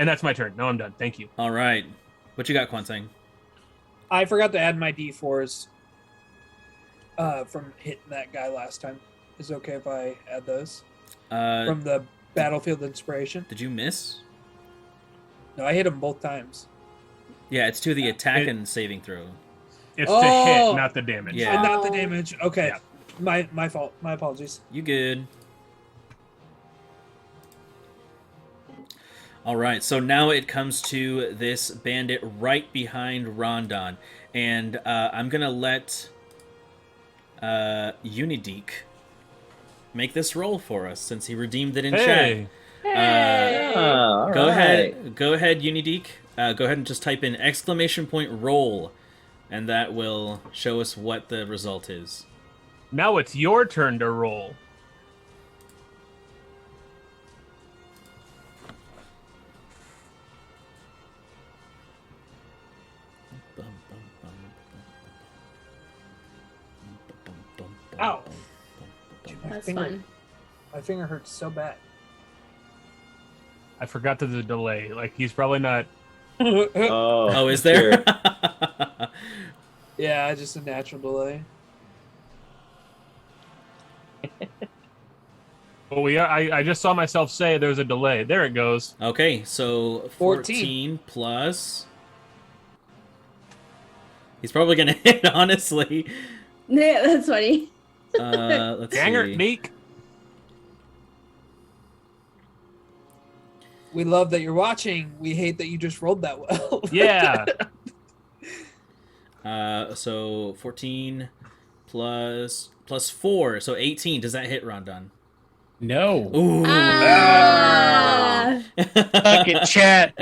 And that's my turn. No, I'm done. Thank you. All right. What you got, Quantang? I forgot to add my D4s from hitting that guy last time. Is it okay if I add those from the Battlefield Inspiration? Did you miss? No, I hit him both times. Yeah, it's to the attack and saving throw. It's the hit, not the damage. Yeah. And not the damage. Okay. Yeah. My fault. My apologies. You good. All right, so now it comes to this bandit right behind Rondon. And I'm going to let Unideek make this roll for us since he redeemed it in Hey. Hey! all Go right. ahead, Unideek. Go ahead and just type in !roll, and that will show us what the result is. Now it's your turn to roll. Ow. That's finger, fun. My finger hurts so bad. I forgot the delay. Like, he's probably not... Oh, is there? Yeah, just a natural delay. Well, I just saw myself say there's a delay. There it goes. Okay, so 14 plus. He's probably gonna hit, honestly. Yeah, that's funny. Let's Ganger, see. Neek. We love that you're watching. We hate that you just rolled that well. Yeah. So 14 plus 4, so 18. Does that hit, Rondon? No. Ooh. Ah! Fuck it, chat.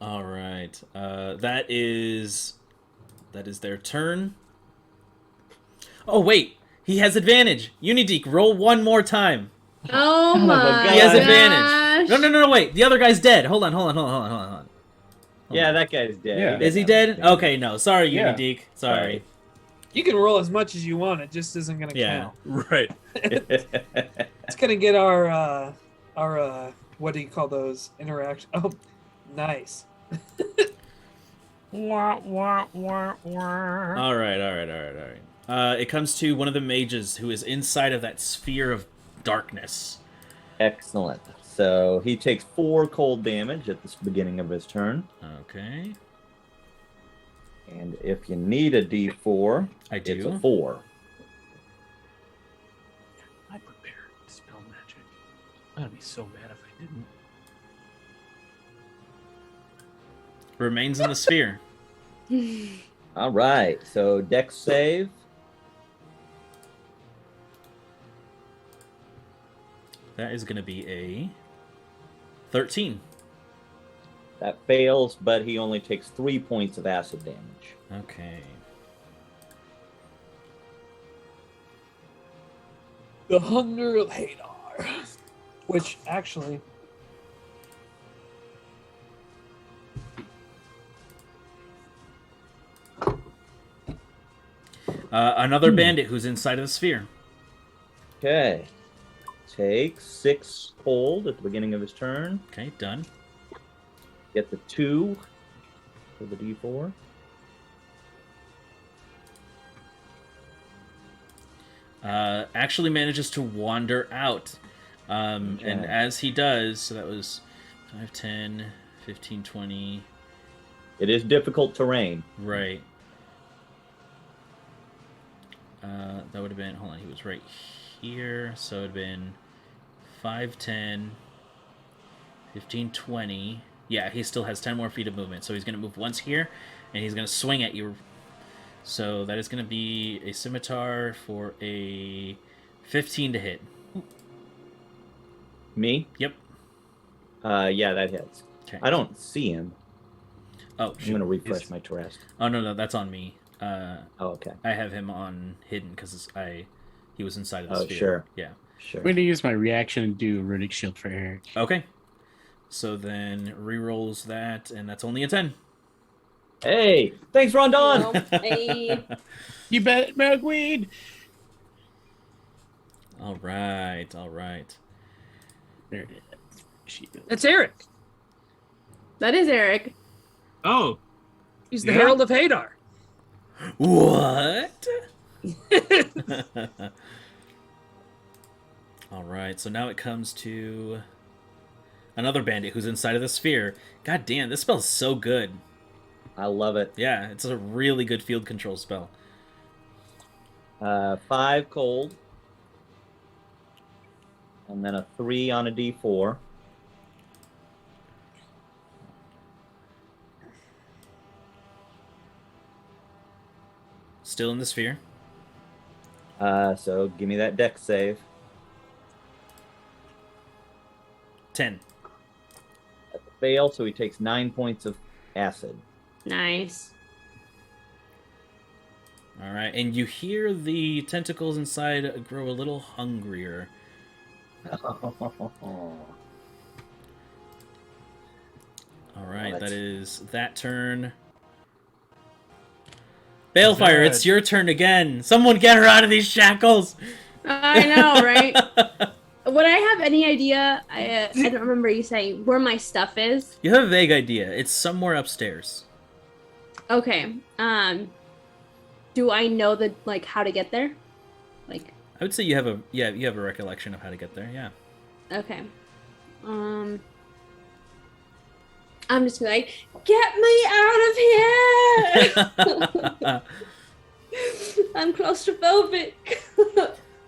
All right. That is their turn. Oh wait, he has advantage. Unideek, roll one more time. Oh my He has gosh. advantage. No, wait. The other guy's dead. Hold on. Yeah, that guy's dead. Yeah. Is he dead? Okay, no. Sorry, Yeah. Unideek. Sorry. You can roll as much as you want. It just isn't going to Yeah. count. Right. It's going to get our what do you call those interaction? Oh, nice. Wah, wah, wah, wah. All right. It comes to one of the mages who is inside of that sphere of darkness. Excellent. So he takes 4 cold damage at the beginning of his turn. Okay. And if you need a D4, I do. it's a 4. I prepared spell magic. I'd be so mad if I didn't. Remains in the sphere. All right. So Dex save. That is going to be a 13. That fails, but he only takes 3 points of acid damage. Okay. The Hunger of Hadar. Which actually... Another bandit who's inside of the sphere. Okay. Take 6 cold at the beginning of his turn. Okay, done. Get the 2 for the D4. Actually manages to wander out. And as he does, so that was 5, 10, 15, 20. It is difficult terrain. Right. That would have been, hold on, he was right here. So it would have been 5, 10, 15, 20. Yeah, he still has 10 more feet of movement. So he's going to move once here, and he's going to swing at you. So that is going to be a scimitar for a 15 to hit. Me? Yep. Yeah, that hits. Okay. I don't see him. Oh, I'm going to refresh my terrest. Oh, no, that's on me. Oh, okay. I have him on hidden because he was inside of the sphere. Sure. Yeah. Sure. I'm going to use my reaction and do Runic Shield for Eric. Okay. So then rerolls that, and that's only a 10. Hey, thanks, Rondon. No, hey. You bet, milkweed. All right, all right. There it is. That's Eric. That is Eric. Oh, He's the Yeah? Herald of Hadar. What? All right, so now it comes to another bandit who's inside of the sphere. God damn, this spell's so good. I love it. Yeah, it's a really good field control spell. 5 cold. And then a 3 on a d4. Still in the sphere. So give me that dex save. 10. That's a fail, so he takes 9 points of acid. Nice. All right, and you hear the tentacles inside grow a little hungrier. All right, Love it. that is that turn. Balefire, it's your turn again. Someone get her out of these shackles. I know, right? Would I have any idea? I don't remember you saying where my stuff is. You have a vague idea. It's somewhere upstairs. Okay. Do I know how to get there? Like, I would say you have a recollection of how to get there. Yeah. okay. I'm just gonna get me out of here. I'm claustrophobic.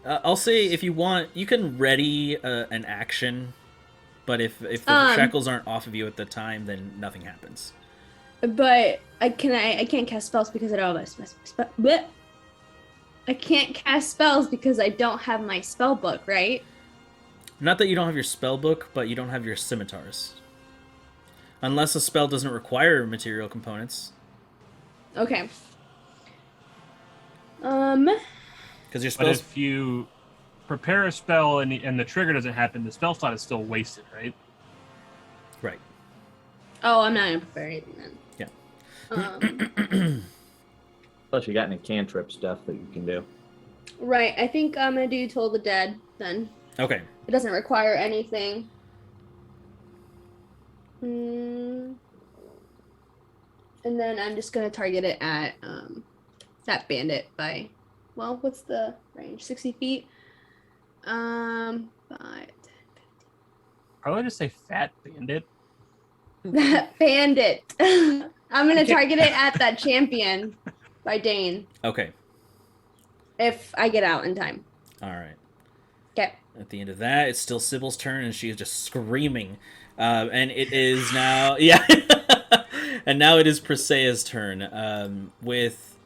I'll say if you want, you can ready an action, but if the shackles aren't off of you at the time, then nothing happens. But I can't cast spells because I don't have I can't cast spells because I don't have my spell book, right? Not that you don't have your spell book, but you don't have your scimitars. Unless a spell doesn't require material components. Okay. Because your but spells. if you prepare a spell and the trigger doesn't happen, the spell slot is still wasted, right? Right. Oh, I'm not gonna prepare anything then. Yeah. Plus, you got any cantrip stuff that you can do. Right. I think I'm gonna do Toll the Dead then. Okay. It doesn't require anything. And then I'm just gonna target it at that bandit by, well, what's the range? 60 feet. 5, 10, Probably just say fat bandit. 15. That bandit. I'm gonna target it at that champion by Dane Okay. if I get out in time. All right. Okay. At the end of that, it's still Sybil's turn, and she is just screaming. And it is now, yeah. And now it is Presea's turn. With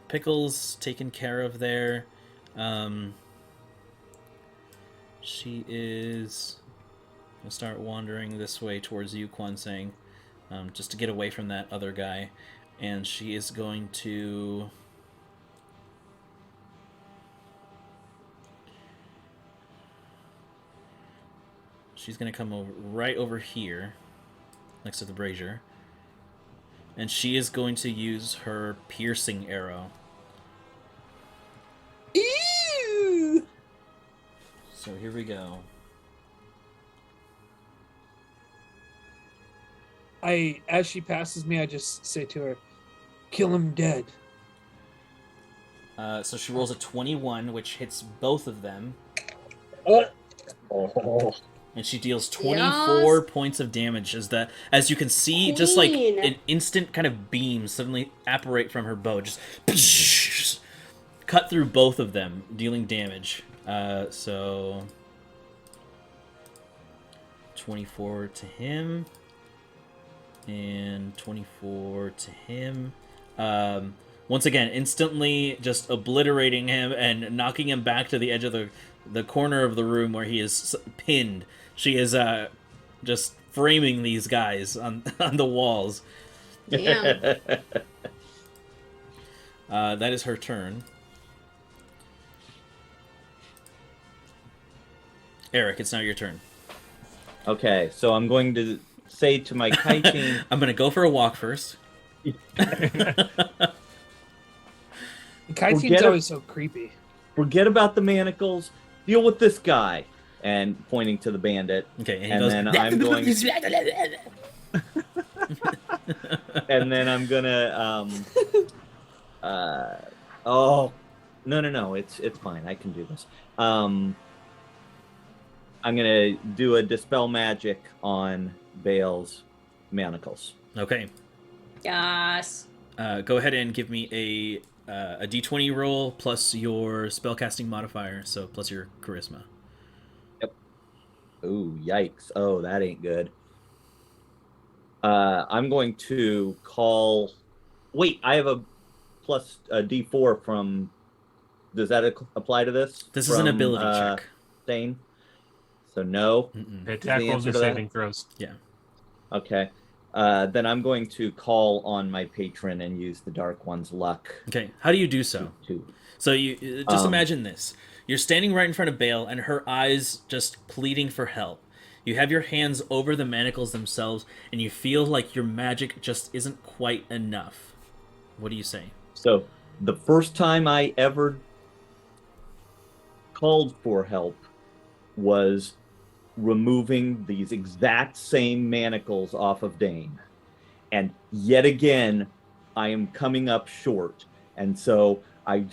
Pickles taken care of there, she is gonna start wandering this way towards you, Kwansang, just to get away from that other guy. And she is going to. She's going to come over right over here, next to the brazier. And she is going to use her piercing arrow. Ew! So here we go. As she passes me, I just say to her, "Kill him dead." So she rolls a 21, which hits both of them. Oh. And she deals 24 points of damage as you can see, just like Queen. an instant kind of beam suddenly apparate from her bow. Just cut through both of them, dealing damage. So 24 to him. And 24 to him. Once again, instantly just obliterating him and knocking him back to the edge of the corner of the room where he is pinned. She is just framing these guys on the walls. Damn. That is her turn. Eric, it's now your turn. Okay, so I'm going to say to my kiting. I'm going to go for a walk first. Kai seems Forget it. always so creepy. Forget about the manacles. Deal with this guy. And pointing to the bandit. Okay, and he And goes. then I'm going. And then I'm gonna. Oh, no. It's fine. I can do this. I'm gonna do a dispel magic on Bale's manacles. Okay. Yes. Go ahead and give me a d20 roll plus your spellcasting modifier, so plus your charisma. Ooh, yikes! Oh, that ain't good. I'm going to call. Wait, I have a plus a D4 from. Does that apply to this? This is an From, ability check. Thane. So no. Mm-mm. Attack the rolls answer or to that? saving throws. Okay. Then I'm going to call on my patron and use the Dark One's luck. Okay, how do you do so? So you just imagine this. You're standing right in front of Bale, and her eyes just pleading for help. You have your hands over the manacles themselves, and you feel like your magic just isn't quite enough. What do you say? So the first time I ever called for help was removing these exact same manacles off of Dane. And yet again, I am coming up short. And so I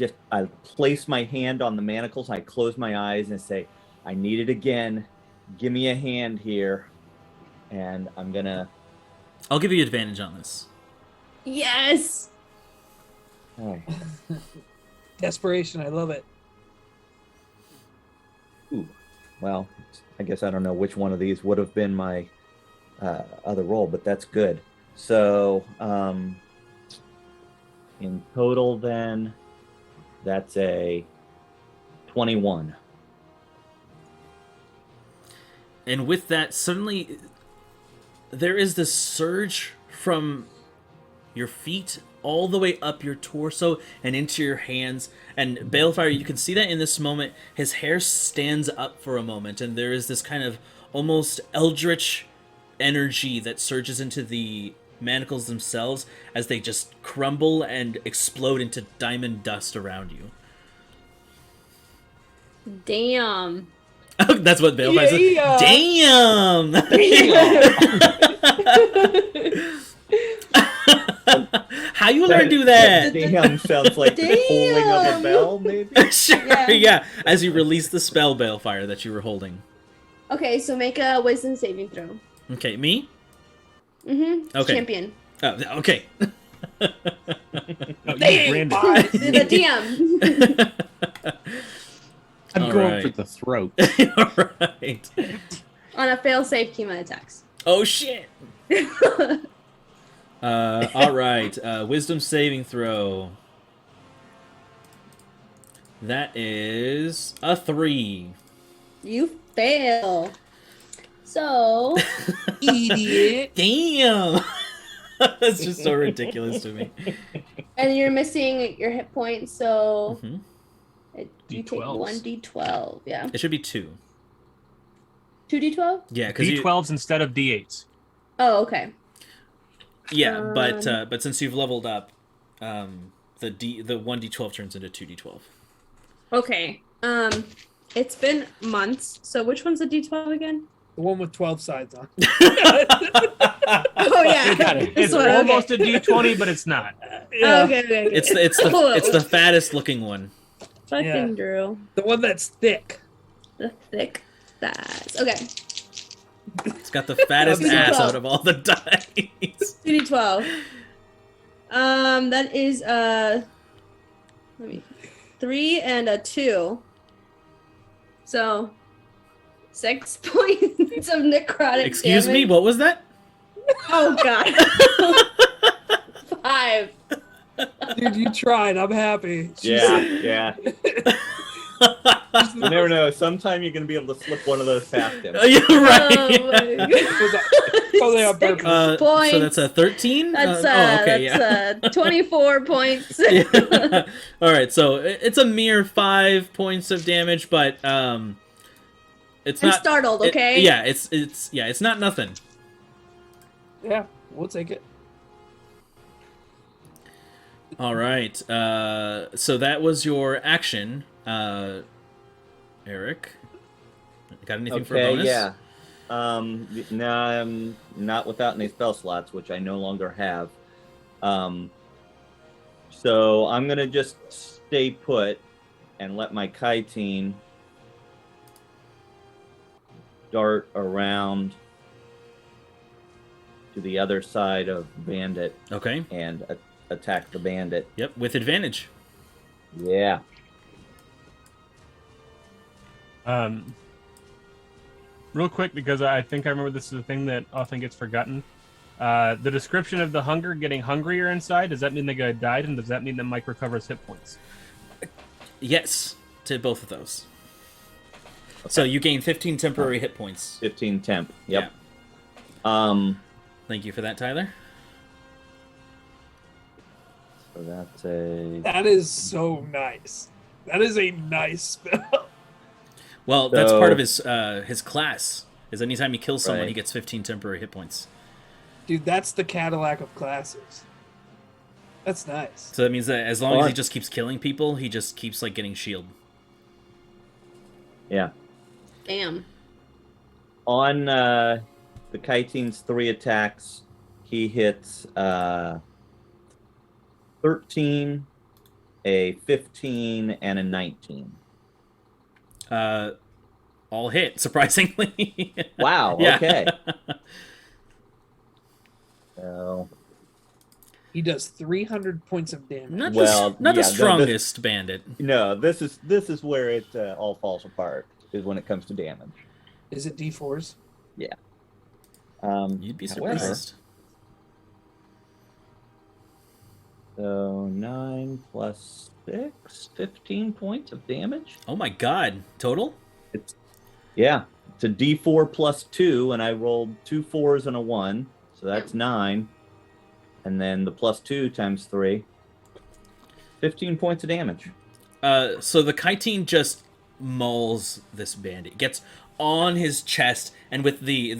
place my hand on the manacles, I close my eyes and say, I need it again. Give me a hand here. And I'm gonna... I'll give you advantage on this. Yes. All right. Desperation, I love it. Ooh, well, I guess I don't know which one of these would have been my other roll, but that's good. So, in total, then, that's a 21. And with that, suddenly there is this surge from your feet all the way up your torso and into your hands. And Balefire, you can see that in this moment, his hair stands up for a moment, and there is this kind of almost eldritch energy that surges into the manacles themselves as they just crumble and explode into diamond dust around you. Damn. That's what Balefire says. Yeah. Damn! How you learn to do that? Damn sounds like the pulling of a bell, maybe? Sure, yeah. As you release the spell Balefire that you were holding. Okay, so make a wisdom saving throw. Okay, me? Mm-hmm. Okay. Champion. Oh, okay. Oh, you Damn. Brandon. The DM. I'm All going right. for the throat. Alright. On a fail-safe, Kima attacks. Oh, shit! Alright. Wisdom saving throw. That is a 3. You fail. So, Idiot. Damn! That's just so ridiculous to me. and you're missing your hit points, so Mhm. you take D12s. 1d12. Yeah. It should be 2. 2d12? Yeah, because D12s instead of D8s. Oh, okay. Yeah, but since you've leveled up, the 1d12 turns into 2d12. Okay. It's been months, so which one's the d12 again? The one with 12 sides on. Oh, yeah. it. This It's one, okay. almost a D20, but it's not. Yeah. Okay. It's the fattest looking one. Fucking Yeah. Drew. The one that's thick. The thick thighs. Okay. It's got the fattest Okay. ass out of all the dice. 2d12. That is 3 and a 2. So 6 points of necrotic Excuse me, damage. what was that? Oh god. 5. Dude, you tried. I'm happy. Yeah. You never know. Sometime you're going to be able to slip one of those past him. Oh, you're Oh right. my Totally on Six purpose. points. So that's a 13? That's that's 24 points. Yeah. All right, so it's a mere 5 points of damage, but it's I'm not startled, okay? it's not nothing. Yeah, we'll take it. All right. So that was your action, Eric. Got anything for a bonus? yeah. No, I'm not without any spell slots, which I no longer have. So I'm gonna just stay put and let my chitin dart around to the other side of Bandit Okay. and attack the Bandit. Yep, with advantage. Yeah. Real quick, because I think I remember this is a thing that often gets forgotten. The description of the hunger getting hungrier inside, does that mean the guy died, and does that mean that Mike recovers hit points? Yes, to both of those. Okay. So you gain 15 temporary hit points. 15 temp. Yep. Yeah. Thank you for that, Tyler. So that's a... That is so nice. That is a nice spell. Well, that's part of his class. Is anytime he kills someone, he gets 15 temporary hit points. Dude, that's the Cadillac of classes. That's nice. So that means that as long as he just keeps killing people, he just keeps like getting shield. Yeah. Damn. On the chitin's 3 attacks, he hits 13, a 15, and a 19. All hit, surprisingly. Wow, Yeah. okay. So He does 300 points of damage. Not Well, the yeah, strongest bandit. no, this is where it all falls apart, is when it comes to damage. Is it D4s? Yeah. You'd be however, surprised. So 9 plus 6, 15 points of damage. Oh my god. Total? It's a D4 plus 2, and I rolled 2 4s and a 1, so that's 9. And then the plus 2 times 3, 15 points of damage. So the chitin just mauls this bandit. Gets on his chest, and with the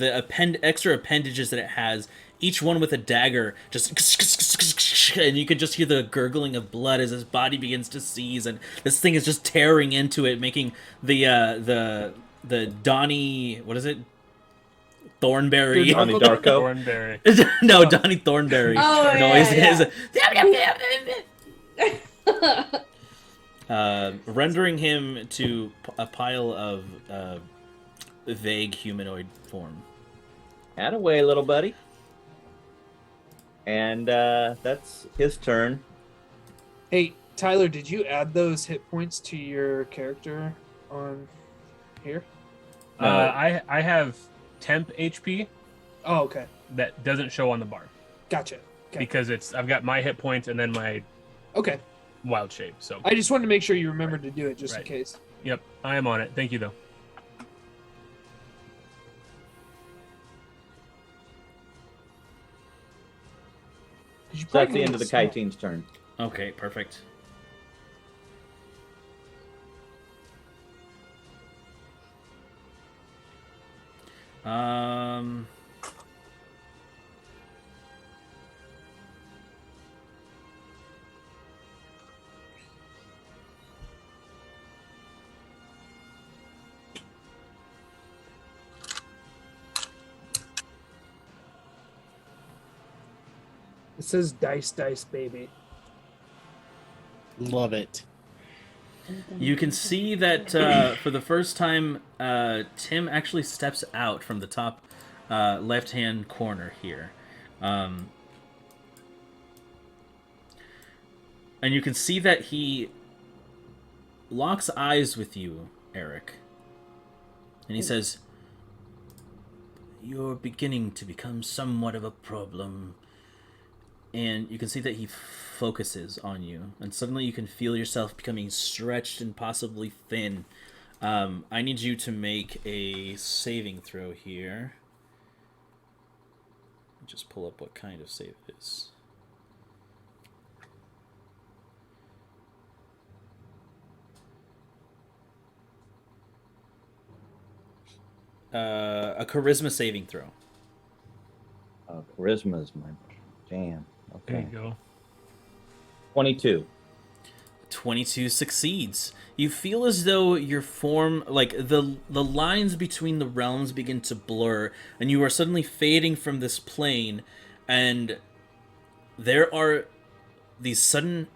extra appendages that it has, each one with a dagger, just, and you can just hear the gurgling of blood as his body begins to seize, and this thing is just tearing into it, making the Donnie, what is it? Thornberry. Donnie Darko. Thornberry. No, Donnie Thornberry Oh, noises. Yeah. Rendering him to a pile of vague humanoid form. Attaway, little buddy. And that's his turn. Hey, Tyler, did you add those hit points to your character on here? I have temp HP Oh, okay. that doesn't show on the bar Gotcha. Okay. because I've got my hit points and then my Okay. wild shape. So I just wanted to make sure you remembered to do it just in Right. case. yep, I am on it. Thank you though. You So that's probably the end of the smell. chitin's turn. Okay, perfect. It says dice, baby. Love it. You can see that for the first time, Tim actually steps out from the top left-hand corner here. And you can see that he locks eyes with you, Eric. And he says, "You're beginning to become somewhat of a problem." And you can see that he focuses on you, and suddenly you can feel yourself becoming stretched and possibly thin. I need you to make a saving throw here. Just pull up what kind of save it is. A charisma saving throw. Charisma is my jam. There Okay. you go. 22. 22 succeeds. You feel as though your form, like the lines between the realms begin to blur, and you are suddenly fading from this plane, and there are these sudden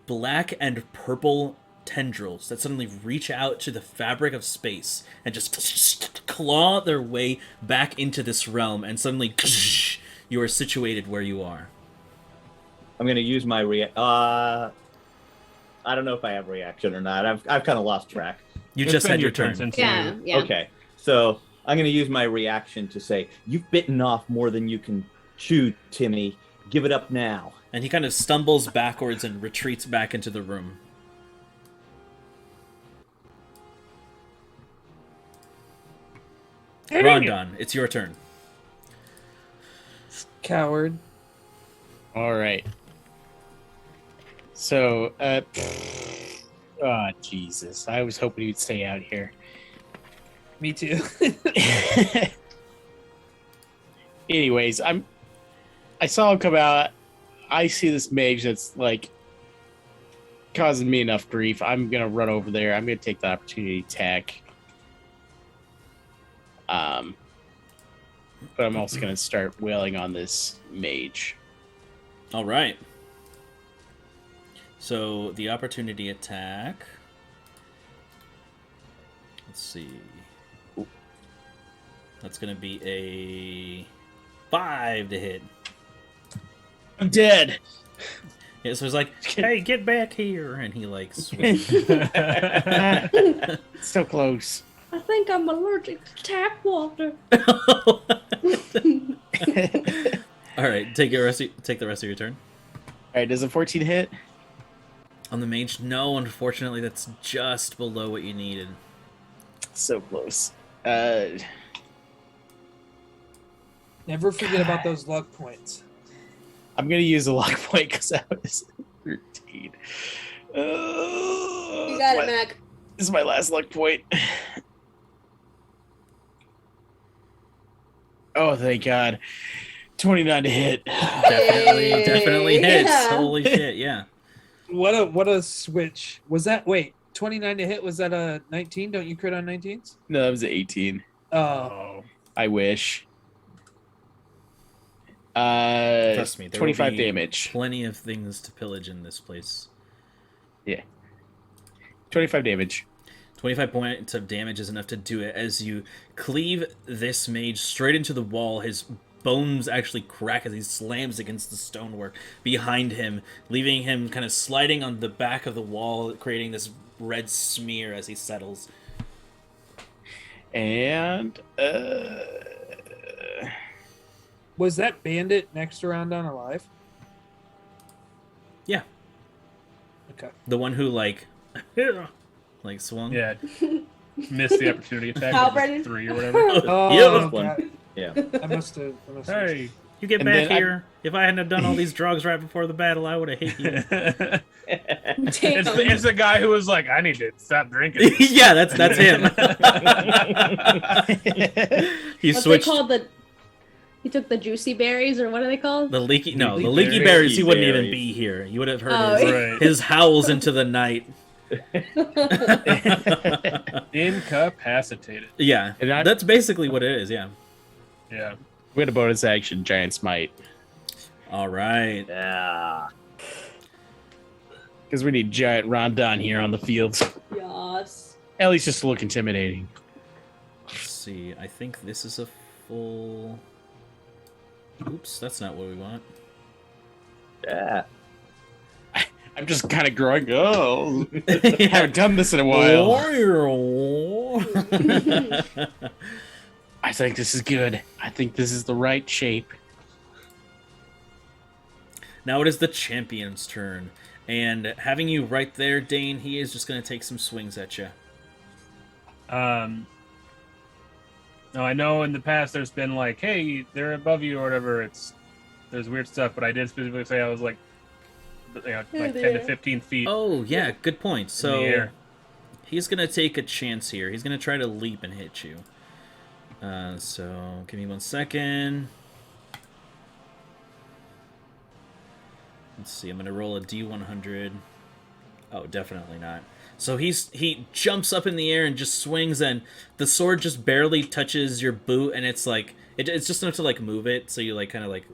black and purple tendrils that suddenly reach out to the fabric of space and just claw their way back into this realm, and suddenly you are situated where you are. I'm going to use my I don't know if I have reaction or not. I've kind of lost track. You It's just been had your turn. since Yeah, you- yeah. Okay, so I'm going to use my reaction to say, "You've bitten off more than you can chew, Timmy. Give it up now." And he kind of stumbles backwards and retreats back into the room. Rondon, it's your turn. Coward. All right. So, oh Jesus! I was hoping you'd stay out here. Me too. Anyways, I saw him come out. I see this mage that's like causing me enough grief. I'm gonna run over there. I'm gonna take the opportunity to attack. But I'm also gonna start wailing on this mage. All right. So the opportunity attack. Let's see. That's going to be a 5 to hit. I'm dead. Yeah, so he's like, "Hey, get back here!" And he like swings. So close. I think I'm allergic to tap water. All right, take the rest of your turn. All right, does a 14 hit? On the mage, no, unfortunately, that's just below what you needed. So close. Never forget about those luck points. I'm gonna use a luck point because I was 13. You got it, Mac. This is my last luck point. Oh, thank God. 29 to hit. Definitely hits. Yeah. Holy shit, yeah. What a switch. Was that 29 to hit, was that a 19? Don't you crit on 19s? No, that was an 18. Oh. I wish. Trust me, there will 25 be damage. Plenty of things to pillage in this place. Yeah. 25 damage. 25 points of damage is enough to do it as you cleave this mage straight into the wall. His bones actually crack as he slams against the stonework behind him, leaving him kind of sliding on the back of the wall, creating this red smear as he settles. And Was that bandit next to Rondon alive? Yeah. Okay. The one who, like swung? Yeah. Missed the opportunity attack. How, It was Brendan? 3 or whatever. Oh, Yeah. got it. Yeah. I must have. Hey. You get And back then here. If I hadn't have done all these drugs right before the battle, I would have hit you. It's the guy who was like, I need to stop drinking. Yeah, that's him. He What's switched they called he took the juicy berries, or what are they called? the leaky Leaky leaky berries. berries. He wouldn't even Berries. be here. You would have heard Oh, his, Right. his howls into the night. Incapacitated. Yeah, And I- that's basically what it is. Yeah. Yeah. we had a bonus action, Giant Smite. All right. Yeah. Because we need Giant Rondon here on the field. Yes. At least just to look intimidating. Let's see. I think this is a full. Oops, that's not what we want. Yeah. I'm just kind of growing. Oh, I haven't done this in a while. I think this is good. I think this is the right shape. Now it is the champion's turn, and having you right there, Dane, he is just going to take some swings at you. Now I know in the past there's been like, hey, they're above you or whatever. There's weird stuff, but I did specifically say I was like, like 10 to 15 feet Oh yeah, good point. in the So air. he's going to take a chance here. He's going to try to leap and hit you. So give me 1 second. Let's see. I'm gonna roll a D100. Oh, definitely not. So he jumps up in the air and just swings, and the sword just barely touches your boot, and it's like it's just enough to like move it, so you like kind of like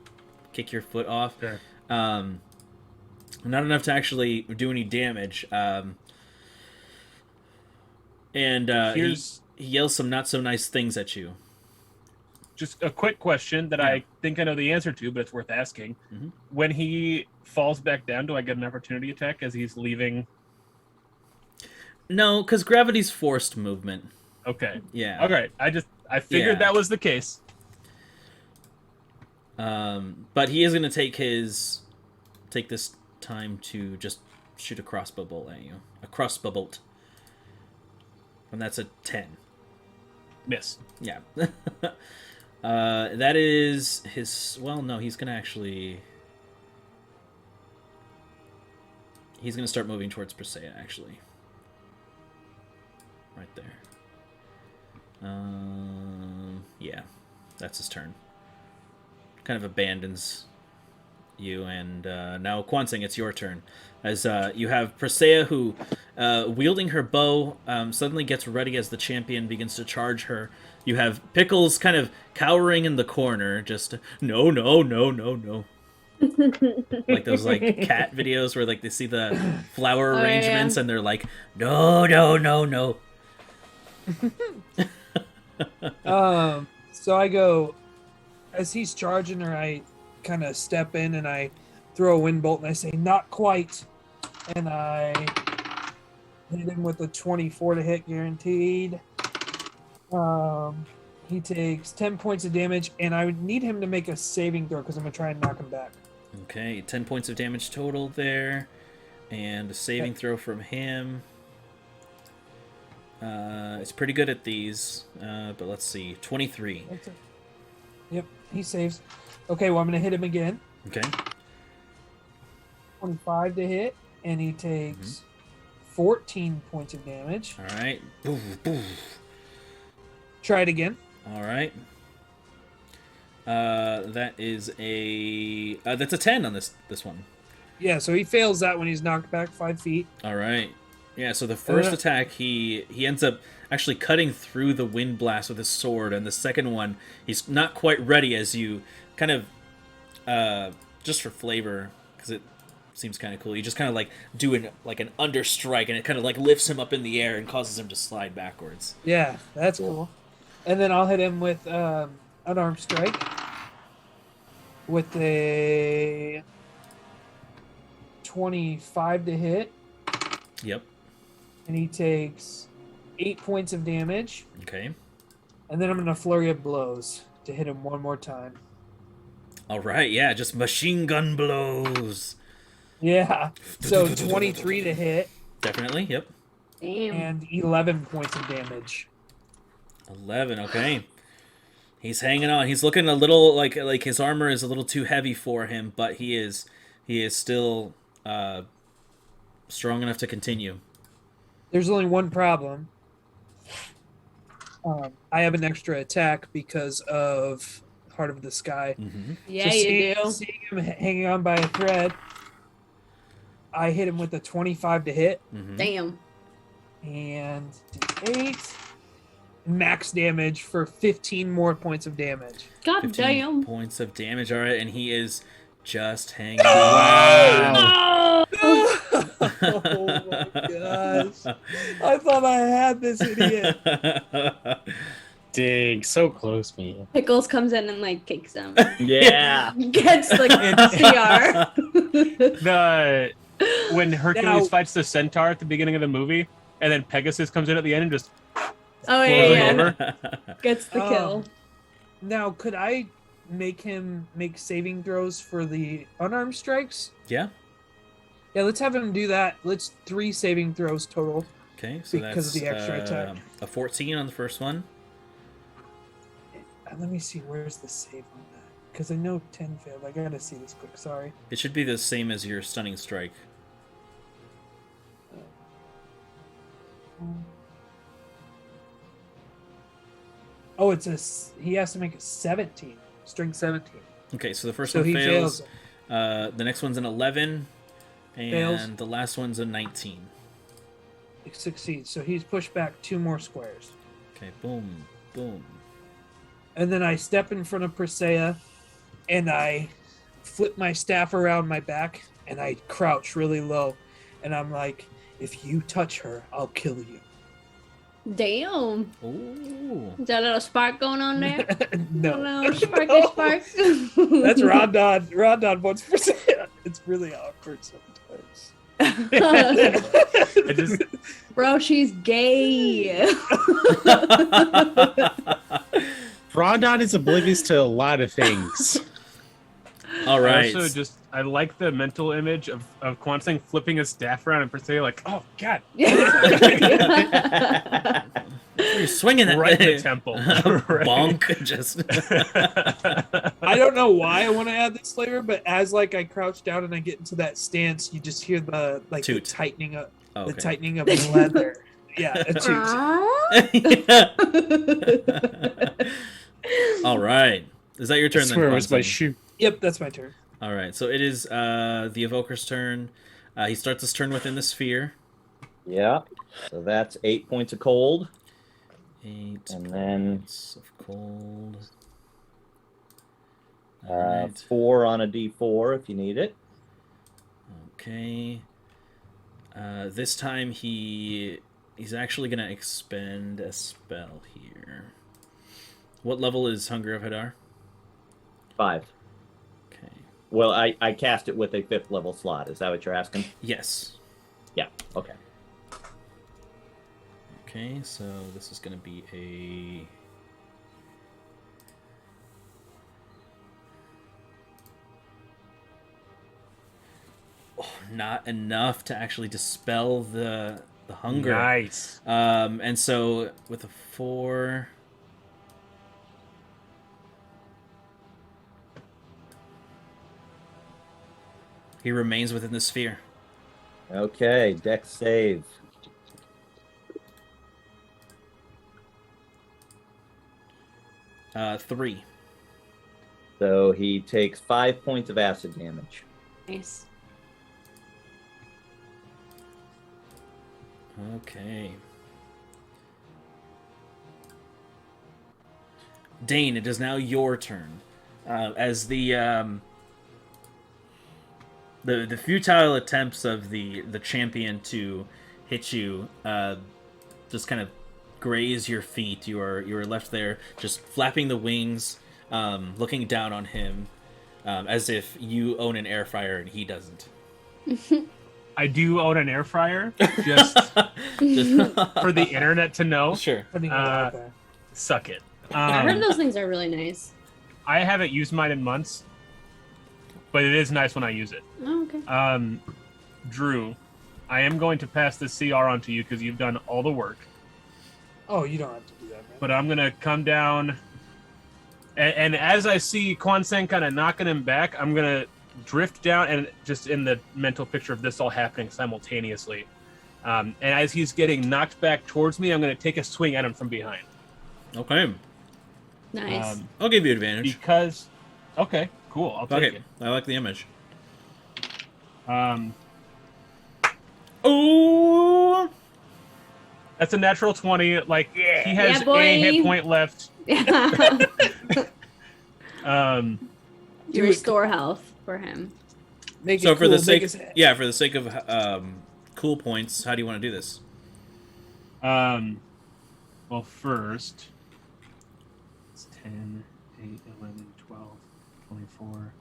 kick your foot off. Sure. Not enough to actually do any damage. And he yells some not so nice things at you. Just a quick question that Yeah. I think I know the answer to, but it's worth asking. Mhm. When he falls back down, do I get an opportunity attack as he's leaving? No, because gravity's forced movement. Okay. Yeah. All right. I figured Yeah. that was the case. But he is going to take this time to just shoot a crossbow bolt at you. A crossbow bolt. And that's a 10. Miss. Yeah. That is his... Well, no, he's going to actually... He's going to start moving towards Presea, actually. Right there. Yeah. That's his turn. Kind of abandons you, and now Kwansing, it's your turn. As you have Presea, who, wielding her bow, suddenly gets ready as the champion begins to charge her. You have Pickles kind of cowering in the corner, just no, no, no, no, no. Like those like cat videos where like they see the flower Oh, arrangements yeah. and they're like, no, no, no, no. So I go, as he's charging her, I kind of step in and I throw a wind bolt and I say, not quite. And I hit him with a 24 to hit guaranteed. He takes 10 points of damage, and I would need him to make a saving throw because I'm going to try and knock him back. Okay, 10 points of damage total there. And a saving throw from him. It's pretty good at these, but let's see. 23. That's it. Yep, he saves. Okay, well, I'm going to hit him again. Okay. 25 to hit, and he takes 14 points of damage. All right. Boof, boof. Try it again. All right. That is a that's a 10 on this one. Yeah, so he fails that when he's knocked back 5 feet. All right. Yeah, so the first Uh, attack he ends up actually cutting through the wind blast with his sword, and the second one he's not quite ready as you kind of just for flavor because it seems kind of cool. You just kind of like do an understrike, and it kind of like lifts him up in the air and causes him to slide backwards. Yeah, that's cool. And then I'll hit him with unarmed strike with a 25 to hit, Yep. and he takes 8 points of damage. Okay. And then I'm going to flurry of blows to hit him one more time. All right. Yeah, just machine gun blows. Yeah, so 23 to hit Definitely. Yep. Damn. and 11 points of damage. 11. Okay. He's hanging on. He's looking a little like his armor is a little too heavy for him, but he is still strong enough to continue. There's only one problem. I have an extra attack because of Heart of the Sky. Mm-hmm. Yeah, So you do. Seeing him hanging on by a thread, I hit him with a 25 to hit Mm-hmm. Damn. and 8 max damage for 15 more points of damage. God 15 damn. points of damage. All right, and he is just hanging on. Oh! Oh my gosh. I thought I had this idiot. Dang, so close, man. Pickles comes in and like kicks him. Yeah. Gets like CR. When Hercules Now- fights the centaur at the beginning of the movie, and then Pegasus comes in at the end and just Oh Flows yeah, over. yeah. Gets the kill. Now, could I make him make saving throws for the unarmed strikes? Yeah. Yeah, let's have him do that. Let's 3 saving throws total. Okay, so Because that's of the extra attack. a 14 on the first one. Let me see, where's the save on that? Because I know 10 failed. I gotta see this quick, sorry. It should be the same as your stunning strike. Oh, he has to make a 17. Strength 17. Okay, so the first So one he fails. fails. The next one's an 11, and Fails. the last one's a 19. It succeeds. So he's pushed back 2 more squares. Okay, boom, boom. And then I step in front of Persea, and I flip my staff around my back, and I crouch really low. And I'm like, if you touch her, I'll kill you. Damn. Ooh. Is that a little spark going on there? No. No, sparky spark. That's Rondon. Rondon wants Persea. It's really awkward sometimes. I just Bro, she's gay. Rondon is oblivious to a lot of things. All right. I like the mental image of Kwanseng flipping his staff around and Persea like, oh god, You're swinging it right in the temple. Right. Bonk. Just. I don't know why I want to add this flavor, but as like I crouch down and I get into that stance, you just hear the like the Toot. tightening of Okay. the tightening of the leather. Yeah, a toot. All right. Is that your turn I then? swear it was my Quantum? shoe. Yep, that's my turn. All right. So it is the evoker's turn. He starts his turn within the sphere. Yeah. So that's 8 points of cold. 8 And then points of cold. All right. 4 on a D4 if you need it. Okay. This time he's actually gonna expend a spell here. What level is Hunger of Hadar? 5. Okay. Well, I cast it with a 5th level slot. Is that what you're asking? Yes. Yeah. Okay. Okay, so this is gonna be a... Oh, not enough to actually dispel the hunger. Nice. And so with a 4... He remains within the sphere. Okay. Dex save. Uh, 3. So he takes 5 points of acid damage. Nice. Okay. Dane, it is now your turn. As the futile attempts of the champion to hit you just kind of graze your feet. You are left there, just flapping the wings, looking down on him, as if you own an air fryer and he doesn't. I do own an air fryer, just Just- for the internet to know. Sure. Putting it out there. Suck it. I heard those things are really nice. I haven't used mine in months, but it is nice when I use it. Oh, okay. Drew, I am going to pass this CR on to you because you've done all the work. Oh, you don't have to do that, man. But I'm going to come down, and as I see Kwanseng kind of knocking him back, I'm going to drift down, and just in the mental picture of this all happening simultaneously. And as he's getting knocked back towards me, I'm going to take a swing at him from behind. Okay. Nice. I'll give you advantage. Because, okay, cool, I'll take Okay. I like the image. it. Oh! That's a natural 20. Like, he has Yeah, boy. a hit point left. You restore health for him. Make So it for the cool, sake, make it- yeah, for the sake of cool points, how do you want to do this? Well, first, it's 10, 8, 11, 12, 24.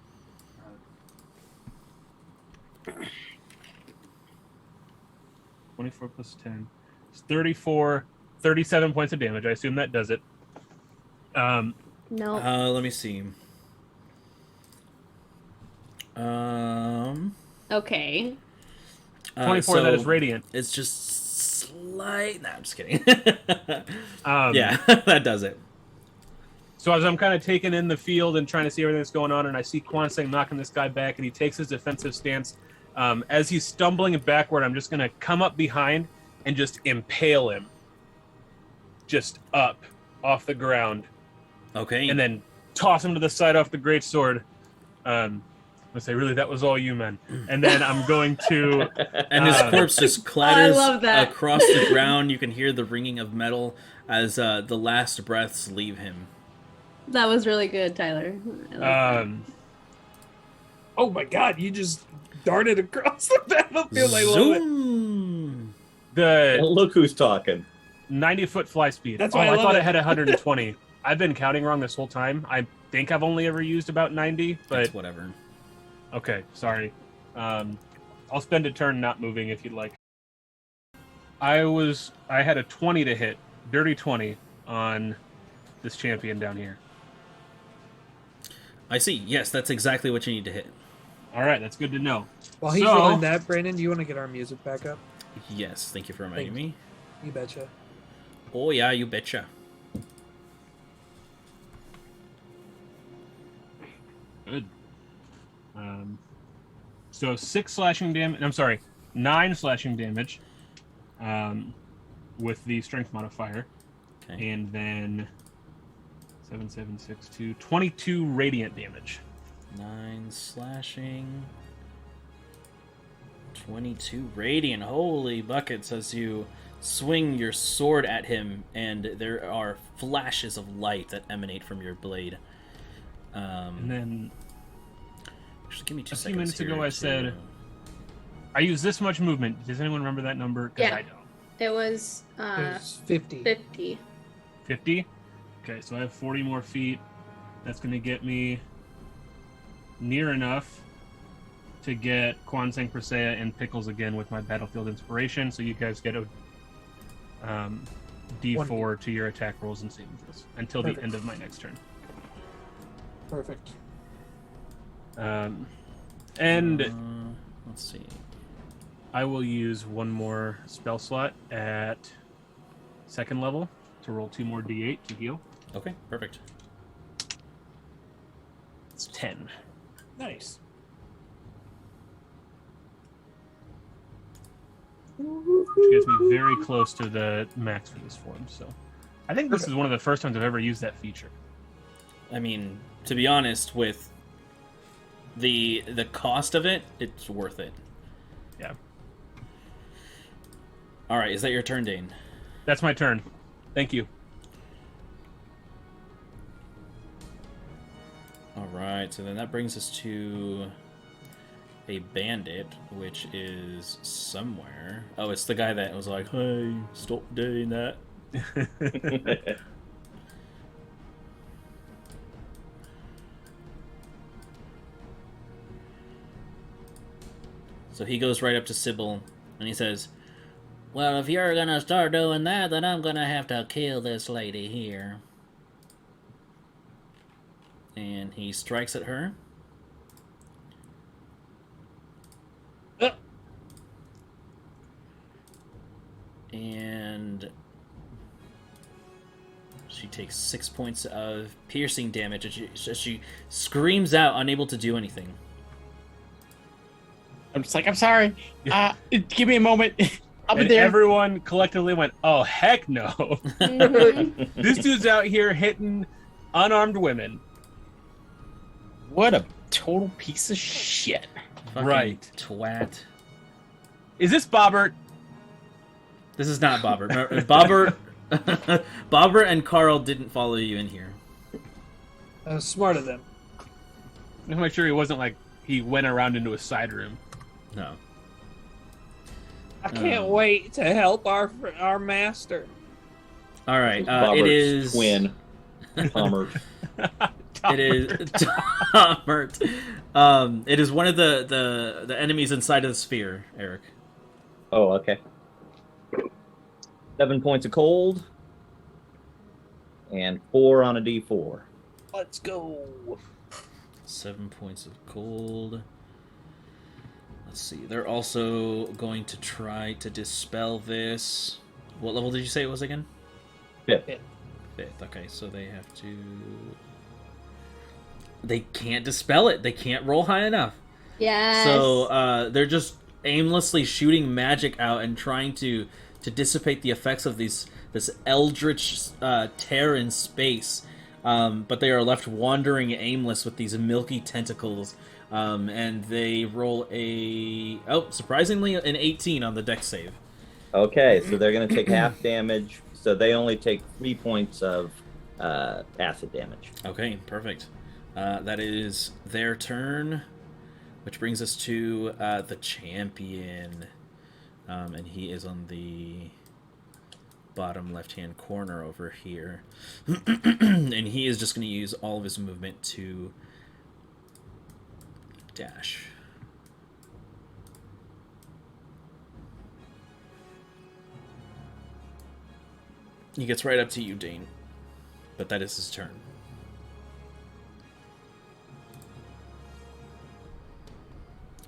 24 plus 10. It's 34, 37 points of damage. I assume that does it. No. Let me see. Okay. 24, that is radiant. It's just slight. Nah, I'm just kidding. Um, Yeah, that does it. So as I'm kind of taking in the field and trying to see everything that's going on, and I see Kwanseng knocking this guy back, and he takes his defensive stance. As he's stumbling backward, I'm just going to come up behind and just impale him. Just up off the ground. Okay. And then toss him to the side off the greatsword. With gonna say, really, that was all you men. And then I'm going to. And his corpse just clatters love that. across the ground. You can hear the ringing of metal as the last breaths leave him. That was really good, Tyler. I like that. Oh my god, you just darted across the battlefield. I love it. Zoom! The Look who's talking. 90-foot fly speed. That's Oh, why I I love thought it. it had 120. I've been counting wrong this whole time. I think I've only ever used about 90, but It's whatever. okay, sorry. I'll spend a turn not moving if you'd like. I had a 20 to hit, dirty 20 on this champion down here. I see. Yes, that's exactly what you need to hit. All right, that's good to know. While he's So- rolling that, Brandon, do you want to get our music back up? Yes, thank you for reminding me. You betcha. Oh yeah, you betcha. Good. So 6 slashing damage. I'm sorry, 9 slashing damage, with the strength modifier, Okay. and then 7, 7, 6, 2, 22 radiant damage. 9 slashing. 22 radiant. Holy buckets as you swing your sword at him, and there are flashes of light that emanate from your blade. And then Just give me 2 a few seconds minutes here ago I said- I use this much movement. Does anyone remember that number? 'Cause Yeah. I don't. It was There's 50. 50. 50? Okay, so I have 40 more feet. That's going to get me near enough to get Kwansang Persea and Pickles again with my Battlefield Inspiration, so you guys get a D4 to your attack rolls and saving throws until the Perfect. end of my next turn. Perfect. And let's see. I will use one more spell slot at 2nd level to roll 2 more D8 to heal. Okay, perfect. It's 10. Nice. Which gets me very close to the max for this form. So I think this is one of the first times I've ever used that feature. I mean, to be honest, with the cost of it, it's worth it. Yeah. All right, is that your turn, Dane? That's my turn. Thank you. All right, so then that brings us to a bandit, which is somewhere. Oh, it's the guy that was like, "Hey, stop doing that." So he goes right up to Sybil, and he says, "Well, if you're gonna start doing that, then I'm gonna have to kill this lady here." And he strikes at her. And she takes 6 points of piercing damage as she screams out, unable to do anything. I'm just like, I'm sorry. Give me a moment. I'll be And there. everyone collectively went, "Oh, heck no." Mhm. This dude's out here hitting unarmed women. What a total piece of shit. Fucking Right. Twat. Is this Bobbert? This is not Bobbert. Bobbert. Bobbert and Carl didn't follow you in here. Smart of them. Just make sure he wasn't like he went around into a side room. No. I can't wait to help our master. All right. It Robert's is twin. Palmer. It is Tommert. It is one of the enemies inside of the sphere, Eric. Oh, okay. 7 points of cold. And 4 on a D4. Let's go. 7 points of cold. Let's see. They're also going to try to dispel this. What level did you say it was again? 5th. 5th. Okay, so they have to. They can't dispel it. They can't roll high enough. Yes. So they're just aimlessly shooting magic out and trying to dissipate the effects of this eldritch tear in space. But they are left wandering aimless with these milky tentacles And they roll surprisingly, an 18 on the dex save. Okay, so they're going to take half damage. So they only take 3 points of acid damage. Okay, perfect. That is their turn, which brings us to the champion. And he is on the bottom left-hand corner over here. And he is just going to use all of his movement to dash. He gets right up to you, Dane. But that is his turn.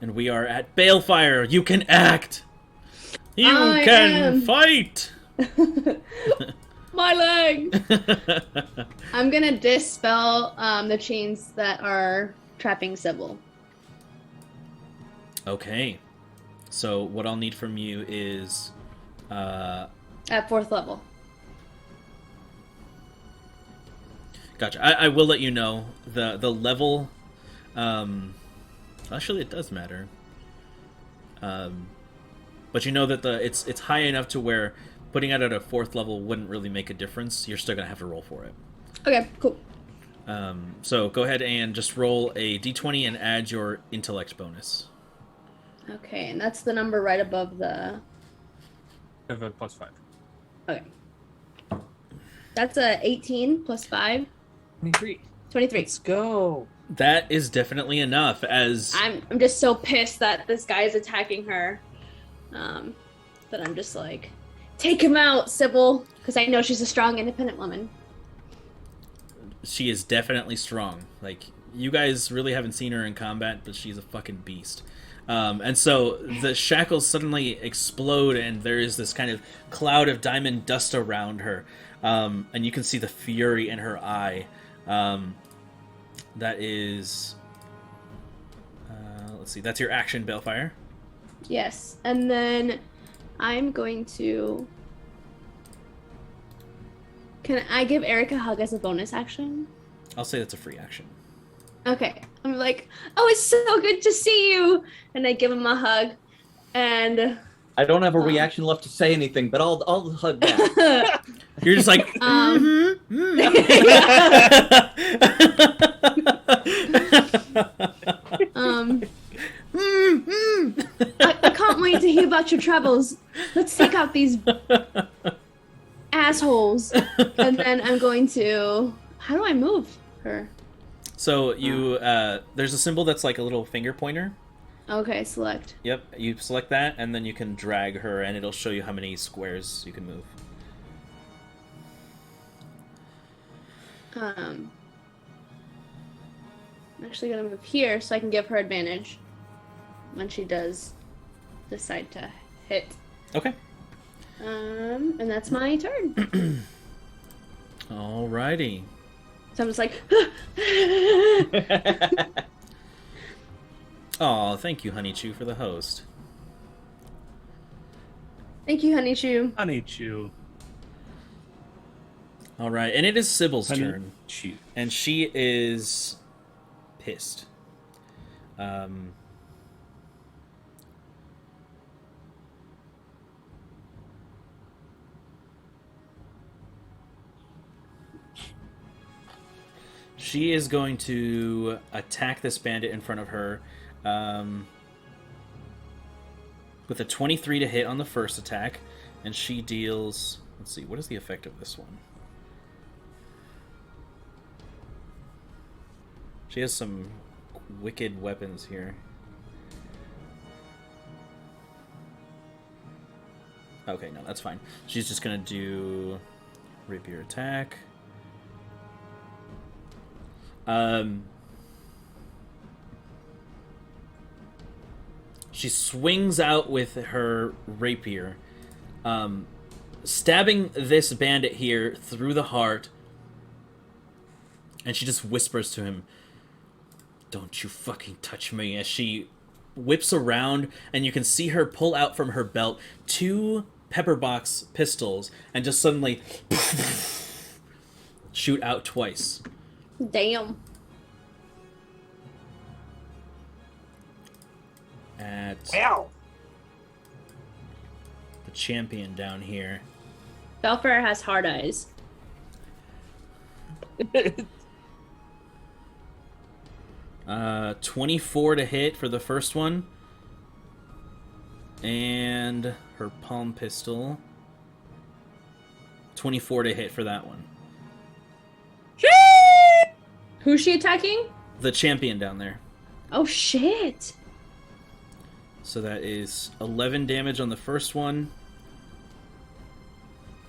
And we are at Balefire. You can act! You I can am. fight! My leg! I'm gonna dispel the chains that are trapping Sybil. Okay. So what I'll need from you is... At 4th level. Gotcha. I will let you know the level. Actually, it does matter. But you know that it's high enough to where putting it at a 4th level wouldn't really make a difference. You're still gonna have to roll for it. Okay, cool. So go ahead and just roll a d20 and add your intellect bonus. Okay, and that's the number right above the... I have a +5. Okay. That's a 18 plus 5. 23. 23. Let's go. That is definitely enough. As I'm just so pissed that this guy is attacking her. That I'm just like, take him out, Sybil, because I know she's a strong, independent woman. she is definitely strong. Like, you guys really haven't seen her in combat, but she's a fucking beast. And so the shackles suddenly explode, and there is this kind of cloud of diamond dust around her. And you can see the fury in her eye. That is... let's see, that's your action, Balefire. Yes, and then I'm going to... Can I give Eric a hug as a bonus action? I'll say that's a free action. Okay. I'm like, oh, it's so good to see you. And I give him a hug. And I don't have a reaction left to say anything, but I'll hug back. You're just like, I can't wait to hear about your travels. Let's take out these assholes. And then I'm going to... How do I move her? So you, there's a symbol that's like a little finger pointer. Okay, select. Yep, you select that, and then you can drag her, and it'll show you how many squares you can move. I'm actually gonna move here so I can give her advantage when she does decide to hit. Okay. And that's my turn. Alrighty. So I'm just like, Aw, thank you, Honeychew, for the host. thank you, Honeychew. Honey chew. Alright, and it is Sybil's Honey turn. chew. And she is pissed. She is going to attack this bandit in front of her with a 23 to hit on the first attack, and she deals... Let's see, what is the effect of this one? She has some wicked weapons here. Okay, no, that's fine. She's just gonna do rapier attack. She swings out with her rapier, stabbing this bandit here through the heart, and she just whispers to him, "Don't you fucking touch me," as she whips around, and you can see her pull out from her belt 2 pepperbox pistols and just suddenly shoot out twice. Damn. at Wow. the champion down here. Belfair has hard eyes. 24 to hit for the first one. And her palm pistol. 24 to hit for that one. Who's she attacking? The champion down there. Oh shit! So that is 11 damage on the first one.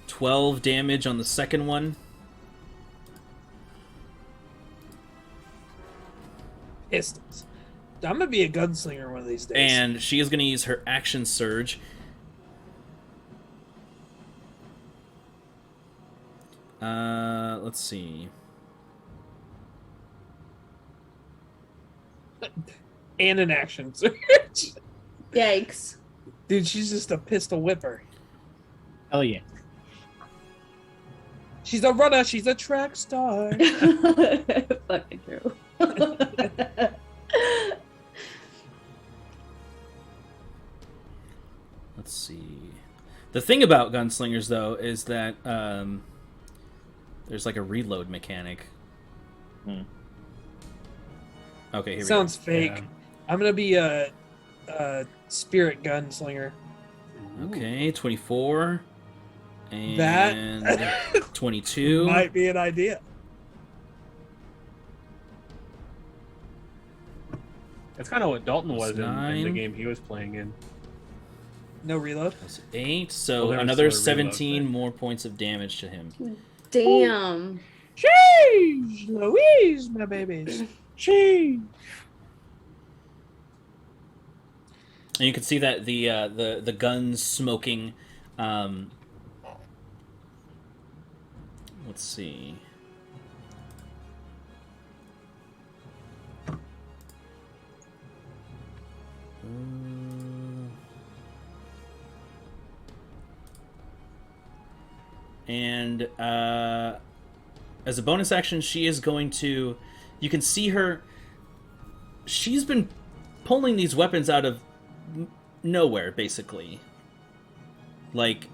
12 damage on the second one. Pistols. I'm gonna be a gunslinger one of these days. And she is going to use her action surge. Let's see. And an action surge. Yikes. Dude, she's just a pistol whipper. Hell yeah. She's a runner. She's a track star. Fucking true. Let's see. The thing about gunslingers, though, is that there's like a reload mechanic. Okay, here Sounds we fake. Yeah. I'm gonna be a spirit gunslinger. go. Okay, 24. And That 22. might be an idea. That's kind of what Dalton was in the 9. game he was playing in. No reload. That's 8. So Well, there was another still a reload, 17 but- more points of damage to him. Damn. Jeez, Louise, my babies. Jeez. And you can see that the guns smoking. Let's see. And as a bonus action, she is going to. You can see her. She's been pulling these weapons out of nowhere, basically. Like,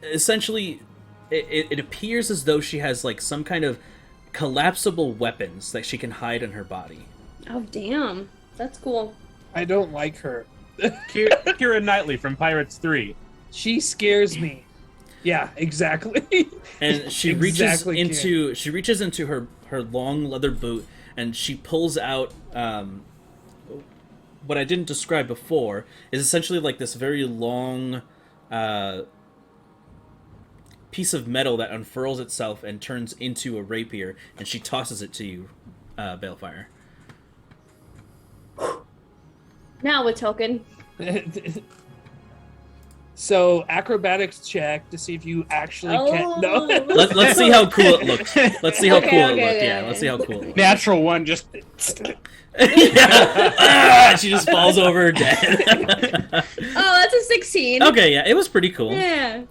essentially, it appears as though she has like some kind of collapsible weapons that she can hide in her body. Oh damn. That's cool. I don't like her. Keira Knightley from Pirates 3. She scares me. Yeah, exactly. And she Exactly, reaches into her long leather boot, and she pulls out what I didn't describe before is essentially like this very long piece of metal that unfurls itself and turns into a rapier, and she tosses it to you, Balefire. Now a token. So acrobatics check to see if you actually can. No. Let's see how cool it looked. Let's see how Okay, cool it okay, looked. okay, Yeah, okay. let's see how cool it looked. Natural one, just Yeah. She just falls over dead. Oh, that's a 16. Okay, yeah, it was pretty cool. Yeah.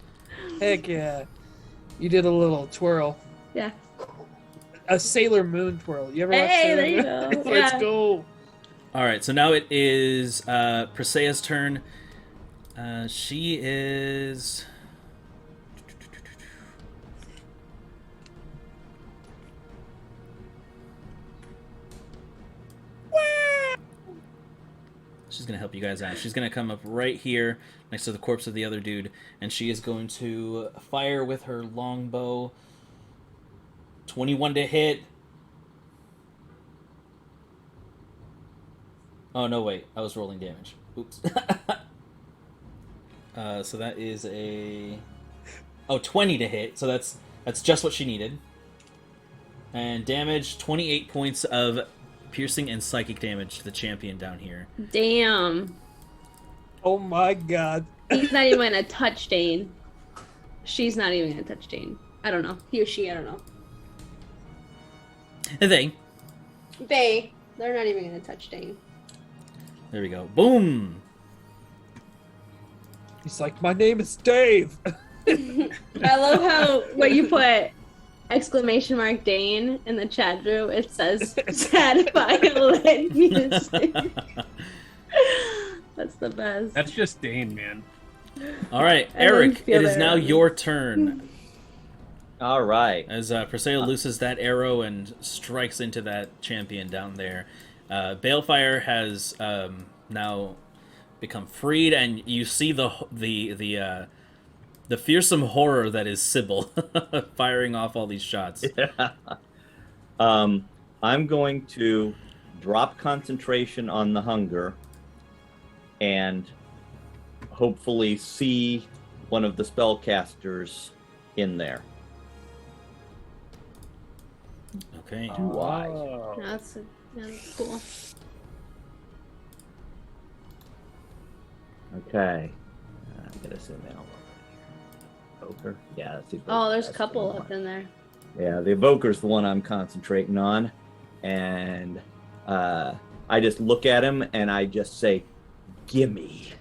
Heck yeah. You did a little twirl. Yeah. A Sailor Moon twirl. You ever watch Hey, Sailor there you Moon? go. Let's Yeah. go. All right, so now it is Presea's turn. She is. She's gonna help you guys out. She's gonna come up right here next to the corpse of the other dude, and she is going to fire with her longbow. 21 to hit. Oh no! Wait, I was rolling damage. Oops. So that is a 20 to hit. So that's just what she needed. And damage 28 points of piercing and psychic damage to the champion down here. Damn. Oh my god. He's not even gonna touch Dane. She's not even gonna touch Dane. I don't know. He or she, I don't know. And They're not even gonna touch Dane. there we go. Boom. He's like, my name is Dave. I love how what you put exclamation mark Dane in the chat room. It says sad violin music. That's the best. That's just Dane, man. All right, I didn't Eric, feel it is that now around me. your turn. All right. As Perseo looses that arrow and strikes into that champion down there, Balefire has now become freed, and you see the fearsome horror that is Sybil firing off all these shots. I'm going to drop concentration on the hunger and hopefully see one of the spellcasters in there. Okay. Do I? Oh. That's cool. Okay. I'm gonna zoom in a little bit. Evoker. Yeah, that's the Evoker. Oh, there's a That's couple the up one. in there. Yeah, the Evoker's the one I'm concentrating on, and I just look at him and I just say, "Gimme,"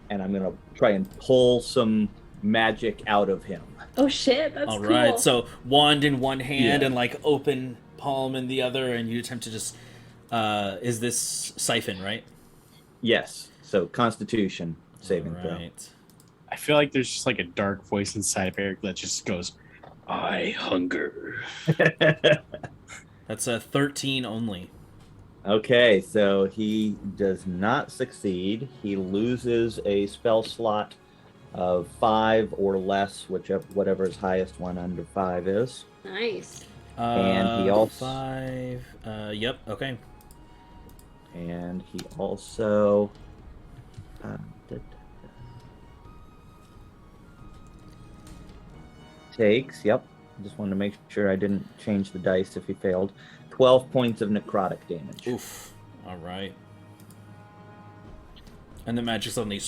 and I'm gonna try and pull some magic out of him. Oh shit, that's All cool. right. So wand in one hand Yeah. and like open palm in the other, and you attempt to just. Is this siphon, right? Yes. So Constitution saving All throw. right. I feel like there's just like a dark voice inside of Eric that just goes, "I hunger." That's a 13 only. Okay, so he does not succeed. He loses a spell slot of 5 or less, whatever his highest one under 5 is. Nice. And he also- 5. Yep. Okay. And he also takes, yep, just wanted to make sure I didn't change the dice if he failed, 12 points of necrotic damage. Oof. All right. And the magic suddenly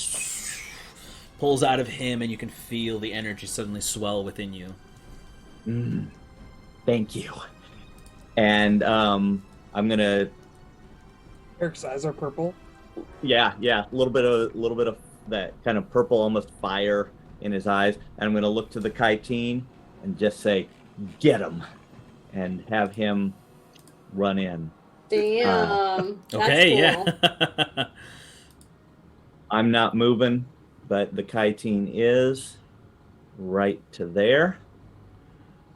pulls out of him, and you can feel the energy suddenly swell within you. Thank you. And I'm gonna, Eric's eyes are purple. yeah, a little bit of that kind of purple, almost fire in his eyes, and I'm gonna look to the Kytine and just say, "Get him," and have him run in. Damn. That's Okay. cool. Yeah. I'm not moving, but the Kytine is right to there,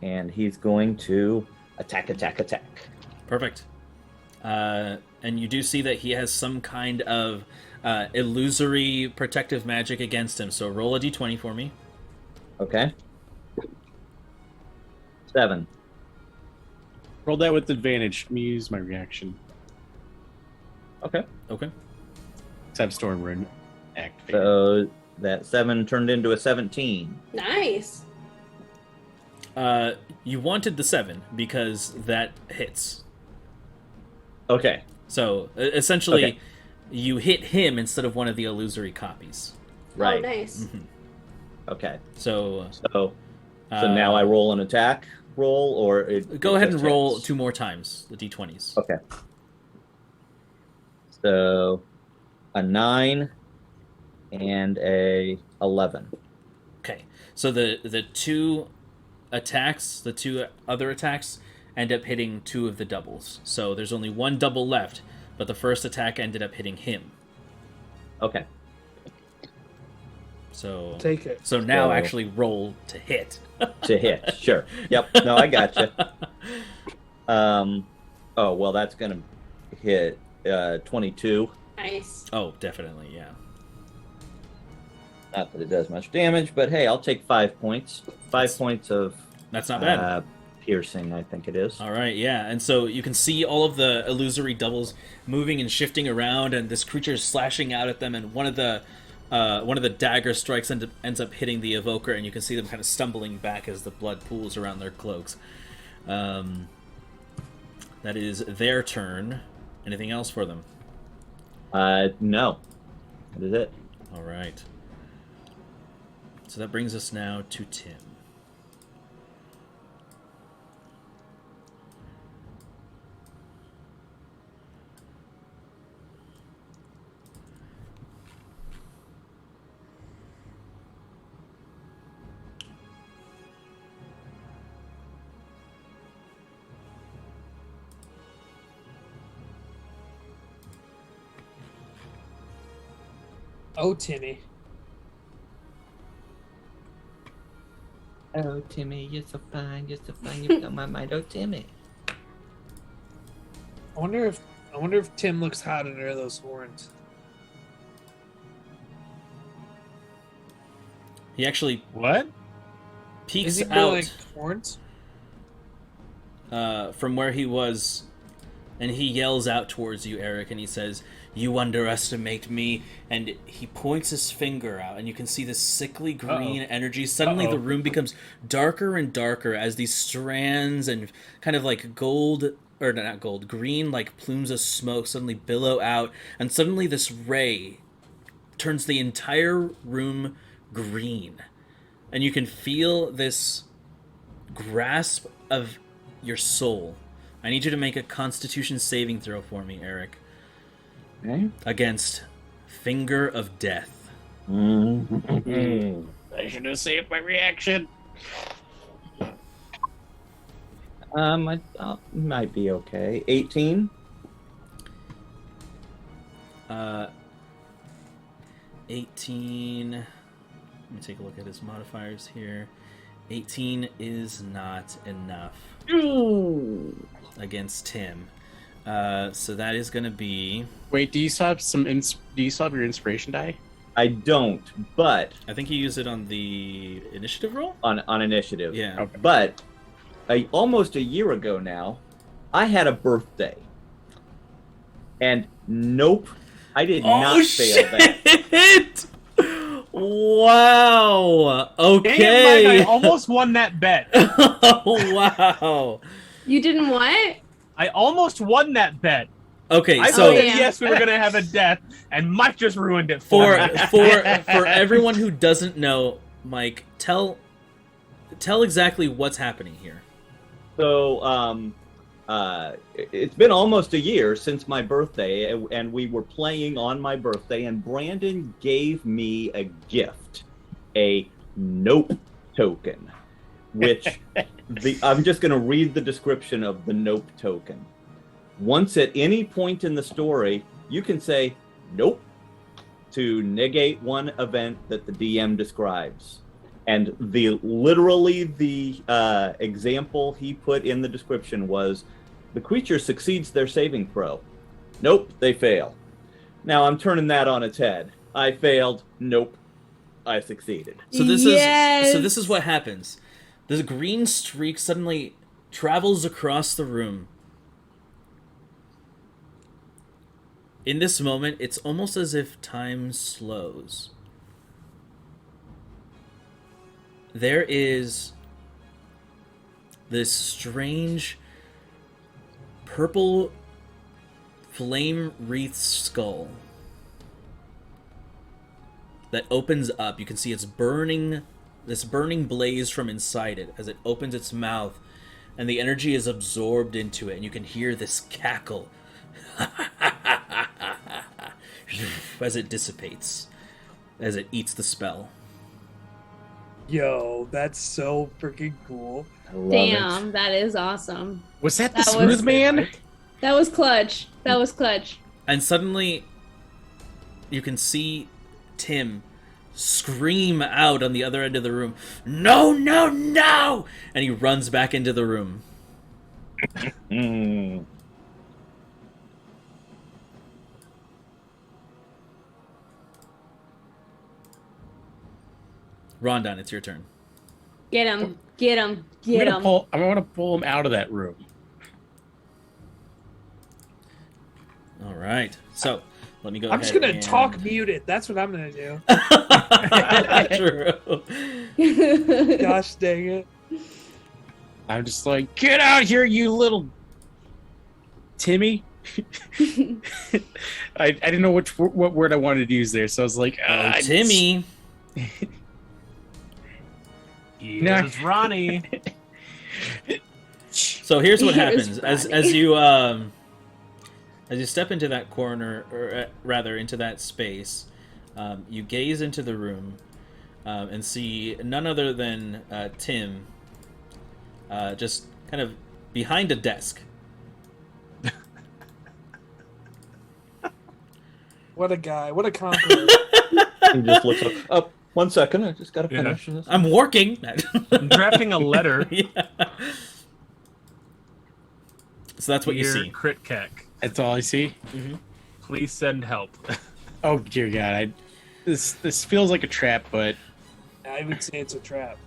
and he's going to attack. Perfect. And you do see that he has some kind of illusory protective magic against him. So roll a d20 for me. Okay. 7. Roll that with advantage. Let me use my reaction. Okay. Okay. Let's have Storm Rune activate. So that 7 turned into a 17. Nice. You wanted the 7 because that hits. Okay. So essentially, Okay. you hit him instead of one of the illusory copies. Right. Oh, nice. Okay. So So now I roll an attack roll, or go ahead and just roll hits? 2 more times the d20s. Okay. So a 9 and a 11. Okay. So the two attacks, the two other attacks, end up hitting 2 of the doubles. So there's only 1 double left, but the first attack ended up hitting him. Okay. So Take it. So now So- actually roll to hit. To hit. Sure. Yep. No, I gotcha. Oh, well, that's going to hit 22. Nice. Oh, definitely, yeah. Not that it does much damage, but hey, I'll take 5 points. 5 points of That's not bad. piercing, I think it is. All right, yeah, and so you can see all of the illusory doubles moving and shifting around, and this creature is slashing out at them. And one of the dagger strikes ends up hitting the evoker, and you can see them kind of stumbling back as the blood pools around their cloaks. That is their turn. Anything else for them? No. That is it. All right. So that brings us now to Tim. Oh, Timmy. Oh, Timmy, you're so fine. You're so fine. You've got my mind. Oh, Timmy. I wonder if Tim looks hot under those horns. He actually What? peeks Is he out like horns? from where he was, and he yells out towards you, Eric, and he says, "You underestimate me." And he points his finger out, and you can see this sickly green energy. Suddenly the room becomes darker and darker as these strands and kind of like gold, or not gold, green like plumes of smoke suddenly billow out, and suddenly this ray turns the entire room green. And you can feel this grasp of your soul. I need you to make a Constitution saving throw for me, Eric. Okay. Against Finger of Death. I should have saved my reaction. I might be okay. 18. 18. Let me take a look at his modifiers here. 18 is not enough against Tim. So that is going to be... Wait, do you still have your inspiration die? I don't, but I think you use it on the initiative roll? on initiative. Yeah. Okay. But almost a year ago now, I had a birthday. And nope, I did not fail that. Wow. Okay. Damn, Mike, I almost won that bet. Wow. You didn't what? I almost won that bet. Okay, I so said yeah. yes, we were gonna have a death, and Mike just ruined it for me. for everyone who doesn't know, Mike, tell exactly what's happening here. So, it's been almost a year since my birthday, and we were playing on my birthday, and Brandon gave me a gift, a nope token, which I'm just going to read the description of the nope token. Once at any point in the story, you can say nope to negate one event that the DM describes. And the example he put in the description was, the creature succeeds their saving throw. Nope, they fail. Now I'm turning that on its head. I failed. Nope, I succeeded. So this Yes! is what happens. The green streak suddenly travels across the room. In this moment, it's almost as if time slows. There is this strange purple flame-wreathed skull that opens up. You can see this burning blaze from inside it as it opens its mouth, and the energy is absorbed into it, and you can hear this cackle as it dissipates, as it eats the spell. Yo, that's so freaking cool. I love Damn, it. that is awesome. Was that the That smooth was- man? That was clutch. That was clutch. And suddenly, you can see Tim scream out on the other end of the room, "No, no, no!" And he runs back into the room. Mm. Rondon, it's your turn. Get him. Get him. I'm Get gonna him. I want to pull him out of that room. All right. So, let me go I'm ahead just gonna and... talk muted. That's what I'm gonna do. True. Gosh dang it. I'm just like, get out here, you little Timmy. I didn't know what word I wanted to use there, so I was like, Oh, Timmy. Here's Ronnie. So here's what Here's happens Ronnie. as you step into that corner, or rather into that space. You gaze into the room and see none other than Tim, just kind of behind a desk. What a guy. What a conqueror. He just looks up. Oh, 1 second. I just gotta Yeah. finish this. I'm working. I'm drafting a letter. Yeah. So that's what you Dear see. Crit Keck, That's all I see. please send help. Oh dear God! This feels like a trap, but I would say it's a trap.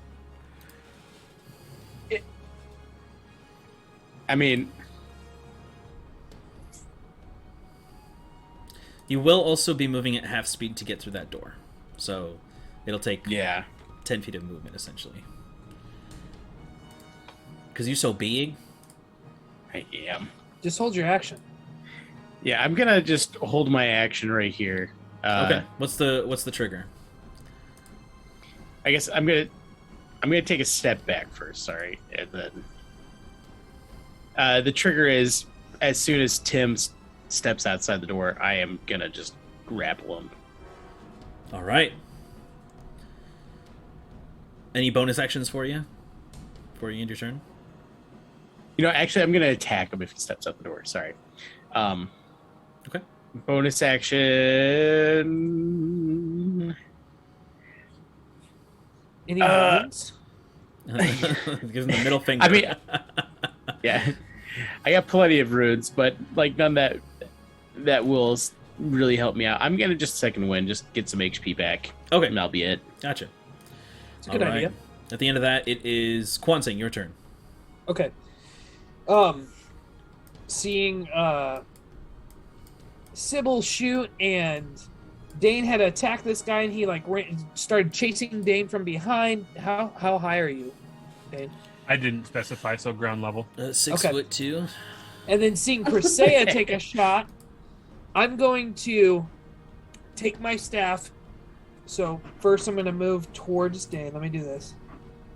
I mean, You will also be moving at half speed to get through that door. So it'll take yeah. 10 feet of movement, essentially. Because you're so big. I am. Just hold your action. Yeah, I'm gonna just hold my action right here. Okay. What's the trigger? I guess I'm gonna take a step back first. Sorry, and then the trigger is as soon as Tim steps outside the door, I am gonna just grapple him. All right. Any bonus actions for you? Before you end your turn? You know, actually, I'm gonna attack him if he steps out the door. Sorry. Okay. Bonus action. Any wounds? Give him the middle finger. I mean, yeah, I got plenty of runes, but like none that will really help me out. I'm gonna just second win, just get some HP back. Okay. And that'll be it. Gotcha. It's a good All right. idea. At the end of that, it is Kwansing, your turn. Okay. Seeing Sybil shoot and Dane had attacked this guy and he like started chasing Dane from behind. How high are you, Dane? I didn't specify, so ground level. 6'2". And then seeing Chrysaea take a shot, I'm going to take my staff. So first I'm going to move towards Dane. Let me do this.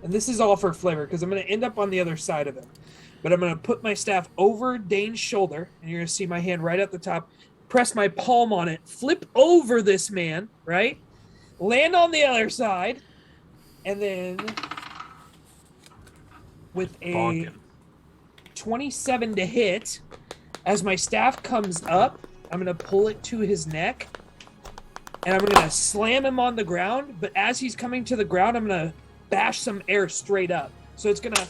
And this is all for flavor because I'm going to end up on the other side of him. But I'm going to put my staff over Dane's shoulder, and you're going to see my hand right at the top. Press my palm on it, flip over this man, right? Land on the other side, and then with a Bonkin. 27 to hit, as my staff comes up, I'm going to pull it to his neck, and I'm going to slam him on the ground. But as he's coming to the ground, I'm going to bash some air straight up. So it's going to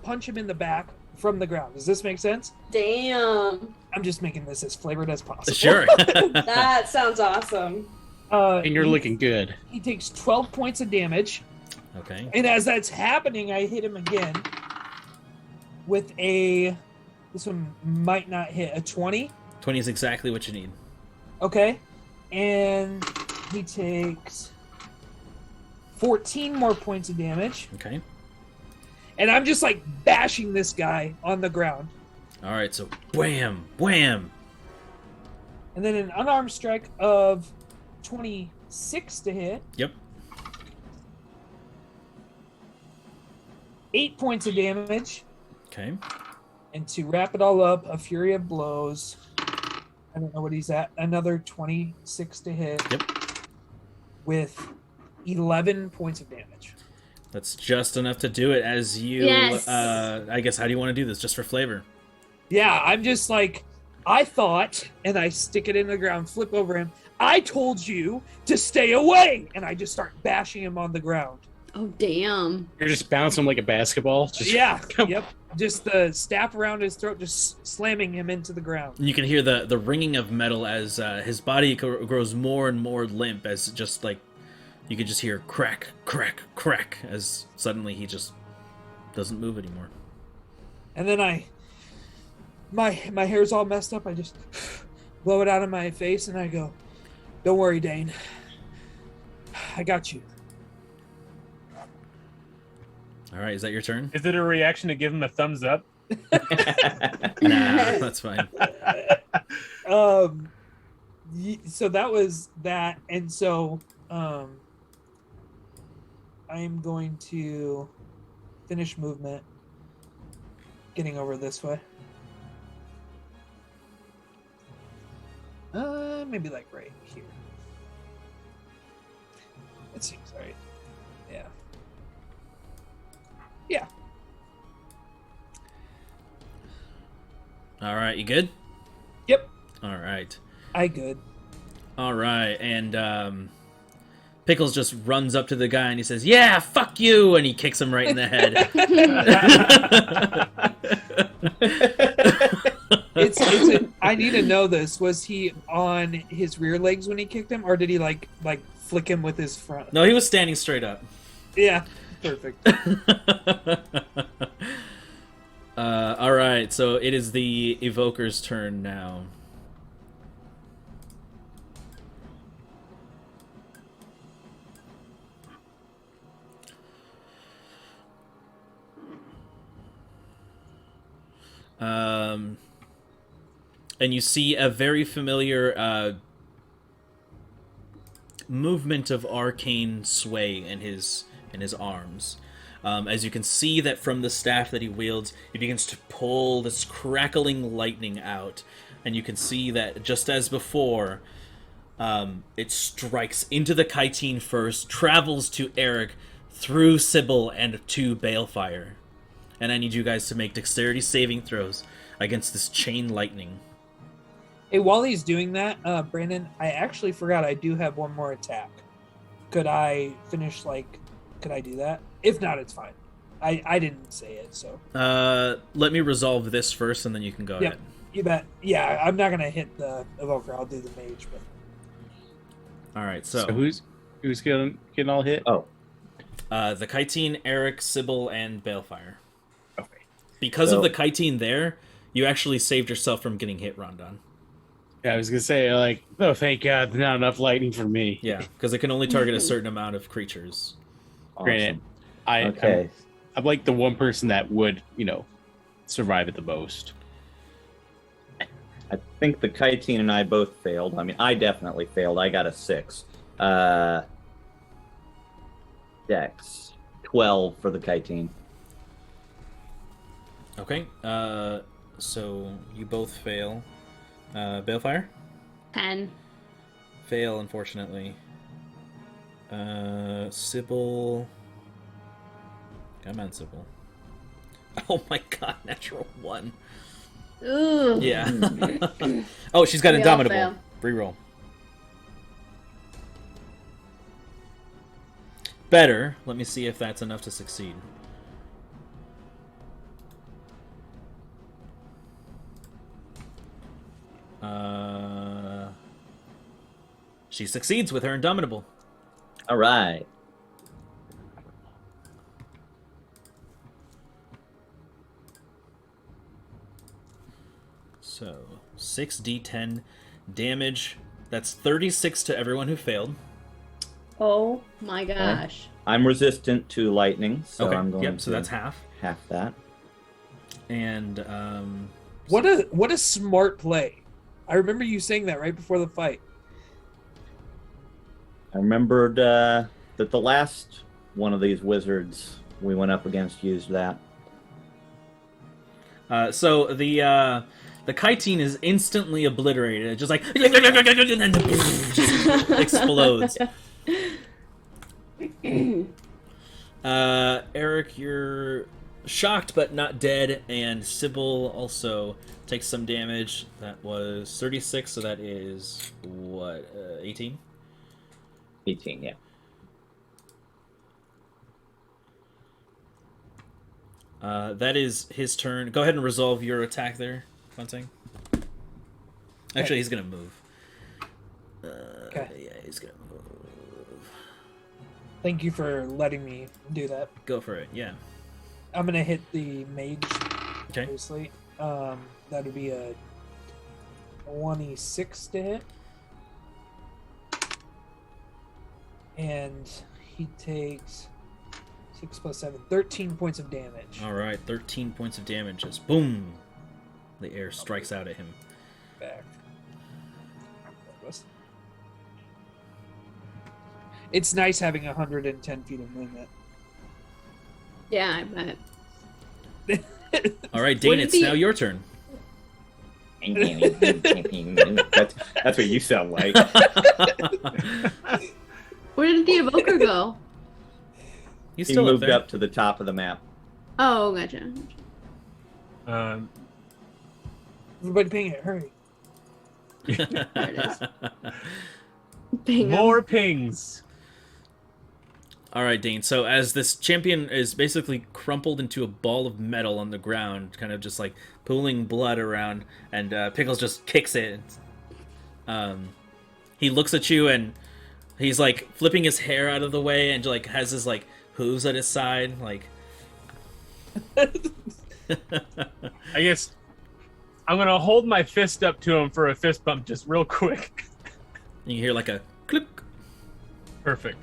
punch him in the back from the ground. Does this make sense? Damn. I'm just making this as flavored as possible. Sure. That sounds awesome. And you're looking good. He takes 12 points of damage. Okay. And as that's happening, I hit him again with a... This one might not hit. A 20. 20 is exactly what you need. Okay. And he takes 14 more points of damage. Okay. And I'm just like bashing this guy on the ground. All right, so wham, wham. And then an unarmed strike of 26 to hit. Yep. 8 points of damage. Okay. And to wrap it all up, a fury of blows. I don't know what he's at. Another 26 to hit. Yep. With 11 points of damage. That's just enough to do it as you... Yes. I guess, how do you want to do this? Just for flavor? Yeah, I'm just like, I thought, and I stick it in the ground, flip over him. I told you to stay away! And I just start bashing him on the ground. Oh, damn. You're just bouncing him like a basketball. Just Yeah, yep. Just the staff around his throat, just slamming him into the ground. You can hear the ringing of metal as his body grows more and more limp, as just like you could just hear crack, crack, crack, as suddenly he just doesn't move anymore. And then my hair's all messed up. I just blow it out of my face and I go, "Don't worry, Dane. I got you." All right, is that your turn? Is it a reaction to give him a thumbs up? Nah, that's fine. So that was that, and so I am going to finish movement, getting over this way. Maybe like right here. That seems right. Yeah. Yeah. All right, you good? Yep. All right. I good. All right, and Pickles just runs up to the guy and he says, "Yeah, fuck you!" and he kicks him right in the head. I need to know this. Was he on his rear legs when he kicked him, or did he like flick him with his front? No, he was standing straight up. Yeah, perfect. All right, so it is the Evoker's turn now. And you see a very familiar movement of arcane sway in his arms. As you can see that from the staff that he wields, he begins to pull this crackling lightning out, and you can see that just as before, it strikes into the chitin first, travels to Eric, through Sybil, and to Balefire. And I need you guys to make dexterity saving throws against this chain lightning. Hey, while he's doing that, Brandon, I actually forgot I do have one more attack. Could I finish, could I do that? If not, it's fine. I didn't say it, so. Let me resolve this first, and then you can go ahead. You bet. Yeah, I'm not going to hit the Evoker. I'll do the Mage, but. All right, so who's getting all hit? Oh, the chitin, Eric, Sybil, and Balefire. Okay. Because of the chitin there, you actually saved yourself from getting hit, Rondon. Yeah, I was gonna say, oh, thank God, not enough lightning for me. Yeah, because it can only target a certain amount of creatures. awesome. Granted, Okay. I'm like the one person that would, survive it the most. I think the chitin and I both failed. I mean, I definitely failed. I got a 6. Dex 12 for the chitin. Okay, so you both fail. Balefire? 10. Fail, unfortunately. Sybil. Come on, Sybil. Oh my god, natural 1. Ooh. Yeah. Oh, she's got We all Indomitable. fail. Reroll. Better. Let me see if that's enough to succeed. She succeeds with her Indomitable. All right. So, 6d10 damage. That's 36 to everyone who failed. Oh my gosh. I'm resistant to lightning, so Okay, I'm going yep, to so that's half. half that. And, What a smart play. I remember you saying that right before the fight. I remembered that the last one of these wizards we went up against used that. so the chitin is instantly obliterated. It just like and then just explodes. Eric, you're shocked but not dead, and Sybil also takes some damage. That was 36, so that is what, 18? 18, yeah. That is his turn. Go ahead and resolve your attack there, Funtang. Actually, he's gonna move. Okay. Yeah, he's gonna move. Thank you for letting me do that. Go for it. Yeah. I'm gonna hit the Mage. Okay. Obviously, that would be a 26 to hit, and he takes 6 plus 7, 13 points of damage. All right, 13 points of damage. Just boom, the air strikes out at him. Back. It's nice having 110 feet of movement. Yeah, I bet. All right, Dane, Would it it's be- now your turn. That's what you sound like. Where did the evoker go? He's He still moved there. up to the top of the map. Oh, gotcha. Everybody ping it, hurry. There it is. Bang 'em. More pings. All right, Dean. So as this champion is basically crumpled into a ball of metal on the ground, kind of just like pooling blood around, and Pickles just kicks it. He looks at you and he's like flipping his hair out of the way and like has his like hooves at his side, like. I guess I'm gonna hold my fist up to him for a fist bump, just real quick. You hear like a click. Perfect.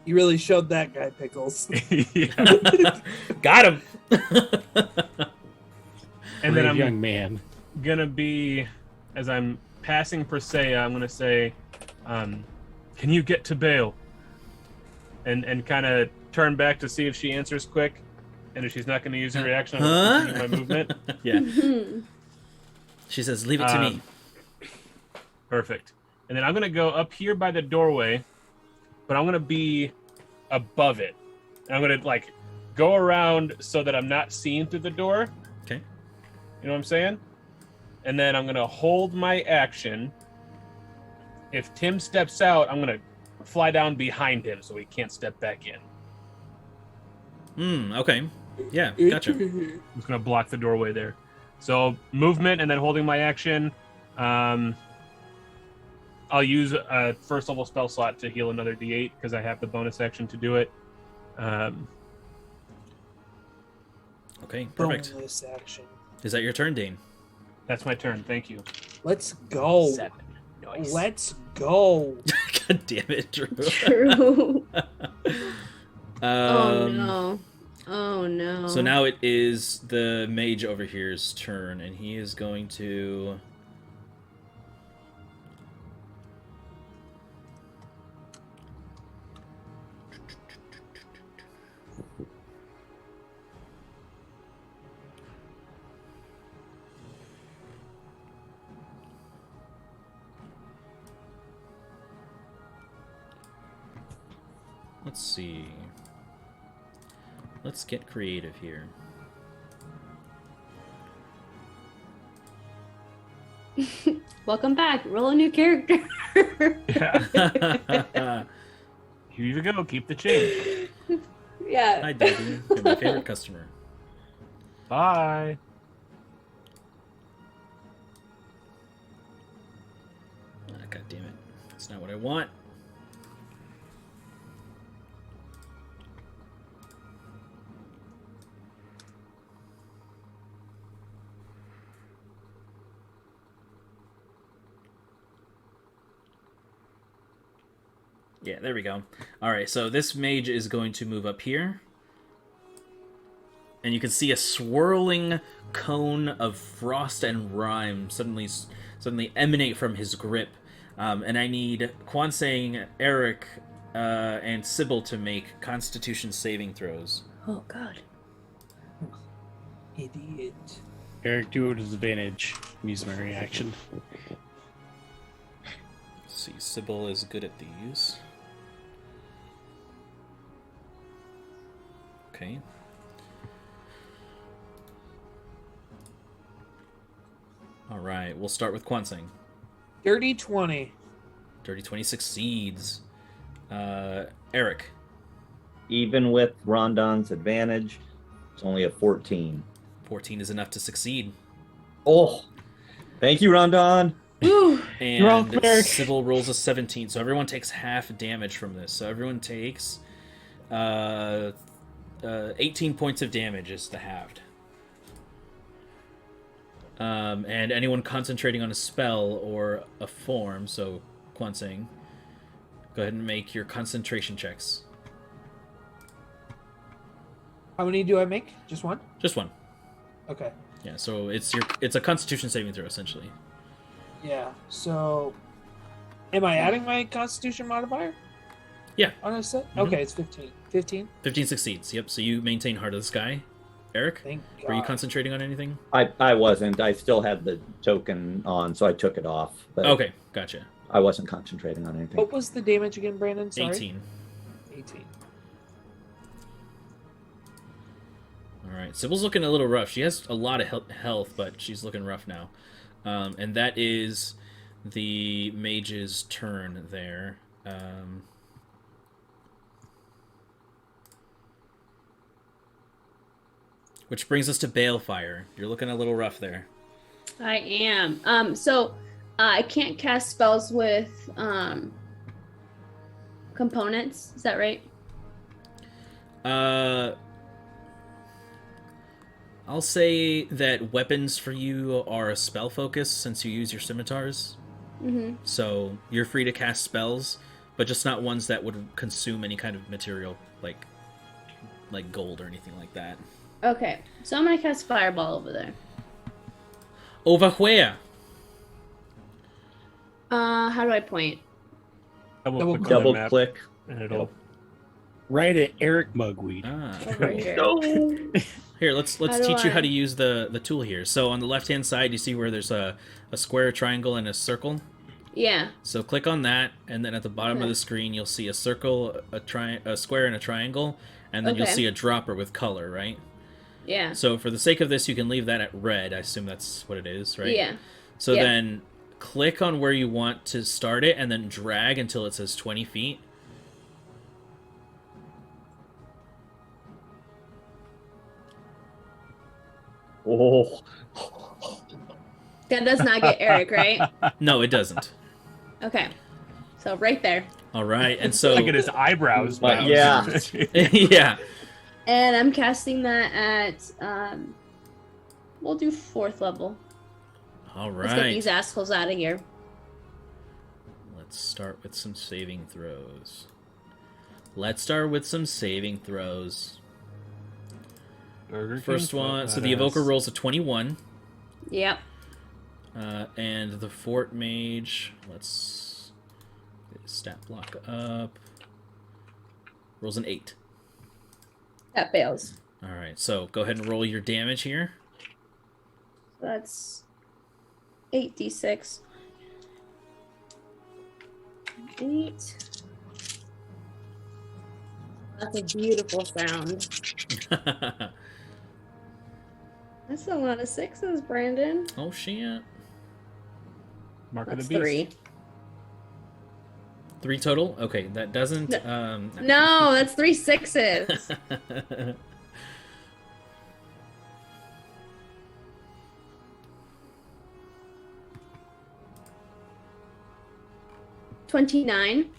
You really showed that guy, Pickles. Yeah. Got him. And then I'm young man. gonna be, as I'm passing Persea, I'm gonna say, "Can you get to Bale?" And kind of turn back to see if she answers quick, and if she's not gonna use her reaction, I'm gonna continue my movement. Yeah. She says, "Leave it to me." Perfect. And then I'm gonna go up here by the doorway, but I'm gonna be above it. And I'm gonna like go around so that I'm not seen through the door. Okay. You know what I'm saying? And then I'm gonna hold my action. If Tim steps out, I'm gonna fly down behind him so he can't step back in. Okay. Yeah, gotcha. I'm just gonna block the doorway there. So movement and then holding my action. I'll use a first level spell slot to heal another D8 because I have the bonus action to do it. Okay, perfect. Bonus action. Is that your turn, Dane? That's my turn. Thank you. Let's go. 7. Nice. Let's go. God damn it, Drew. True. Oh no. Oh no. So now it is the mage over here's turn, and he is going to... Let's see. Let's get creative here. Welcome back. Roll a new character. Yeah. Here you go. Keep the change. Yeah. Hi, Debbie. You're my favorite customer. Bye. God damn it. That's not what I want. Yeah, there we go. Alright, so this mage is going to move up here. And you can see a swirling cone of frost and rime suddenly emanate from his grip. And I need Kwansang, Eric, and Sybil to make Constitution saving throws. Oh god. Idiot. Eric, do it at advantage. I'm using my reaction. Let's see, Sybil is good at these. Okay. All right, we'll start with Kwansang. Dirty 20. Dirty 20 succeeds. Eric. Even with Rondon's advantage, it's only a 14. 14 is enough to succeed. Oh, thank you, Rondon. Woo. And welcome, Eric. Sybil rolls a 17, so everyone takes half damage from this. So everyone takes 18 points of damage is the halved. And anyone concentrating on a spell or a form, so Kwansang, go ahead and make your concentration checks. How many do I make? Just one? Just one. Okay. Yeah, so it's a Constitution saving throw essentially. Yeah. So, am I adding my Constitution modifier? Yeah. On a set? Mhm. Okay, it's 15. 15? 15 succeeds. Yep. So you maintain Heart of the Sky. Eric, Thank God. were you concentrating on anything? I wasn't. I still had the token on, so I took it off. But Okay, gotcha. I wasn't concentrating on anything. What was the damage again, Brandon? Sorry. 18. 18. All right. Sybil's looking a little rough. She has a lot of health, but she's looking rough now. And that is the mage's turn there. Which brings us to Balefire. You're looking a little rough there. I am. So I can't cast spells with components. Is that right? I'll say that weapons for you are a spell focus since you use your scimitars. Mm-hmm. So you're free to cast spells, but just not ones that would consume any kind of material like gold or anything like that. Okay, so I'm gonna cast Fireball over there. Over where? How do I point? Double click on the Double map, click. and it'll. Right at Eric Mugweed. Ah. Over here. Here, let's How do teach you how I- to use the tool here. So on the left-hand side, you see where there's a square, triangle, and a circle. Yeah. So click on that, and then at the bottom of Okay. the screen, you'll see a circle, a square, and a triangle, and then you'll Okay. see a dropper with color, right? Yeah. So for the sake of this, you can leave that at red. I assume that's what it is, right? Yeah. So Yeah. then click on where you want to start it, and then drag until it says 20 feet. Oh. That does not get Eric, right? No, it doesn't. Okay. So right there. All right, and so Look at his eyebrows. But now. yeah. yeah. And I'm casting that at we'll do 4th level. All Let's get these right. assholes out of here. Let's start with some saving throws. Let's start with some saving throws. Burger King, First one, so the badass. evoker rolls a 21. Yep. And the Fort Mage, let's get his stat block up. Rolls an 8. That fails. Alright, so go ahead and roll your damage here. That's 8d6. 8. That's a beautiful sound. That's a lot of 6s, Brandon. Oh, shit. Mark of That's the beast. 3. 3 total? Okay, that doesn't... No, that's 3 6s. 29.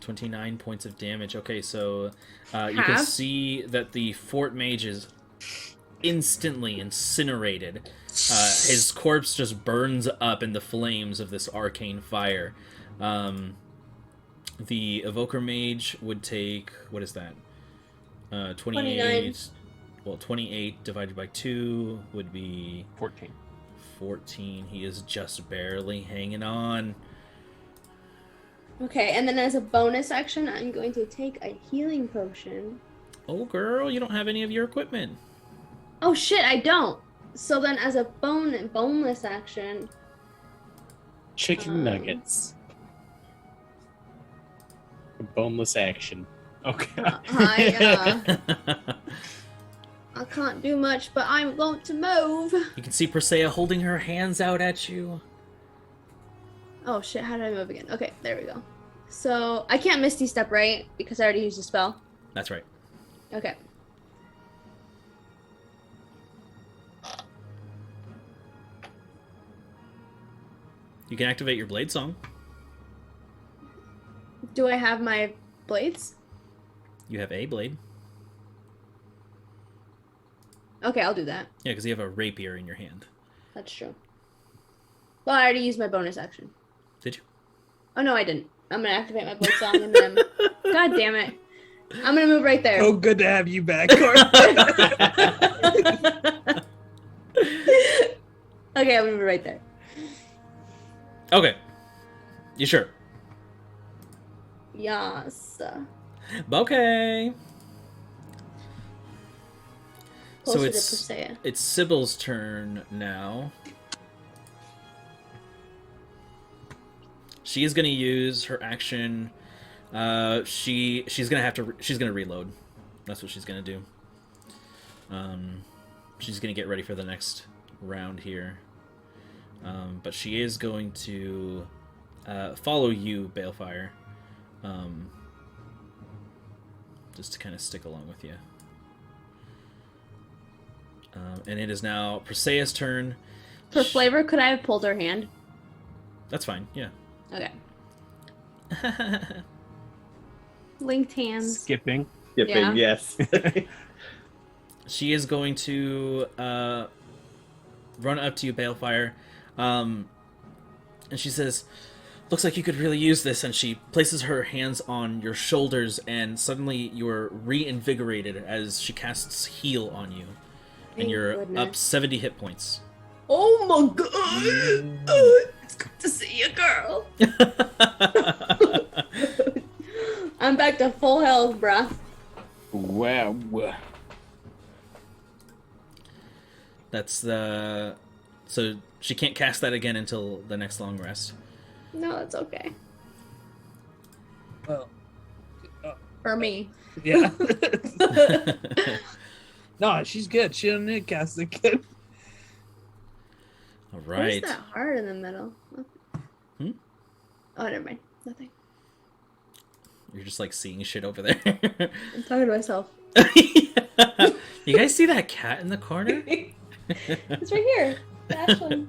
29 points of damage. Okay, so you can Half? see that the Fort Mage is instantly incinerated. His corpse just burns up in the flames of this arcane fire. The Evoker Mage would take... What is that? 28... 29. Well, 28 divided by 2 would be 14. 14. He is just barely hanging on. Okay, and then as a bonus action, I'm going to take a healing potion. Oh, girl, you don't have any of your equipment. Oh shit, I don't. So then as a boneless action, Chicken nuggets. A boneless action. Okay. I can't do much, but I'm going to move. You can see Persea holding her hands out at you. Oh shit, how did I move again? Okay, there we go. So I can't Misty Step, right? Because I already used a spell. That's right. Okay. You can activate your Blade Song. Do I have my blades? You have a blade. Okay, I'll do that. Yeah, because you have a rapier in your hand. That's true. Well, I already used my bonus action. Did you? Oh no, I didn't. I'm gonna activate my blade song and then. God damn it! I'm gonna move right there. Oh, good to have you back, Court. Okay, I'm gonna move right there. Okay. You sure? Yes. Okay. Closer So to it's Persea. it's Sybil's turn now. She is going to use her action. She's gonna reload. That's what she's gonna do. She's gonna get ready for the next round here. But she is going to follow you, Balefire. Just to kind of stick along with you. And it is now Preseia's turn. For flavor, could I have pulled her hand? That's fine, yeah. Okay. Linked hands. Skipping. Skipping, Yeah. yes. She is going to run up to you, Balefire, and she says, "Looks like you could really use this." And she places her hands on your shoulders, and suddenly you're reinvigorated as she casts Heal on you, and Thank you're goodness. up 70 hit points. Oh my god! It's good to see you, girl. I'm back to full health, bruh. Wow. That's the... So she can't cast that again until the next long rest. No, it's okay. Well, For me. yeah. No, she's good. She don't need to cast again. All What's right. that heart in the middle? Hmm? Oh, never mind. Nothing. You're just like seeing shit over there. I'm talking to myself. You guys see that cat in the corner? It's right here. Ashlyn.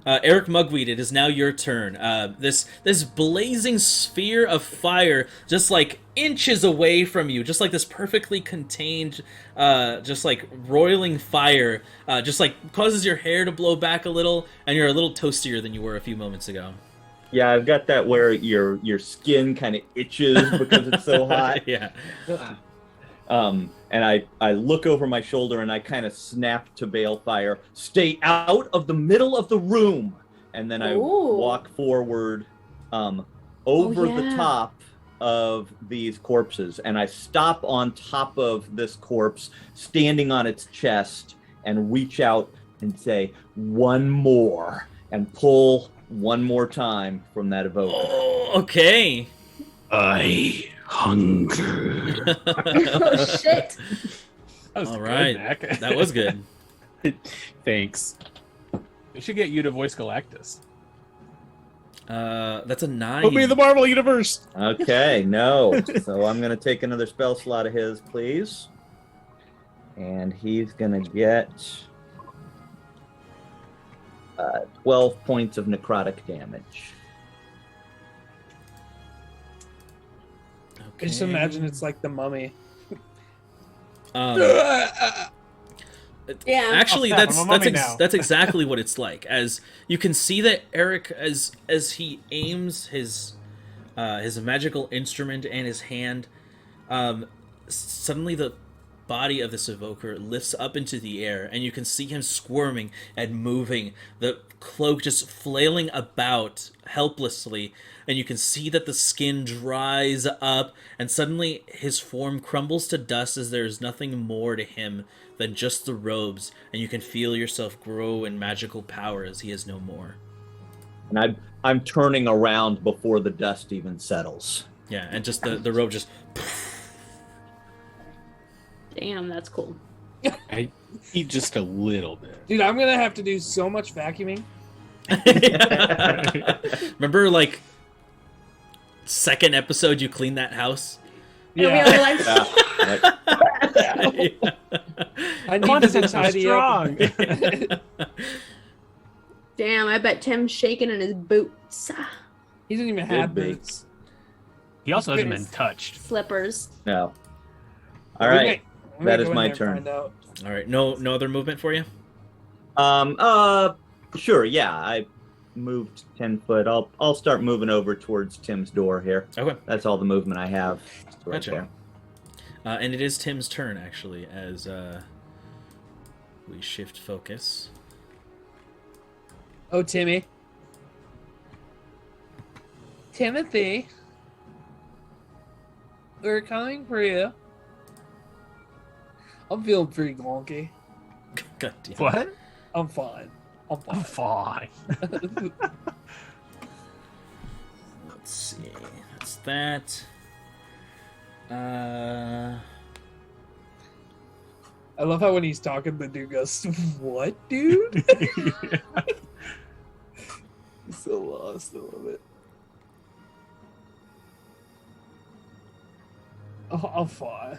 Eric Mugweed, it is now your turn. This blazing sphere of fire, just like inches away from you, just like this perfectly contained, just like roiling fire, just like causes your hair to blow back a little, and you're a little toastier than you were a few moments ago. Yeah, I've got that where your skin kind of itches because it's so hot. Yeah. And I look over my shoulder and I kind of snap to Balefire, "Stay out of the middle of the room." And then I Ooh. walk forward over the yeah. top of these corpses. And I stop on top of this corpse, standing on its chest, and reach out and say, "One more," and pull one more time from that evoker. Oh, okay. I hunger. Oh, shit. That was All good, right. Mac. That was good. Thanks. We should get you to voice Galactus. That's a 9. Put me in the Marvel Universe. Okay, no. So I'm going to take another spell slot of his, please. And he's going to get 12 points of necrotic damage. I just imagine it's like the mummy. Yeah. Actually, I'm a mummy now. that's exactly what it's like. As you can see that Eric, as he aims his magical instrument and his hand, suddenly the body of this evoker lifts up into the air, and you can see him squirming and moving, the cloak just flailing about helplessly, and you can see that the skin dries up, and suddenly his form crumbles to dust as there is nothing more to him than just the robes, and you can feel yourself grow in magical power as he is no more. And I'm turning around before the dust even settles. Yeah, and just the robe just... Damn, that's cool. I eat just a little bit. Dude, I'm gonna have to do so much vacuuming. Remember, like, second episode you cleaned that house? And we all like, I need this to tidy up. Strong. damn, I bet Tim's shaking in his boots. He doesn't even have boots. He also hasn't been touched. Slippers. No. All right. I'm That gonna is go in my there and turn. find out. All right, no other movement for you? Sure, yeah. I moved 10 foot. I'll start moving over towards Tim's door here. Okay. That's all the movement I have. Right Gotcha. there. And it is Tim's turn, actually, as we shift focus. Oh, Timmy. Timothy. We're coming for you. I'm feeling pretty gonky. God damn. What? I'm fine. I'm I'm fine. fine. Let's see. That's that. I love how when he's talking, the dude goes, "What, dude?" He's so lost. I love it. Oh, I'm fine.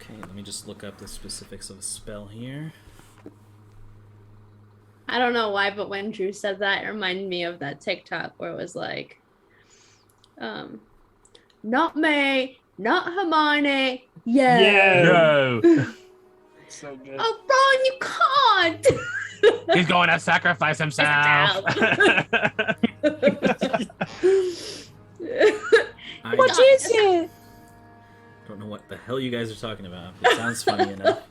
Okay, let me just look up the specifics of the spell here. I don't know why, but when Drew said that, it reminded me of that TikTok where it was like, not May, not Hermione, yeah. No. So good. Oh, Ron, you can't. He's going to sacrifice himself. What is it? Don't know what the hell you guys are talking about. It sounds funny enough.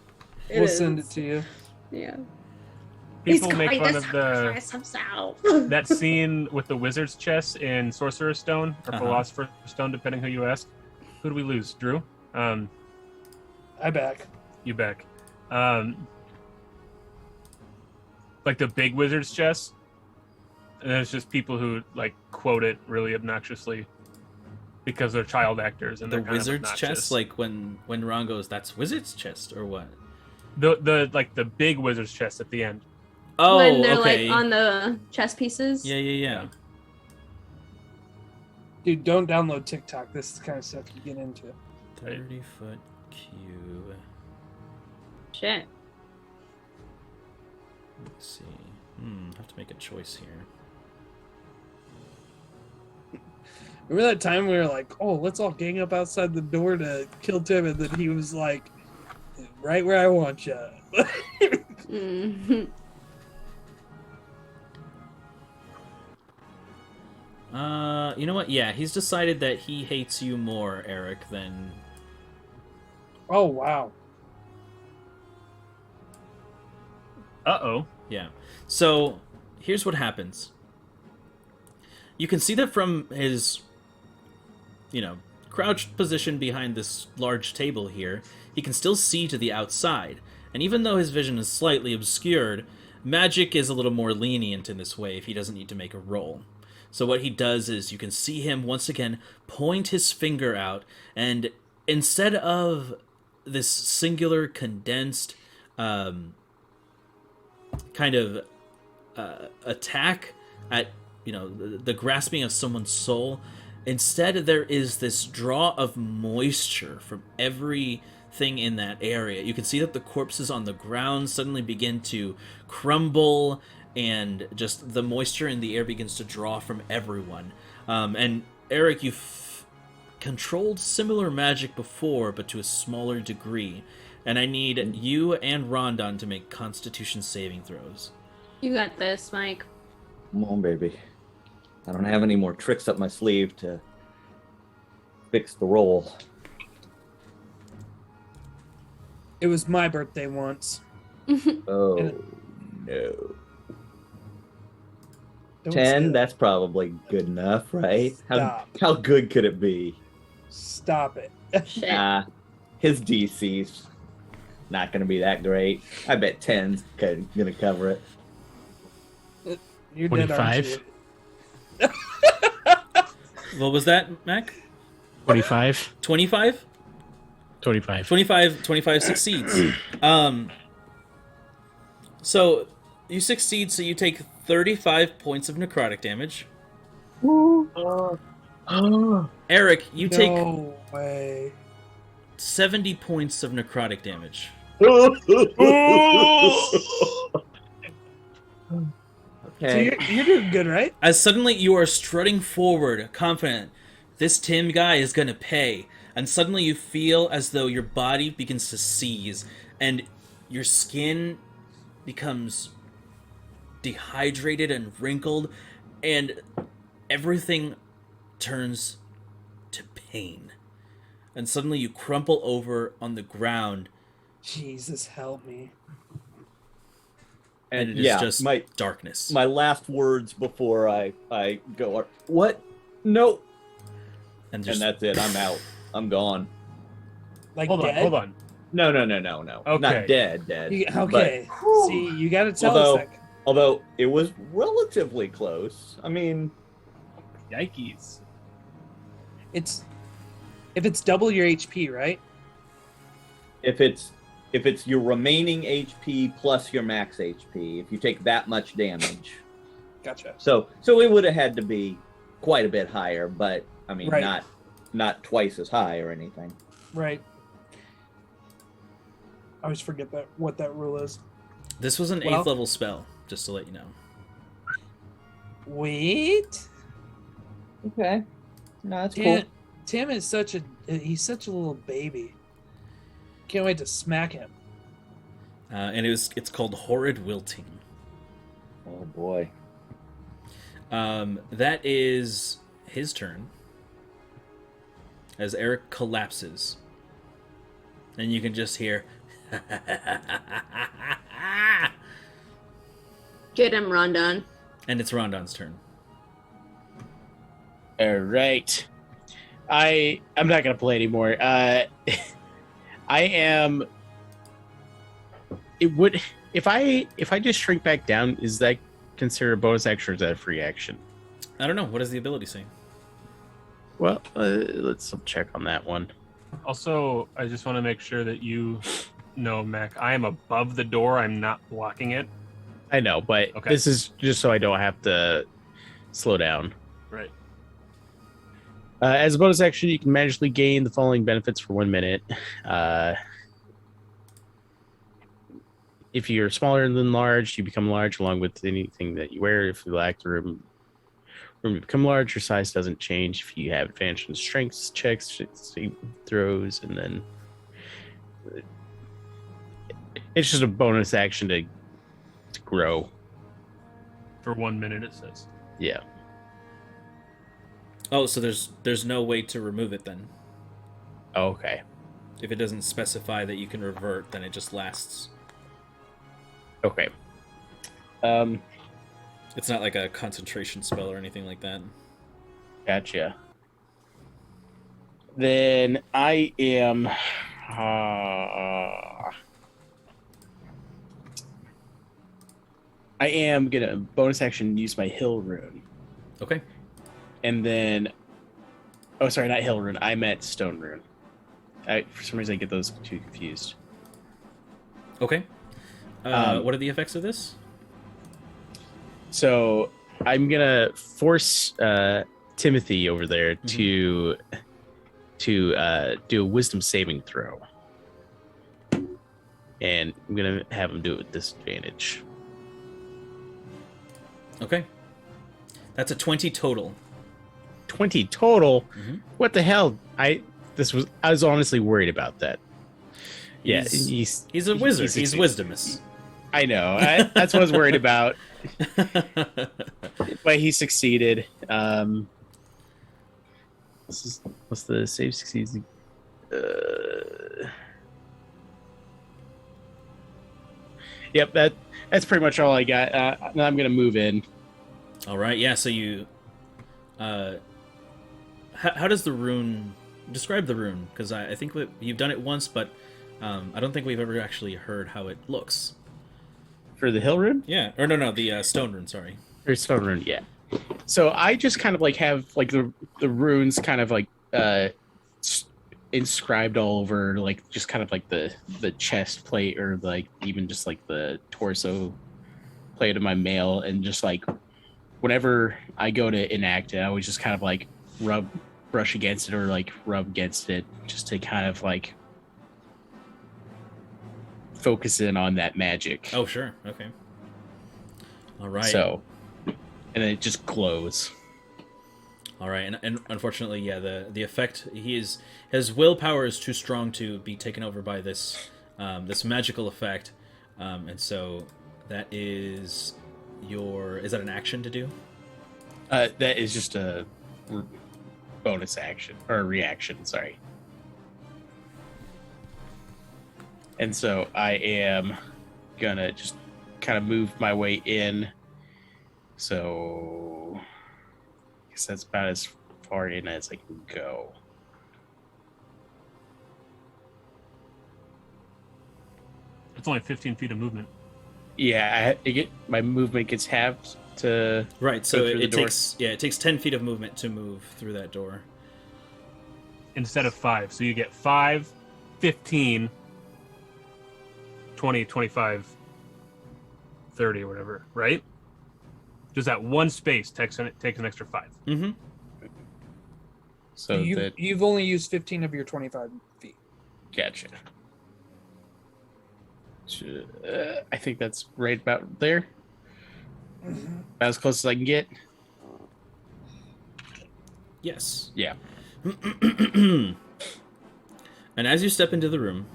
We'll send it to you. Yeah. People He's make going fun to of sacrifice himself. that scene with the wizard's chest in Sorcerer's Stone or Philosopher's Stone, depending who you ask. Who do we lose? Drew? I back. You back. Like the big wizard's chest. And there's just people who like quote it really obnoxiously because they're child actors and The they're kind wizard's of obnoxious. chest, like when Ron goes, "That's wizard's chest," or what? The like the big wizard's chest at the end. Oh, When they're okay. like on the chess pieces. Yeah. Dude, don't download TikTok. This is the kind of stuff you get into. 30-foot cube. Shit. Let's see. Have to make a choice here. Remember that time we were like, oh, let's all gang up outside the door to kill Tim, and then he was like, right where I want you. Mhm. You know what? Yeah, he's decided that he hates you more, Eric, than... Oh, wow. Uh-oh. Yeah. So, here's what happens. You can see that from his, crouched position behind this large table here, he can still see to the outside. And even though his vision is slightly obscured, magic is a little more lenient in this way if he doesn't need to make a roll. So what he does is you can see him once again point his finger out, and instead of this singular condensed kind of attack at the grasping of someone's soul, instead there is this draw of moisture from everything in that area. You can see that the corpses on the ground suddenly begin to crumble, and just the moisture in the air begins to draw from everyone. And Eric, you've controlled similar magic before, but to a smaller degree. And I need you and Rondon to make Constitution saving throws. You got this, Mike. Come on, baby. I don't have any more tricks up my sleeve to fix the roll. It was my birthday once. Oh, no. Don't say 10, that. that's probably good enough, right? Stop. How good could it be? Stop it. Shit. His DC's not going to be that great. I bet 10's going to cover it. You're dead, aren't 25? you? What was that, Mac? 25? 25? 25. 25 succeeds. So you succeed, so you take 35 points of necrotic damage. Eric, you take No way. 70 points of necrotic damage. So Okay. you're doing good, right? As suddenly you are strutting forward, confident, this Tim guy is gonna pay. And suddenly you feel as though your body begins to seize, and your skin becomes dehydrated and wrinkled, and everything turns to pain. And suddenly you crumple over on the ground, Jesus, help me. and it is yeah, just my darkness. last words before I go are, what? No. and And that's it. I'm out. I'm gone. Like Hold dead? on. No. Okay. Not dead. Okay. See, you got to tell Although- us that. Although it was relatively close. I mean, Yikes. If it's double your HP, right? if it's your remaining HP plus your max HP, if you take that much damage. Gotcha. So it would have had to be quite a bit higher, but I mean Right. not twice as high or anything. Right. I always forget what that rule is. This was an 8th level spell, just to let you know. Wait. Okay. No, that's cool. Tim is he's such a little baby. Can't wait to smack him. And it's called Horrid Wilting. Oh boy. That is his turn. As Eric collapses. And you can just hear... Get him, Rondon. And it's Rondon's turn. All right. I'm not gonna play anymore. I am. It would if I just shrink back down. Is that considered a bonus action or is that a free action? I don't know. What does the ability say? Well, let's check on that one. Also, I just want to make sure that you know, Mac, I am above the door. I'm not blocking it. I know, but Okay. This is just so I don't have to slow down. Right. As a bonus action, you can magically gain the following benefits for 1 minute. If you're smaller than large, you become large along with anything that you wear. If you lack the room to become large, your size doesn't change. If you have advantage in strength checks, throws, and then it's just a bonus action to grow. For 1 minute, it says. Yeah. Oh, so there's no way to remove it then. Okay. If it doesn't specify that you can revert, then it just lasts. Okay. It's not like a concentration spell or anything like that. Gotcha. Then I am. I am gonna bonus action use my hill rune, Okay. and then. Oh, sorry, not hill rune. I meant stone rune. For some reason, I get those two confused. Okay. What are the effects of this? So I'm gonna force Timothy over there to do a wisdom saving throw, and I'm gonna have him do it with disadvantage. Okay. That's a 20 total. 20 total. Mhm. What the hell? I was honestly worried about that. Yeah, He's a wizard. He's wisdomous. I know. That's what I was worried about. But he succeeded. What's the save succeeds? Yep, that's pretty much all I got. Now I'm gonna move in. All right. Yeah. So you. How does the rune describe the rune? Because I think you've done it once, but I don't think we've ever actually heard how it looks. For the hill rune? Yeah. Or no, the stone rune. Sorry. Or stone rune, yeah. So I just kind of like have like the runes kind of like inscribed all over, like just kind of like the chest plate, or like even just like the torso plate of my mail, and just like whenever I go to enact it, I always just kind of like brush against it or like rub against it, just to kind of like focus in on that magic. Oh, sure. Okay. All right. So, and then it just glows. All right, and unfortunately, yeah, the effect, his willpower is too strong to be taken over by this this magical effect, and so that is is that an action to do? That is just a bonus action or a reaction. Sorry. And so I am gonna just kind of move my way in. So I guess that's about as far in as I can go. It's only 15 feet of movement. Yeah, my movement gets halved to Right. So go through the it door. takes 10 feet of movement to move through that door. Instead of 5. So you get 5, 15, 20, 25, 30 or whatever, right? Just that one space takes an extra 5. Mm-hmm. So that You've only used 15 of your 25 feet. gotcha. I think that's right about there. About as close as I can get. Yes. Yeah. And as you step into the room,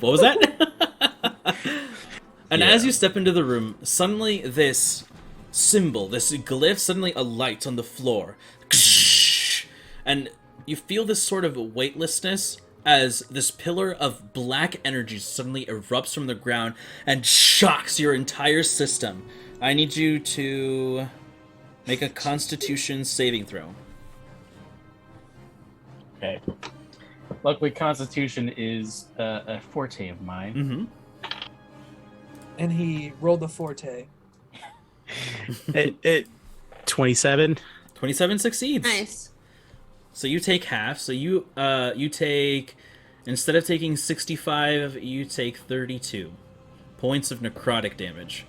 what was that? And as you step into the room, suddenly this symbol, this glyph, suddenly alights on the floor, and you feel this sort of weightlessness as this pillar of black energy suddenly erupts from the ground and shocks your entire system. I need you to make a Constitution saving throw. Okay. Luckily, Constitution is a forte of mine. Mm-hmm. And he rolled a forte. It 27. 27 succeeds. Nice. So you take half. So you take, instead of taking 65, you take 32 points of necrotic damage.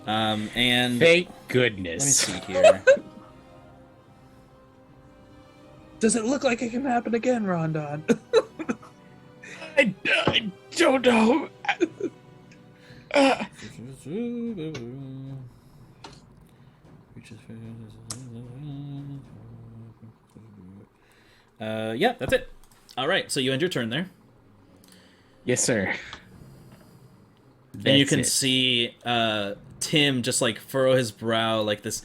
And Thank let me goodness. see here. Does it look like it can happen again, Rondon? I don't know. Yeah, that's it. All right, so you end your turn there. Yes, sir. And you That's can it. see Tim just like furrow his brow, like this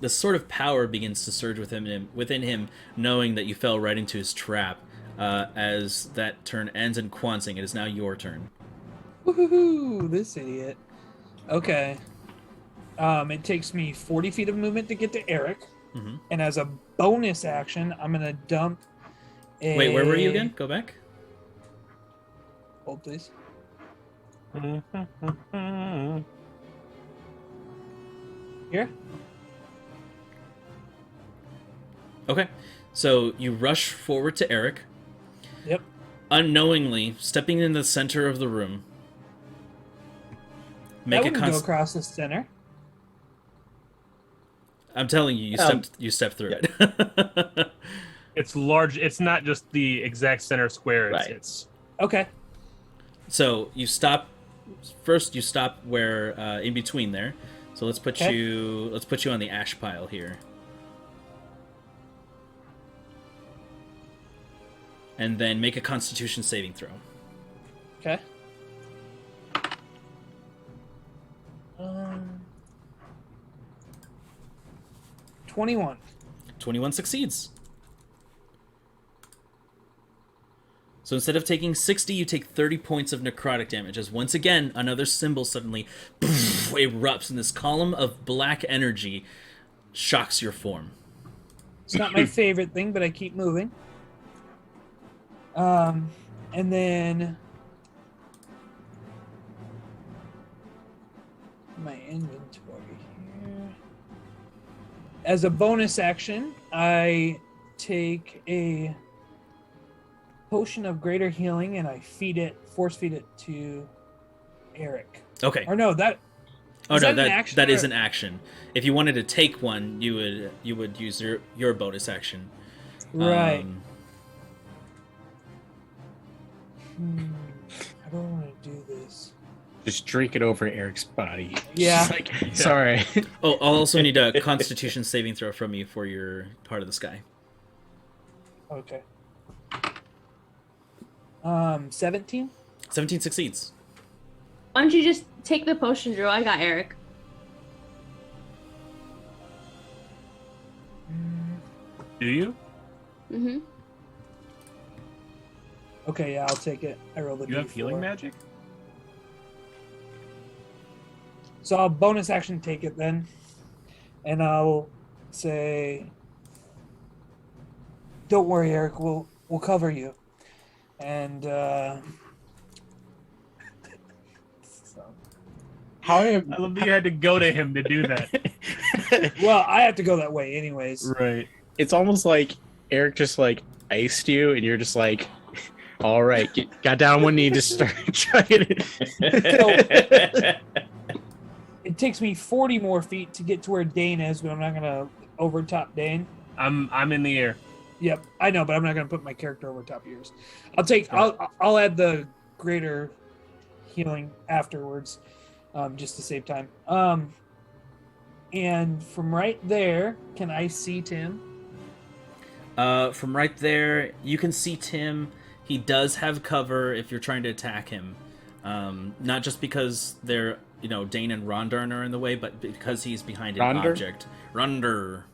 sort of power begins to surge within him, knowing that you fell right into his trap. As that turn ends in Quansing, it is now your turn. Woohoo! This idiot. Okay. It takes me 40 feet of movement to get to Eric. Mm-hmm. And as a bonus action, I'm going to dump a... Wait, where were you again? Go back. Hold, please. Here? Okay, so you rush forward to Eric, Yep. unknowingly stepping in the center of the room. That wouldn't go across the center. I'm telling you, you stepped through it. It's large. It's not just the exact center square. Right. It's Okay. So you stop. First, you stop where in between there. So let's put Okay. you on the ash pile here. And then make a Constitution saving throw. Okay. 21. 21 succeeds. So instead of taking 60, you take 30 points of necrotic damage, as once again, another symbol suddenly erupts, and this column of black energy shocks your form. It's not my favorite thing, but I keep moving. And then my inventory here. As a bonus action, I take a potion of greater healing and I force feed it to Eric. Okay. Or no, that Oh is no, that an action that is or- an action. If you wanted to take one, you would use your bonus action. right. I don't want to do this. Just drink it over Eric's body. Yeah. Just like, sorry. Oh, I'll also need a Constitution saving throw from you for your Heart of the Sky. Okay. 17? 17 succeeds. Why don't you just take the potion, Drew? I got Eric. do you? Mm-hmm. Okay, yeah, I'll take it. I rolled a You have D4. healing magic? So I'll bonus action take it then. And I'll say, don't worry, Eric, we'll cover you. And so, How am I love that you had to go to him to do that. well, I have to go that way anyways. Right. It's almost like Eric just like iced you, and you're just like, all right, got down on one knee, just started chugging it. It takes me 40 more feet to get to where Dane is, but I'm not gonna overtop Dane. I'm in the air. Yep, I know, but I'm not gonna put my character over top of yours. I'll add the greater healing afterwards, just to save time. And from right there, can I see Tim? From right there, you can see Tim. He does have cover if you're trying to attack him. Not just because they're, Dane and Rondern are in the way, but because he's behind an Rondern? object. Ronder.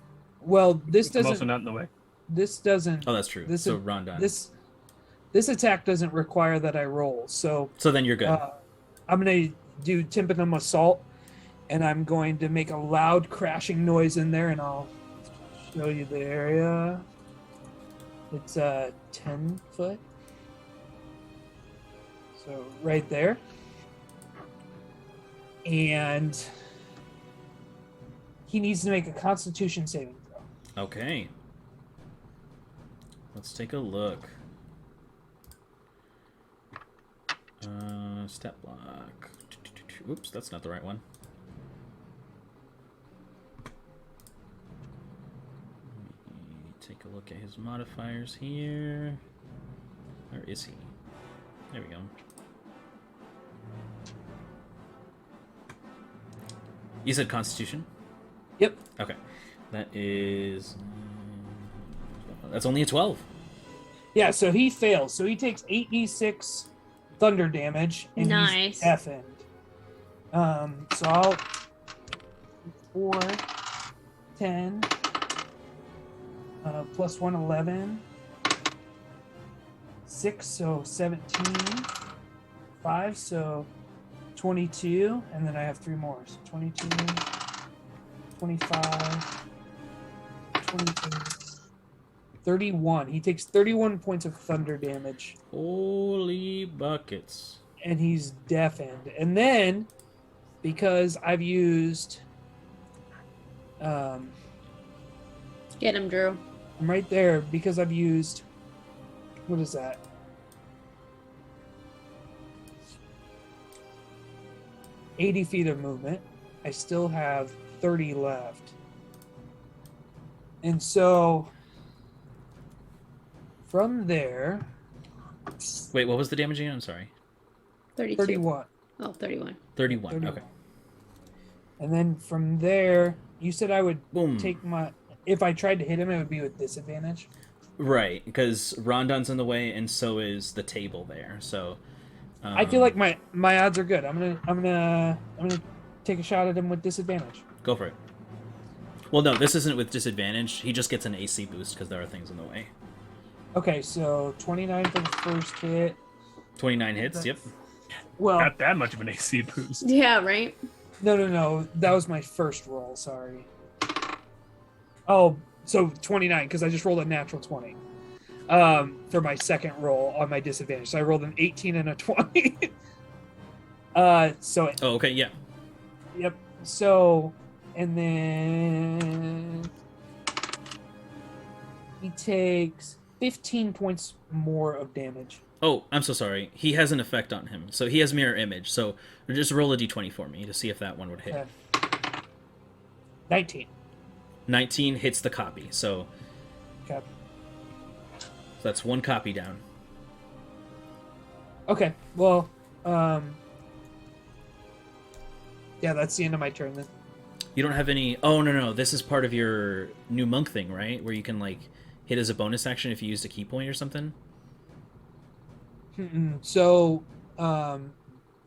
Well, this I'm also doesn't. not in the way. This doesn't. Oh, that's true. This So is- Rondon. This attack doesn't require that I roll. So then you're good. I'm gonna do Tympanum Assault, and I'm going to make a loud crashing noise in there, and I'll show you the area. It's 10 foot. So right there. And he needs to make a Constitution saving throw. Okay. Let's take a look. Step block. Oops, that's not the right one. Let me take a look at his modifiers here. Where is he? There we go. You said Constitution? Yep. Okay. That is... That's only a 12. Yeah, so he fails. So he takes 8d6 thunder damage, and Nice. he's deafened. So I'll 4, 10, plus 1, 11, 6, so 17, 5, so 22, and then I have 3 more. So 22, 25, 22, 31. He takes 31 points of thunder damage. Holy buckets. And he's deafened. And then, because I've used, I'm Get him, Drew. right there, because I've used, what is that? $80 feet of movement. I still have 30 left. And so, from there, Wait, what was the damage again? I'm sorry. 32. 31. Oh, 31. 31. 31. Okay. And then from there, you said I would Boom. take my. If I tried to hit him, it would be with disadvantage. Right, because Rondon's in the way, and so is the table there. So I feel like my odds are good. I'm gonna take a shot at him with disadvantage. go for it. Well, no, this isn't with disadvantage. He just gets an AC boost because there are things in the way. Okay, so 29 for the first hit. 29 hits. Yep. Well, Not that much of an AC boost. Yeah, right? no. That was my first roll. Sorry. Oh, so 29 because I just rolled a natural 20 for my second roll on my disadvantage. So I rolled an 18 and a 20. So Oh, okay. Yeah. yep. So and then he takes 15 points more of damage. Oh, I'm so sorry. He has an effect on him, so he has mirror image. So just roll a d20 for me to see if that one would hit. Okay. 19. 19 hits the copy, so Okay. that's one copy down. Okay. Well, yeah, that's the end of my turn then. You don't have any... Oh, no. This is part of your new monk thing, right? Where you can, hit as a bonus action if you used a key point or something? So,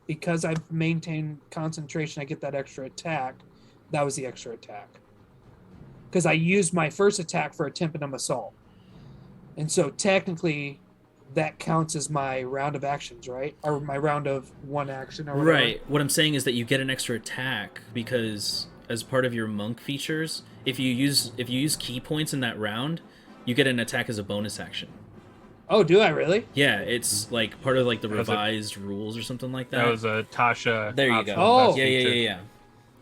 because I've maintained concentration, I get that extra attack. That was the extra attack. Because I used my first attack for a Tympanum Assault. And so technically, that counts as my round of actions, right? Or my round of one action or whatever. Right. What I'm saying is that you get an extra attack because as part of your monk features, if you use key points in that round, you get an attack as a bonus action. Oh, do I really? Yeah, it's part of the was a- revised rules or something like that. That was a Tasha. There you optional go. Oh. class Yeah. feature.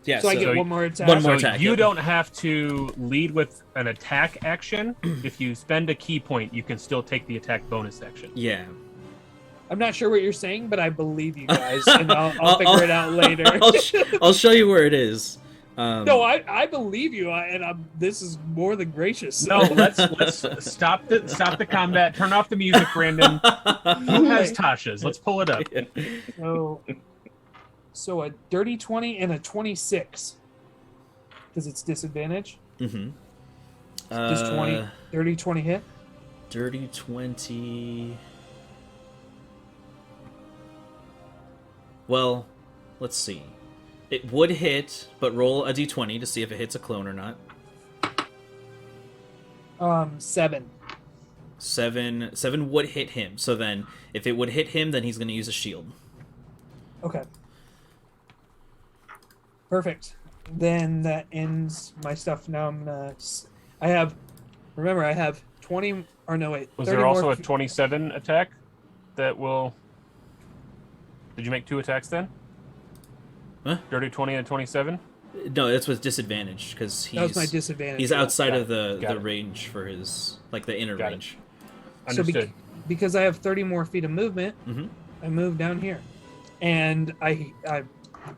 Yeah, So I get so one more attack. one more So attack, you yeah. don't have to lead with an attack action. If you spend a key point, you can still take the attack bonus action. Yeah. I'm not sure what you're saying, but I believe you guys, and I'll figure it out later. I'll show you where it is. No, I believe you, this is more than gracious. No, let's stop the combat. Turn off the music, Brandon. Who has Tasha's? Let's pull it up. So a dirty 20 and a 26. Because it's disadvantage. Mm-hmm. Does dirty 20 hit? Dirty 20. Well, let's see. It would hit, but roll a d20 to see if it hits a clone or not. 7. 7 would hit him. So then, if it would hit him, then he's going to use a shield. Okay. Perfect. Then that ends my stuff. Now I'm gonna. I have 20. Or no, wait. Was there also a 27 attack that will? Did you make 2 attacks then? Huh? Dirty 20 and 27. No, that's with disadvantage because that was my disadvantage. He's outside of the it. range for his the inner Got range. Understood. Because I have 30 more feet of movement, Mm-hmm. I move down here, and I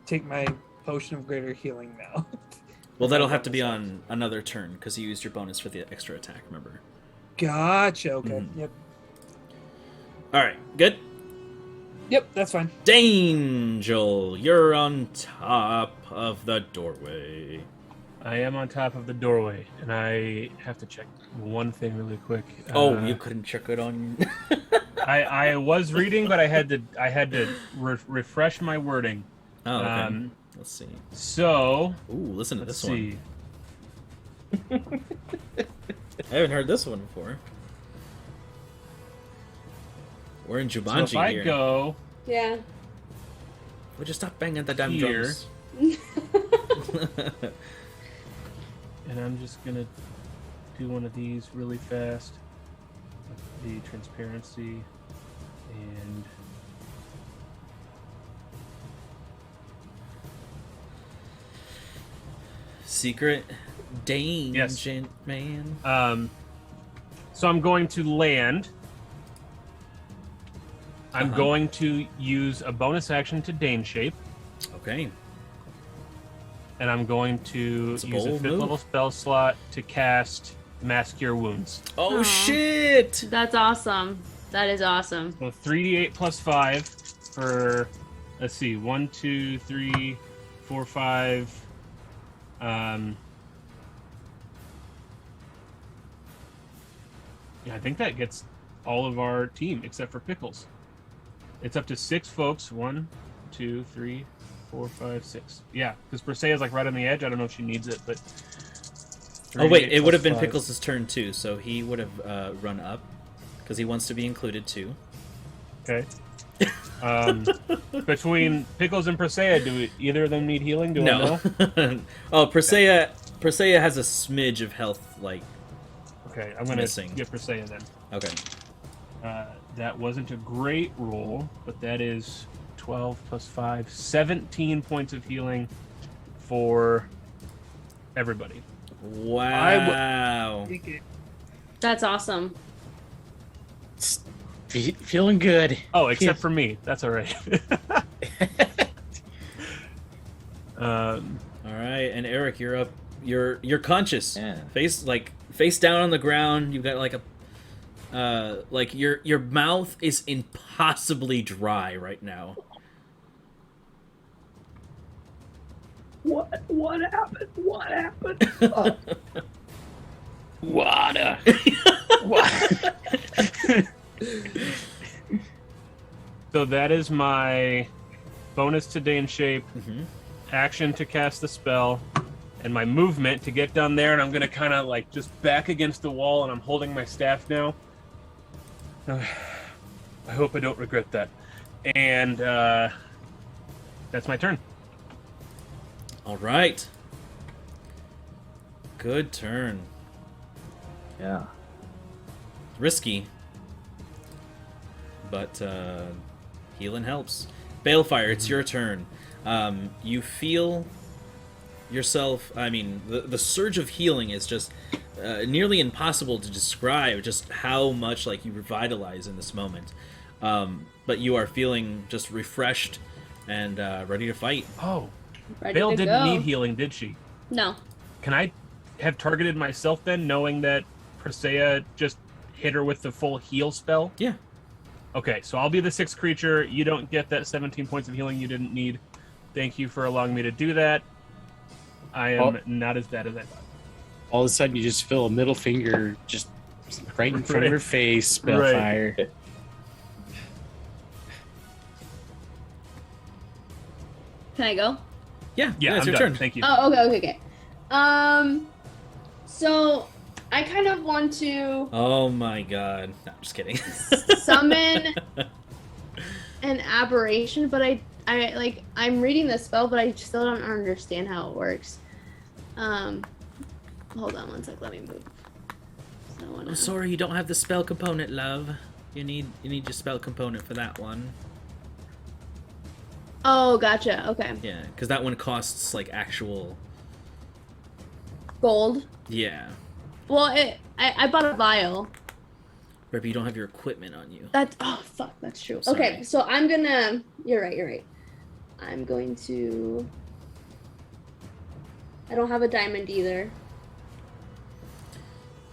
take my potion of greater healing now. Well, that'll have to be on another turn because you used your bonus for the extra attack. Remember? Gotcha. Okay. Mhm. Yep. All right. Good. Yep. That's fine. Dangel, you're on top of the doorway. I am on top of the doorway, and I have to check one thing really quick. You couldn't check it on. I was reading, but I had to refresh my wording. Oh, okay. Let's see. So, Ooh, listen to this let's see. one. I haven't heard this one before. We're in So Jumanji if I here. go Yeah. Would you stop banging the damn Here. drums? and I'm just gonna do one of these really fast. The transparency and Secret danger, Yes. man. so I'm going to land. I'm Uh-huh. going to use a bonus action to Dane shape, Okay. and I'm going to It's a use a bold 5th move. level spell slot to cast Mass Cure Wounds. Oh Aw. shit! That's awesome. That is awesome. So 3d8 plus 5 for, let's see, 1, 2, 3, 4, 5. Yeah, I think that gets all of our team except for Pickles. It's up to 6 folks. 1, 2, 3, 4, 5, 6. Yeah, because Perseia's like right on the edge. I don't know if she needs it, but. Oh wait, 3d8 it would have plus been 5. Pickles' turn too, so he would have run up because he wants to be included too. Okay. Between Pickles and Perseia, do either of them need healing? Do I know? No. Oh, Perseia has a smidge of health, like. Okay, I'm gonna Missing. get Perseia then. Okay. That wasn't a great roll, but that is 12 plus 5, 17 points of healing for everybody. Wow. That's awesome. Feeling good. Oh, except for me. That's all right. All right, and Eric, you're up. You're conscious. Yeah. Face down on the ground. You've got like a like your mouth is impossibly dry right now. What happened? What happened? Oh. Water. So that is my bonus to Dane shape, Mhm. action to cast the spell, and my movement to get down there. And I'm gonna kind of like just back against the wall, and I'm holding my staff now. I hope I don't regret that. And that's my turn. All right. Good turn. Yeah. Risky, but healing helps. Balefire, it's your turn. You feel yourself. I mean, the surge of healing is just nearly impossible to describe. Just how much like you revitalize in this moment. But you are feeling just refreshed and ready to fight. Oh, Ready Bale to didn't go. need healing, did she? No. Can I have targeted myself then, knowing that Presea just hit her with the full heal spell? Yeah. Okay, so I'll be the 6th creature. You don't get that 17 points of healing you didn't need. Thank you for allowing me to do that. I am not as bad as I thought. All of a sudden, you just feel a middle finger just right in front of her face, Spellfire. Right. Can I go? Yeah, Yeah, it's I'm your done. turn. Thank you. Oh, okay. So I kind of want to Oh my god. No, I'm just kidding. summon an aberration, but I'm reading the spell, but I still don't understand how it works. Hold on one sec. Let me move. So I wanna... I'm sorry you don't have the spell component, love. You need your spell component for that one. Oh, gotcha. Okay. Yeah, because that one costs like actual. Gold. Yeah. Well, I bought a vial. Right, but you don't have your equipment on you. Fuck, that's true. Sorry. Okay, so I'm gonna. You're right. I'm going to. I don't have a diamond either.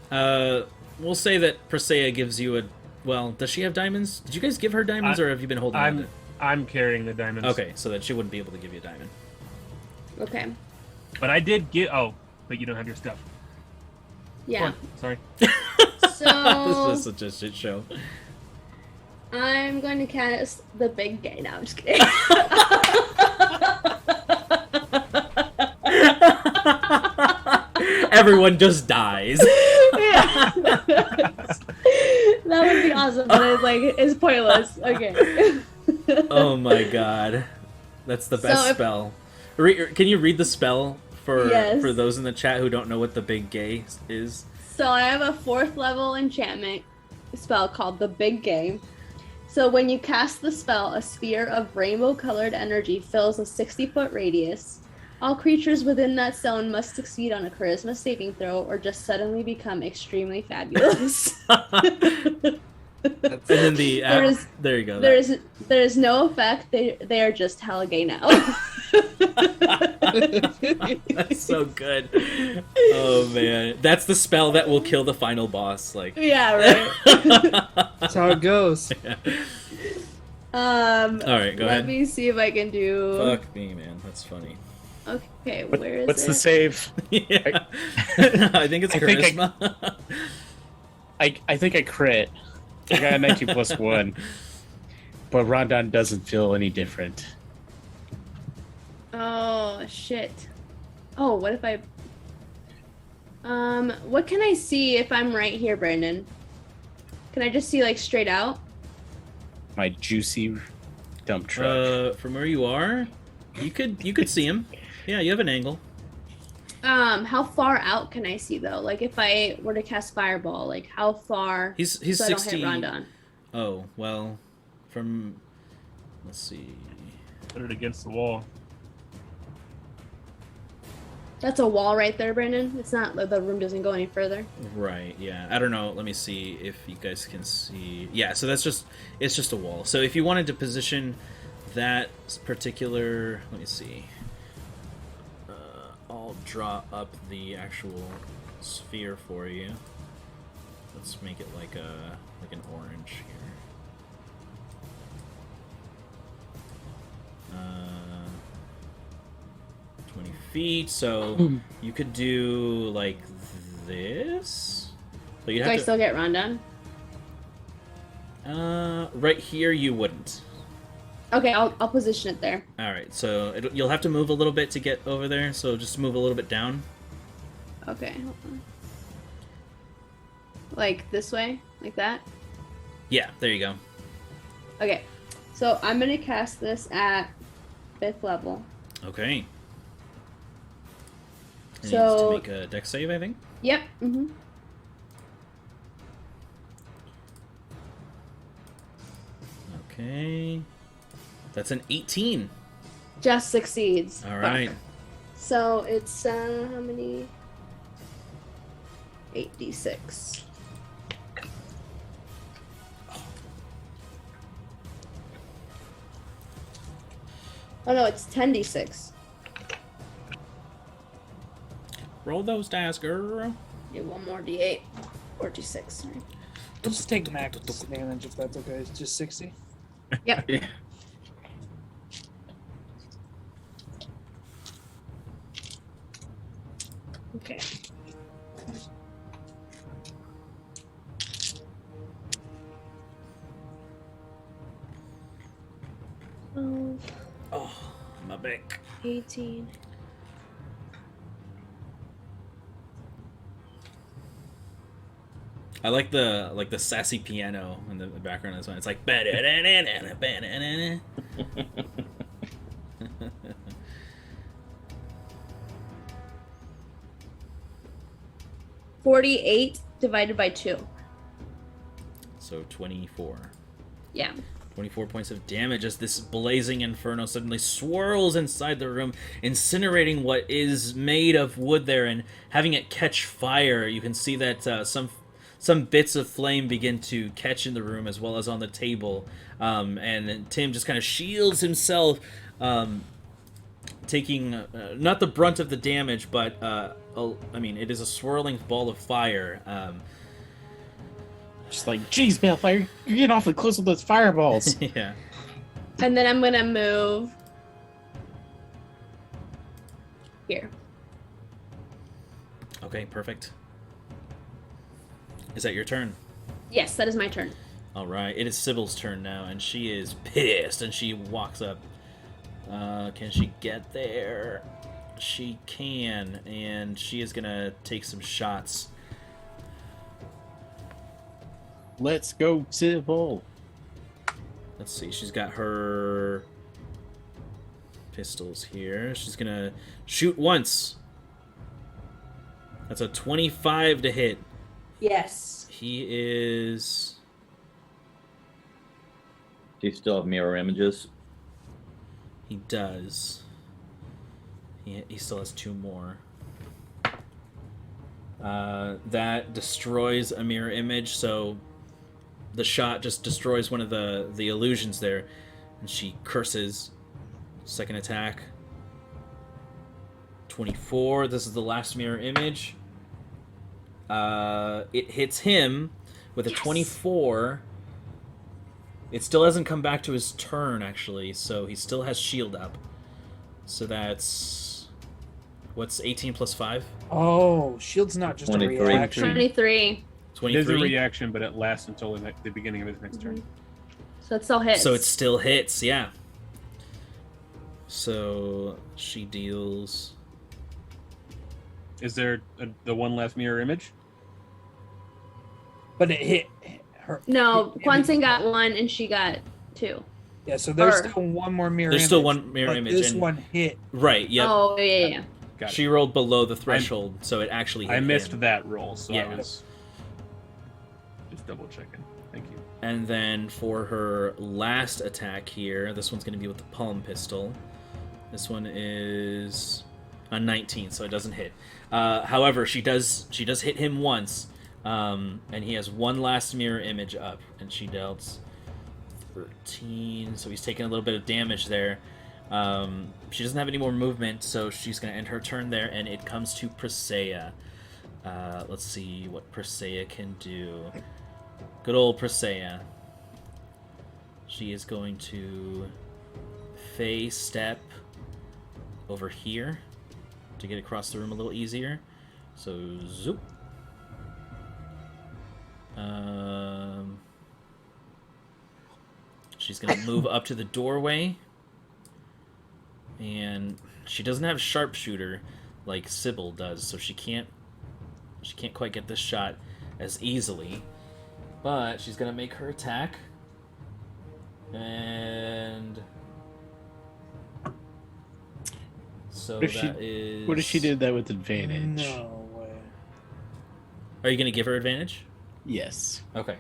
We'll say that Presea gives you a. Well, does she have diamonds? Did you guys give her diamonds, or have you been holding on to it? I'm carrying the diamonds. Okay, so that she wouldn't be able to give you a diamond. Okay. But I did get. Oh, but you don't have your stuff. Yeah. Oh, sorry. So This is such a shit show. I'm going to cast the big gay. No, I'm just kidding. Everyone just dies. Yeah. That would be awesome, but it's pointless. Okay. Oh my god. That's the best spell. Can you read the spell for those in the chat who don't know what the big gay is? So I have a 4th level enchantment spell called the Big Game. So when you cast the spell, a sphere of rainbow-colored energy fills a 60-foot radius. All creatures within that zone must succeed on a charisma saving throw or just suddenly become extremely fabulous. And then there you go. There is no effect. They are just hella gay now. That's so good. Oh man, that's the spell that will kill the final boss. Like, yeah, right. That's how it goes. Yeah. All right, go ahead. Let me see if I can do. Fuck me, man. That's funny. Okay, where is What's it? the save? Yeah. I think it's charisma. I think I crit. I got a 19 plus 1. But Rondon doesn't feel any different. Oh shit. Oh, what if I what can I see if I'm right here, Brandon? Can I just see like straight out? My juicy dump truck. From where you are, you could see him. Yeah, you have an angle. How far out can I see though? Like if I were to cast fireball, like how far? He's so 60. I don't hit Rondon. Oh well, let's see. Put it against the wall. That's a wall right there, Brandon. It's not the room doesn't go any further. Right. Yeah. I don't know. Let me see if you guys can see. Yeah. So it's just a wall. So if you wanted to position that particular, let me see. I'll draw up the actual sphere for you. Let's make it like an orange here. 20 feet. So you could do like this. But you'd Do have I to, still get Rondon? right here you wouldn't. Okay, I'll position it there. All right, so you'll have to move a little bit to get over there. So just move a little bit down. Okay, hold on. Like this way? Like that? Yeah, there you go. Okay, so I'm gonna cast this at 5th level. Okay. It So- needs to make a dex save, I think. Yep. Mm-hmm. Okay. That's an 18. Just succeeds. All right. So it's how many? 8d6. Oh no, it's 10d6. Roll those dice, girl. Get one more D8 or D6. Sorry. We'll just take max damage if that's okay. It's just 60. Yep. Yeah. Okay. Oh, my back. 18. I like the sassy piano in the background of this one. It's like 48 divided by 2. So 24. Yeah. 24 points of damage as this blazing inferno suddenly swirls inside the room, incinerating what is made of wood there and having it catch fire. You can see that some bits of flame begin to catch in the room as well as on the table. And Tim just kind of shields himself, taking not the brunt of the damage, but it is a swirling ball of fire. Just like, geez, Balefire, you're getting awfully close with those fireballs. Yeah. And then I'm gonna move here. Okay, perfect. Is that your turn? Yes, that is my turn. All right, it is Sybil's turn now, and she is pissed, and she walks up. Can she get there? She can, and she is gonna take some shots. Let's go, Sybil. Let's see, she's got her pistols here. She's gonna shoot once. That's a 25 to hit. Yes. He is... Do you still have mirror images? He does. He still has 2 more. That destroys a mirror image, so the shot just destroys one of the illusions there, and she curses. Second attack. 24. This is the last mirror image. It hits him with a 24. It still hasn't come back to his turn, actually, so he still has shield up. So that's... What's 18 plus 5? Oh, shield's not just 23. a reaction. 23. 23? It is a reaction, but it lasts until the beginning of his next turn. So it still hits. So it still hits, yeah. So she deals... Is there the one last mirror image? But it hit her. No, Quansen got 1 and she got 2. Yeah, so there's Or- still one more mirror There's image. still one mirror but image, This and- one hit. Right, yep. Oh, yeah. Got She it. rolled below the threshold, so it actually hit I missed him. that roll, so Yeah. I was just double checking. Thank you. And then for her last attack here, this one's going to be with the palm pistol. This one is a 19, so it doesn't hit. However, she does hit him once, and he has one last mirror image up, and she dealt 13, so he's taking a little bit of damage there. She doesn't have any more movement, so she's going to end her turn there, and it comes to Presea. Let's see what Presea can do. Good old Presea. She is going to phase step over here to get across the room a little easier. So, zoop. She's going to move up to the doorway. And she doesn't have sharpshooter like Sybil does, so she can't quite get this shot as easily. But she's going to make her attack. And so What if that is... What if she did that with advantage? No way. Are you going to give her advantage? Yes. Okay.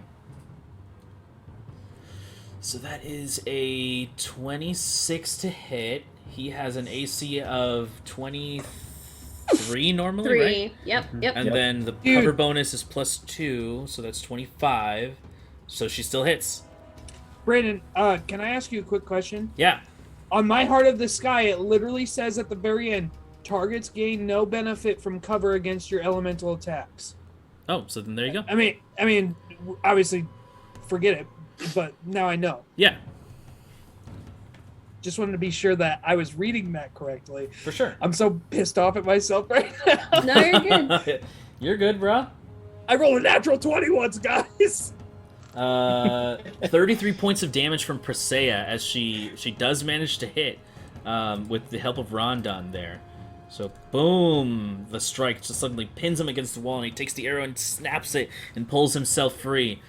So that is a 26 to hit. He has an AC of 23 normally, 3. right? Yep. And Yep. then the Dude. cover bonus is +2, so that's 25. So she still hits. Brandon, can I ask you a quick question? Yeah. On my Heart of the Sky, it literally says at the very end, Targets gain no benefit from cover against your elemental attacks. Oh, so then there you go. I mean, obviously, forget it. But now I know. Yeah, Just wanted to be sure that I was reading that correctly. for sure. I'm so pissed off at myself right now. No, you're good. You're good, bro. I rolled a natural 20 once, guys. 33 points of damage from Presea as she does manage to hit with the help of Rondon there. So boom, the strike just suddenly pins him against the wall, and he takes the arrow and snaps it and pulls himself free.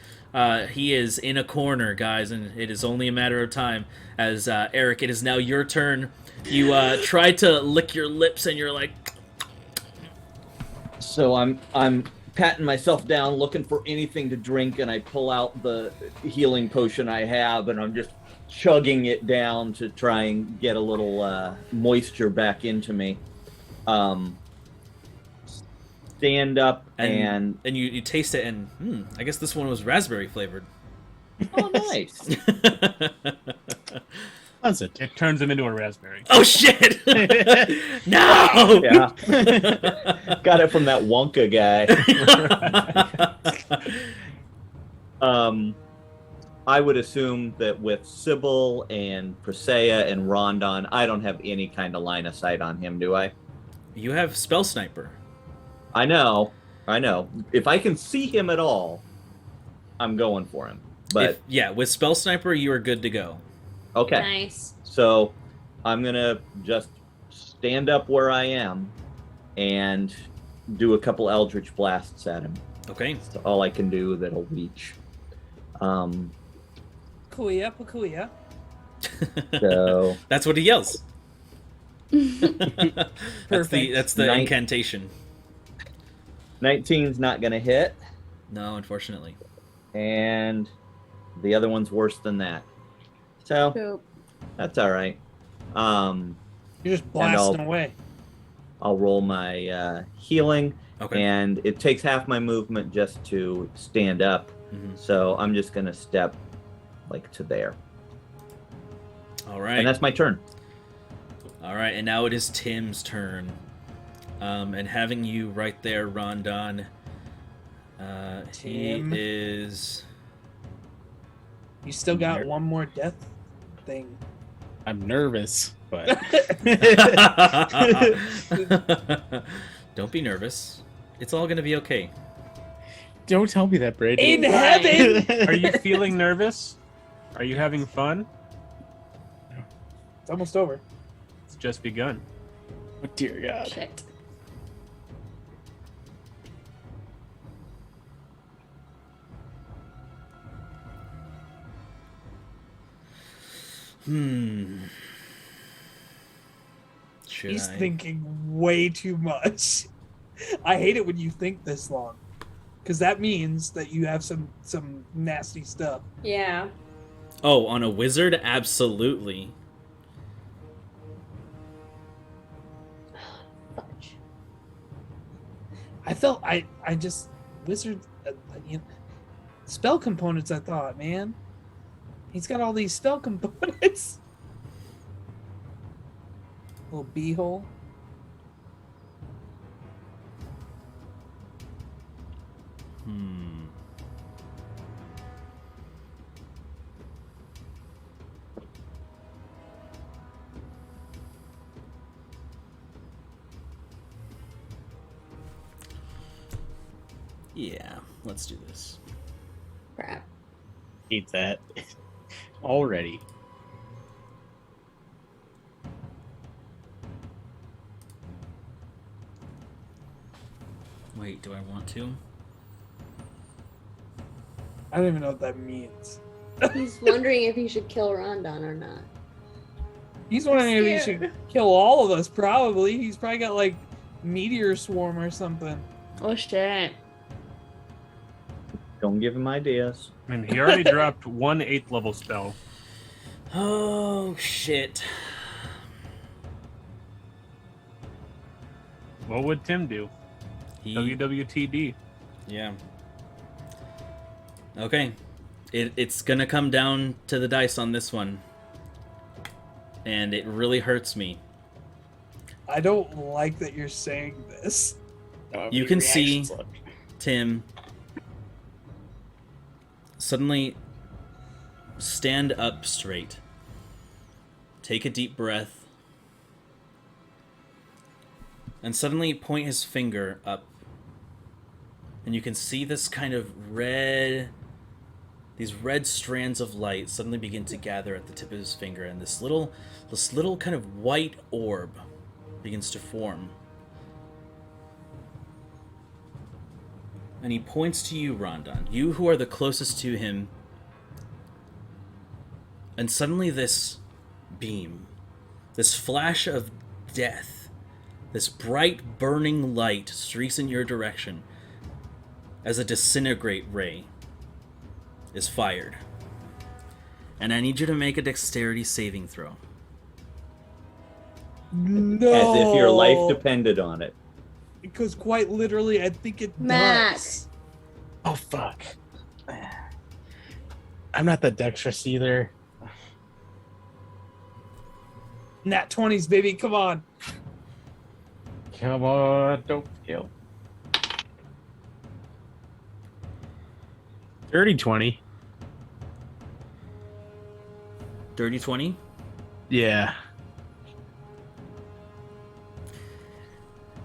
He is in a corner, guys, and it is only a matter of time. As Eric, it is now your turn. You try to lick your lips, and you're like, So I'm patting myself down, looking for anything to drink, and I pull out the healing potion I have, and I'm just chugging it down to try and get a little moisture back into me. Stand up and you taste it, and I guess this one was raspberry flavored. oh, nice. Pleasant. It turns him into a raspberry. Oh shit! No! Yeah, got it from that Wonka guy. I would assume that with Sybil and Presea and Rondon, I don't have any kind of line of sight on him, do I? You have Spell Sniper. I know. If I can see him at all, I'm going for him. But With Spell Sniper, you are good to go. okay. Nice. So I'm gonna just stand up where I am and do a couple Eldritch Blasts at him. Okay. That's all I can do that'll reach. Pakuya. So That's what he yells. That's the Night. incantation. 19's not gonna hit, No, unfortunately. and the other one's worse than that. So Poop. that's all right. You're just blasting away. I'll roll my healing, Okay. and it takes half my movement just to stand up. Mhm. So I'm just gonna step like to there, All right. and that's my turn. All right, and now it is Tim's turn. And having you right there, Rondon, he Tim. is... You still got one more death thing. I'm nervous, but Don't be nervous. It's all gonna be okay. don't tell me that, Brady. In heaven! Are you feeling nervous? Are you having fun? It's almost over. It's just begun. Oh, dear God. Shit. Should He's I? thinking way too much. I hate it when you think this long, because that means that you have some nasty stuff. Yeah. Oh, on a wizard? Absolutely. Fudge. I felt I just wizard spell components. I thought, man, he's got all these spell components. Little beehole. Yeah, let's do this. Crap. Hate that already. Wait, do I want to? I don't even know what that means. He's wondering if he should kill Rondon or not. He's wondering if he Scared. should kill all of us. Probably. He's probably got like meteor swarm or something. Oh shit. Don't give him ideas. I mean, he already dropped one 8th level spell. Oh, shit. What would Tim do? WWTD. Yeah. Okay. It's gonna come down to the dice on this one. And it really hurts me. I don't like that you're saying this. You can see Tim suddenly stand up straight. Take a deep breath. And suddenly point his finger up. And you can see this kind of these red strands of light suddenly begin to gather at the tip of his finger, and this little kind of white orb begins to form. And he points to you, Rondon, you who are the closest to him. And suddenly this beam, this flash of death, this bright burning light streaks in your direction as a disintegrate ray is fired. And I need you to make a dexterity saving throw. No. As if your life depended on it. Because quite literally, I think it Matt. does. Oh, fuck. I'm not that dexterous either. Nat 20s, baby. Come on. Come on, don't fail. Dirty 20. Dirty 20? Yeah.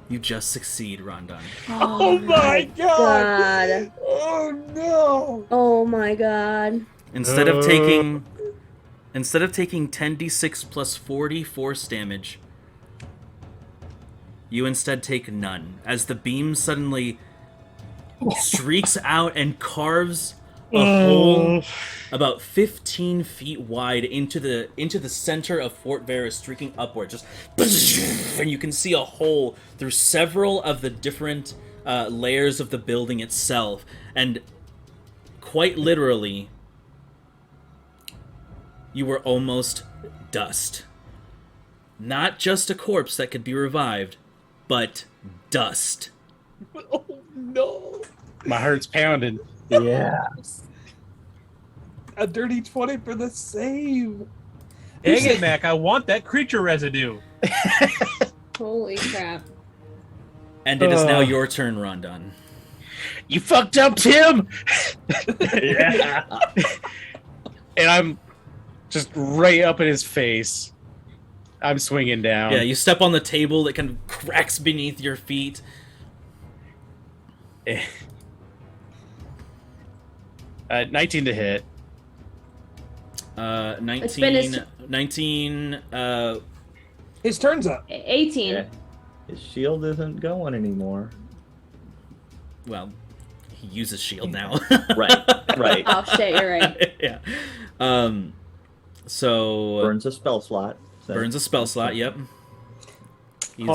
You just succeed, Rondon. Oh my god. God. Oh no. Oh my god. Instead of taking 10d6 plus 40 force damage, you instead take none, as the beam suddenly streaks out and carves a hole about 15 feet wide into the center of Forte Verus, streaking upward. Just, and you can see a hole through several of the different layers of the building itself, and quite literally, you were almost dust. Not just a corpse that could be revived, but dust. Oh no. My heart's pounding. Yeah. A dirty 20 for the save. Dang it, Mac! I want that creature residue. Holy crap. And it is now your turn, Rondon. You fucked up, Tim! Yeah. And I'm just right up in his face. I'm swinging down. Yeah, you step on the table that kind of cracks beneath your feet. 19 to hit. 19, His turn's up. 18. Yeah. His shield isn't going anymore. well, he uses shield now. Right. Oh shit, you're right. Yeah. So Burns a spell slot. So. burns a spell slot. Yep. He's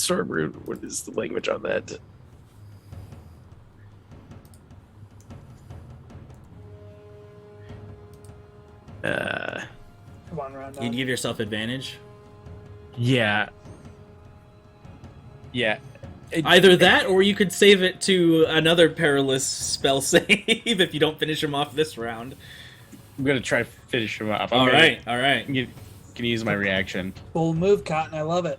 Storm Rune, what is the language on that? Come on, Rondon. you give yourself advantage. Yeah. Either that, or you could save it to another perilous spell save if you don't finish him off this round. I'm gonna try to finish him off. All right. Can use my reaction. Bold move, Cotton. I love it.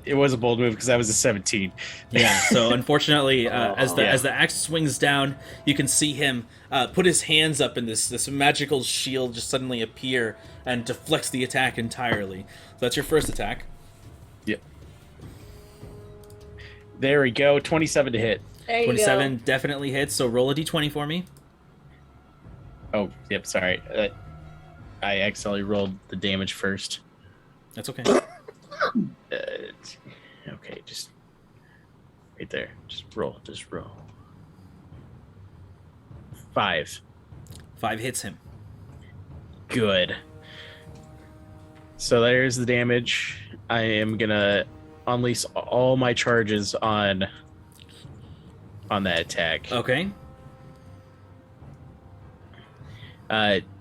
It was a bold move because I was a 17. Yeah. So unfortunately, as the axe swings down, you can see him put his hands up, and this magical shield just suddenly appear and deflects the attack entirely. So that's your first attack. Yep. There we go. 27 to hit. There you 27 definitely hits. So roll a d20 for me. Oh, yep. Sorry. I accidentally rolled the damage first. That's okay. Okay, just right there. Just roll. 5. 5 hits him. Good. So there's the damage. I am gonna unleash all my charges on that attack. Okay.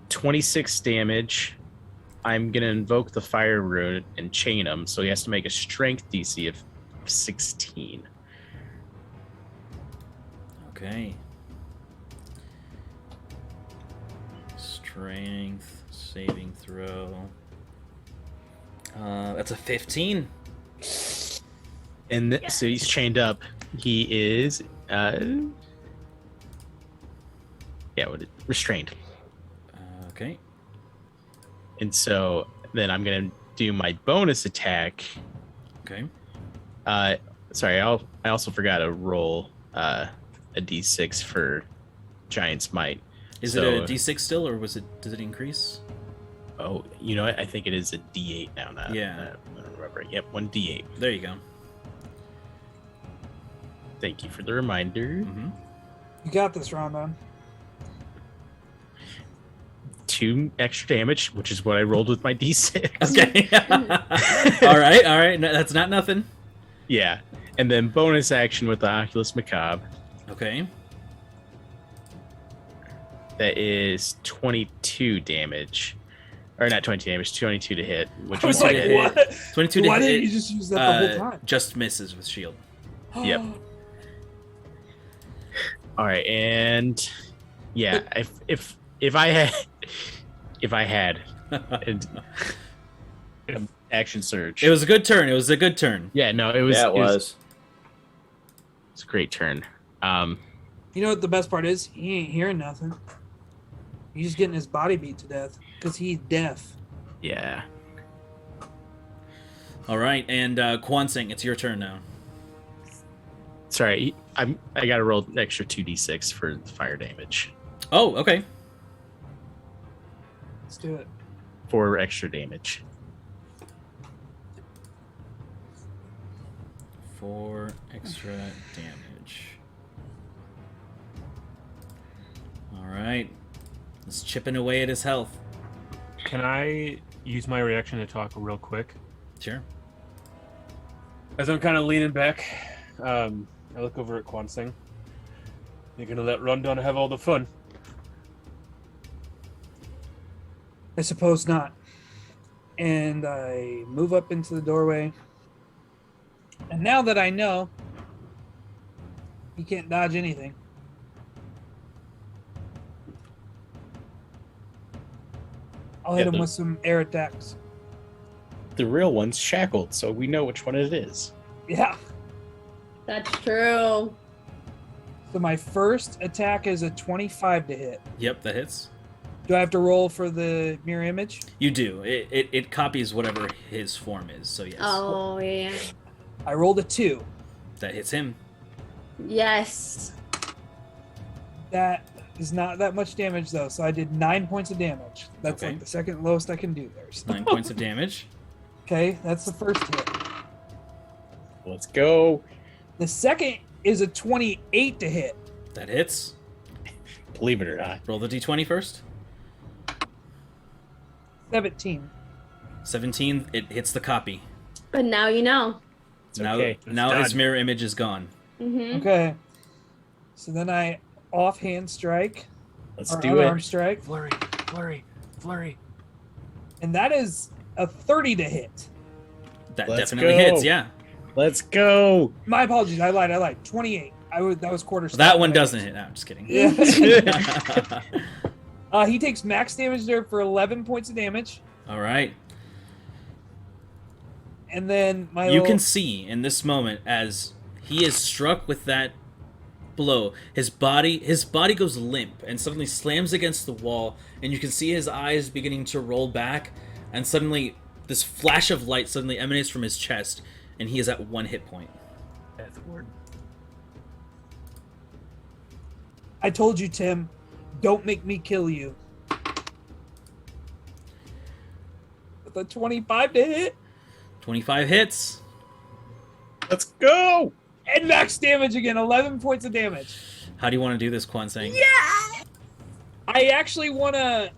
26 damage. I'm gonna invoke the fire rune and chain him, so he has to make a strength DC of 16. Okay. Strength saving throw. That's a 15. And so he's chained up. He is, restrained. Okay. And so then I'm gonna do my bonus attack. Okay. Sorry, I also forgot to roll a d6 for Giant's Might. Is it a d6 still, or does it increase? Oh, you know what? I think it is a d8 now. Yeah. I don't remember. Yep, 1d8. There you go. Thank you for the reminder. Mm-hmm. You got this, Rondon. 2 extra damage, which is what I rolled with my d6. Okay. all right. No, that's not nothing. Yeah. And then bonus action with the Oculus Macabre. Okay. That is 22 damage. Or not 22 damage, 22 to hit. Which I was is like, a hit. what? 22 to Why hit. didn't you just use that the whole time? Just misses with shield. Yep. All right, and yeah, if I had an action surge. It was a good turn. Yeah, no, it was. Yeah, it was. It's a great turn. You know what the best part is? He ain't hearing nothing. He's just getting his body beat to death because he's deaf. Yeah. All right, and Kwansing, it's your turn now. Sorry, I got to roll an extra 2d6 for fire damage. Oh, okay. Let's do it. 4 extra damage. 4 extra damage. All right. It's chipping away at his health. Can I use my reaction to talk real quick? Sure. As I'm kind of leaning back, I look over at Kwansing. You're gonna let Rondon have all the fun? I suppose not. And I move up into the doorway. And now that I know he can't dodge anything, I'll hit him with some air attacks. The real one's shackled, so we know which one it is. Yeah. That's true. So my first attack is a 25 to hit. Yep, that hits. Do I have to roll for the mirror image? You do. It copies whatever his form is, so yes. Oh, yeah. I rolled a 2. That hits him. Yes. That is not that much damage, though, so I did 9 points of damage. That's Okay. like the second lowest I can do there. So. 9 points of damage. Okay, that's the first hit. Let's go. The second is a 28 to hit. That hits. Believe it or not. Roll the d20 first. 17. 17, it hits the copy. But now you know. It's Now, okay. now his done. mirror image is gone. Mm-hmm. Okay. So then I offhand strike. Let's or do unarmed it. strike. Flurry. And that is a 30 to hit. That Let's definitely go. hits, yeah. Let's go. My apologies. I lied. 28. That was quarter. That one doesn't hit. No, I'm just kidding. Yeah. He takes max damage there for 11 points of damage. All right. And then my You little- can see in this moment as he is struck with that blow, his body goes limp and suddenly slams against the wall, and you can see his eyes beginning to roll back, and suddenly this flash of light suddenly emanates from his chest, and he is at 1 hit point. I told you, Tim, don't make me kill you. With a 25 to hit 25 hits. Let's go. and max damage again, 11 points of damage. How do you want to do this, Kwansing? I actually want to,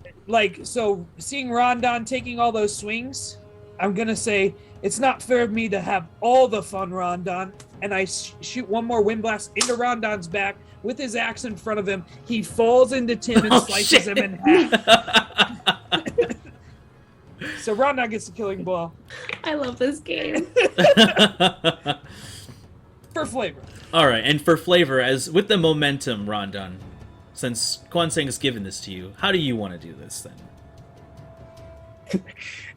so seeing Rondon taking all those swings, I'm going to say, it's not fair of me to have all the fun, Rondon. And I shoot one more wind blast into Rondon's back with his axe in front of him. He falls into Tim and slices him in half. So Rondon gets the killing blow. I love this game. For flavor. All right, and for flavor, as with the momentum, Rondon, since Kwansing has given this to you, how do you want to do this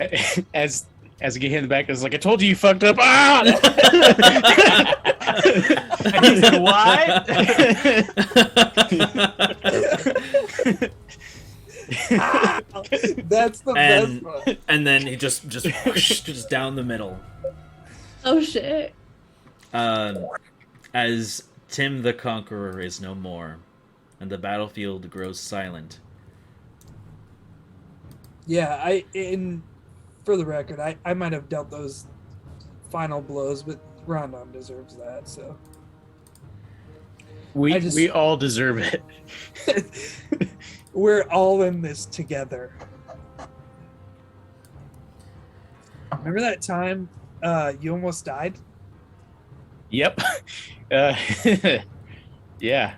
then? As As I get hit in the back, it's like, I told you fucked up. Ah! And he said, "Why?" That's the best one. And then he just whoosh, just down the middle. Oh shit. As Tim the Conqueror is no more, and the battlefield grows silent. Yeah, for the record, I might have dealt those final blows, but Rondon deserves that. So we all deserve it. we're all in this together. Remember that time you almost died? Yep. Yeah.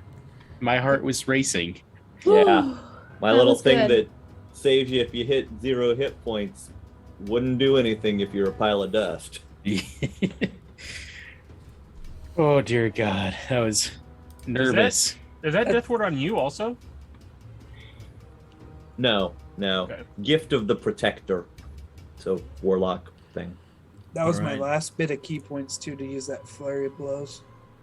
My heart was racing. Yeah. My That little was thing good. that saves you if you hit 0 hit points wouldn't do anything if you're a pile of dust. Oh dear God, I was nervous. Is that death ward on you also? No. Okay. Gift of the Protector. So, warlock thing. That was Alright. my last bit of key points too, to use that flurry of blows.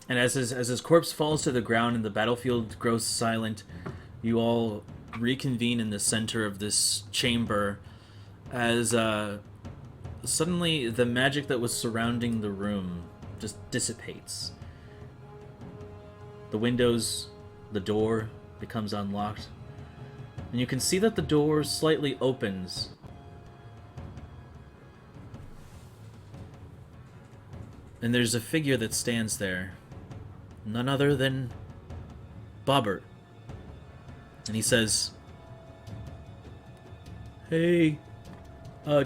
And as his corpse falls to the ground and the battlefield grows silent, you all reconvene in the center of this chamber as suddenly the magic that was surrounding the room just dissipates. The windows, the door becomes unlocked, and you can see that the door slightly opens. And there's a figure that stands there. None other than Bobbert. And he says, "Hey,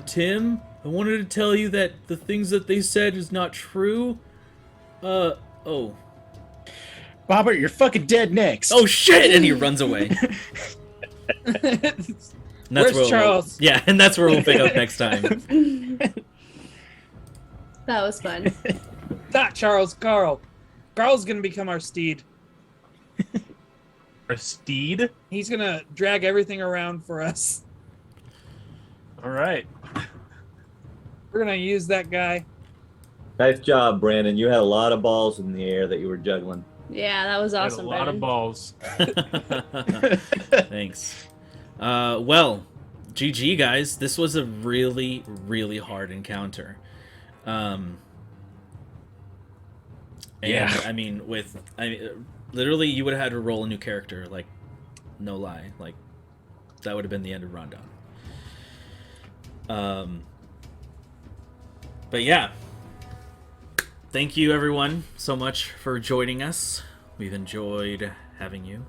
Tim, I wanted to tell you that the things that they said is not true. Oh. Bobbert, you're fucking dead next. Oh shit!" And he runs away. And that's Where's Charles? And that's where we'll pick up next time. That was fun. Not Charles, Carl. Carl's gonna become our steed. Or steed? He's gonna drag everything around for us. All right. We're gonna use that guy. Nice job, Brandon. You had a lot of balls in the air that you were juggling. Yeah, that was Had awesome, a lot Brandon. of balls. Thanks. Well, GG guys. This was a really, really hard encounter. Yeah. I mean, literally, you would have had to roll a new character. Like, no lie. Like, that would have been the end of Rondon. But yeah. Thank you, everyone, so much for joining us. We've enjoyed having you.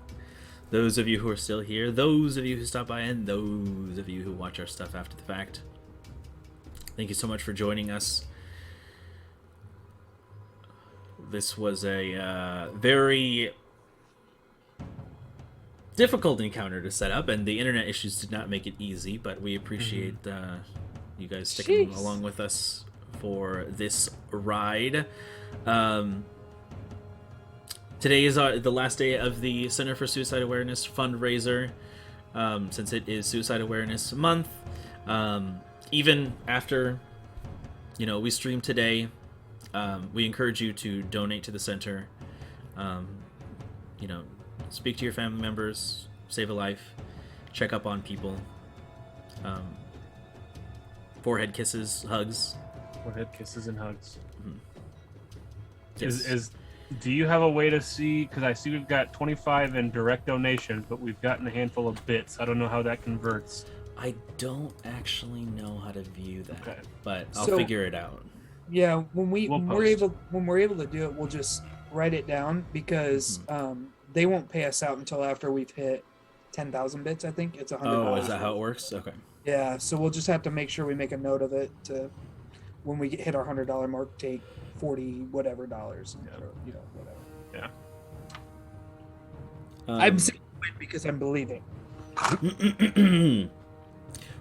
Those of you who are still here, those of you who stop by, and those of you who watch our stuff after the fact. Thank you so much for joining us. This was a very difficult encounter to set up, and the internet issues did not make it easy, but we appreciate you guys sticking Jeez. along with us for this ride. Today is the last day of the Center for Suicide Awareness fundraiser, since it is Suicide Awareness Month. Even after, we stream today, we encourage you to donate to the center. Speak to your family members, save a life, check up on people. Forehead kisses, hugs. Forehead kisses and hugs. Yes. Do you have a way to see? Because I see we've got 25 in direct donations, but we've gotten a handful of bits. I don't know how that converts. I don't actually know how to view that, Okay. but I'll So- figure it out. Yeah, when we're post. able to do it, we'll just write it down because they won't pay us out until after we've hit 10,000 bits. I think it's $100. Oh, is that how it works? Okay. Yeah, so we'll just have to make sure we make a note of it to when we hit our $100 mark, take 40 whatever dollars, or, whatever. I'm saying it because I'm believing.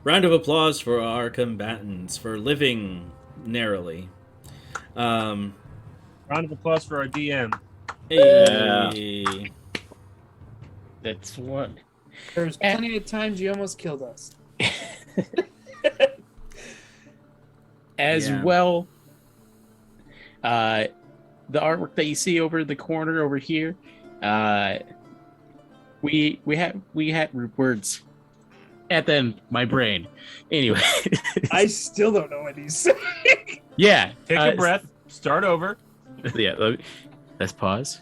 Round of applause for our combatants for living narrowly. Round of applause for our DM. Hey. That's one. There's plenty of times you almost killed us. As Yeah. well, the artwork that you see over in the corner over here, we had words at them, my brain. Anyway, I still don't know what he's saying. yeah. Take a breath. Start over. Yeah, let's pause.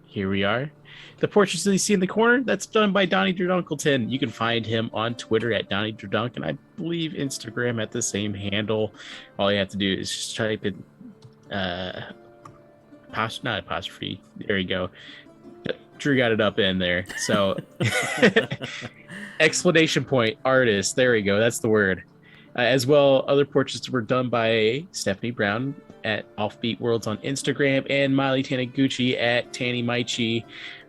Here we are. The portraits that you see in the corner, that's done by Donnie Durdunkleton. You can find him on Twitter at Donnie Durdunk, and I believe Instagram at the same handle. All you have to do is just type in not apostrophe. There you go. Drew got it up in there. So explanation point artist. There we go. That's the word. As well, other portraits were done by Stephanie Brown at Offbeat Worlds on Instagram and Miley Taniguchi at Tanny Maichi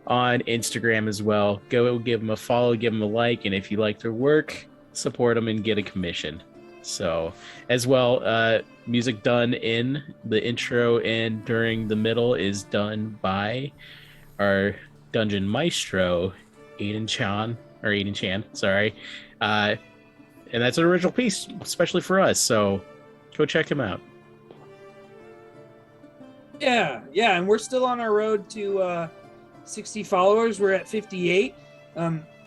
on Instagram as well. Go give them a follow, give them a like, and if you like their work, support them and get a commission. So, as well, music done in the intro and during the middle is done by our dungeon maestro, Aiden Chan, sorry. And that's an original piece, especially for us. So, go check him out. Yeah, and we're still on our road to 60 followers. We're at 58.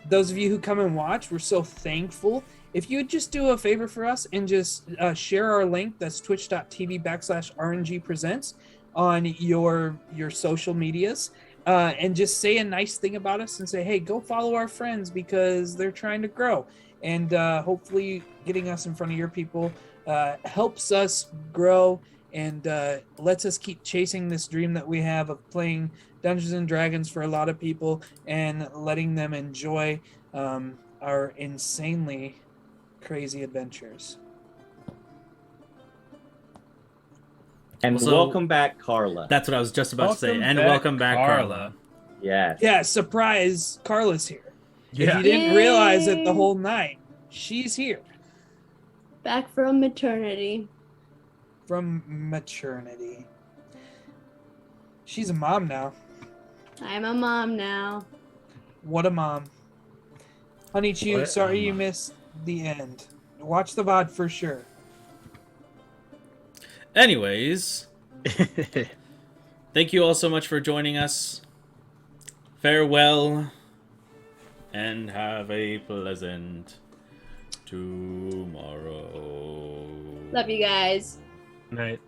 Those of you who come and watch, we're so thankful. If you would just do a favor for us and just share our link, that's twitch.tv/RNG Presents on your social medias, and just say a nice thing about us and say, hey, go follow our friends because they're trying to grow. And hopefully getting us in front of your people helps us grow and lets us keep chasing this dream that we have of playing Dungeons and Dragons for a lot of people and letting them enjoy our insanely crazy adventures. And So- welcome back, Carla. That's what I was just about to say. Welcome And back, welcome back, Carla. Carla. Yes. Yeah, surprise, Carla's here. If Yeah. you didn't realize it the Yay. whole night, she's here Back from maternity. from maternity. She's a mom now. I'm a mom now. What a mom. Honey Chew, What a sorry you mom. missed the end. Watch the VOD for sure. Anyways, thank you all so much for joining us. Farewell, and have a pleasant tomorrow. Love you guys. Night.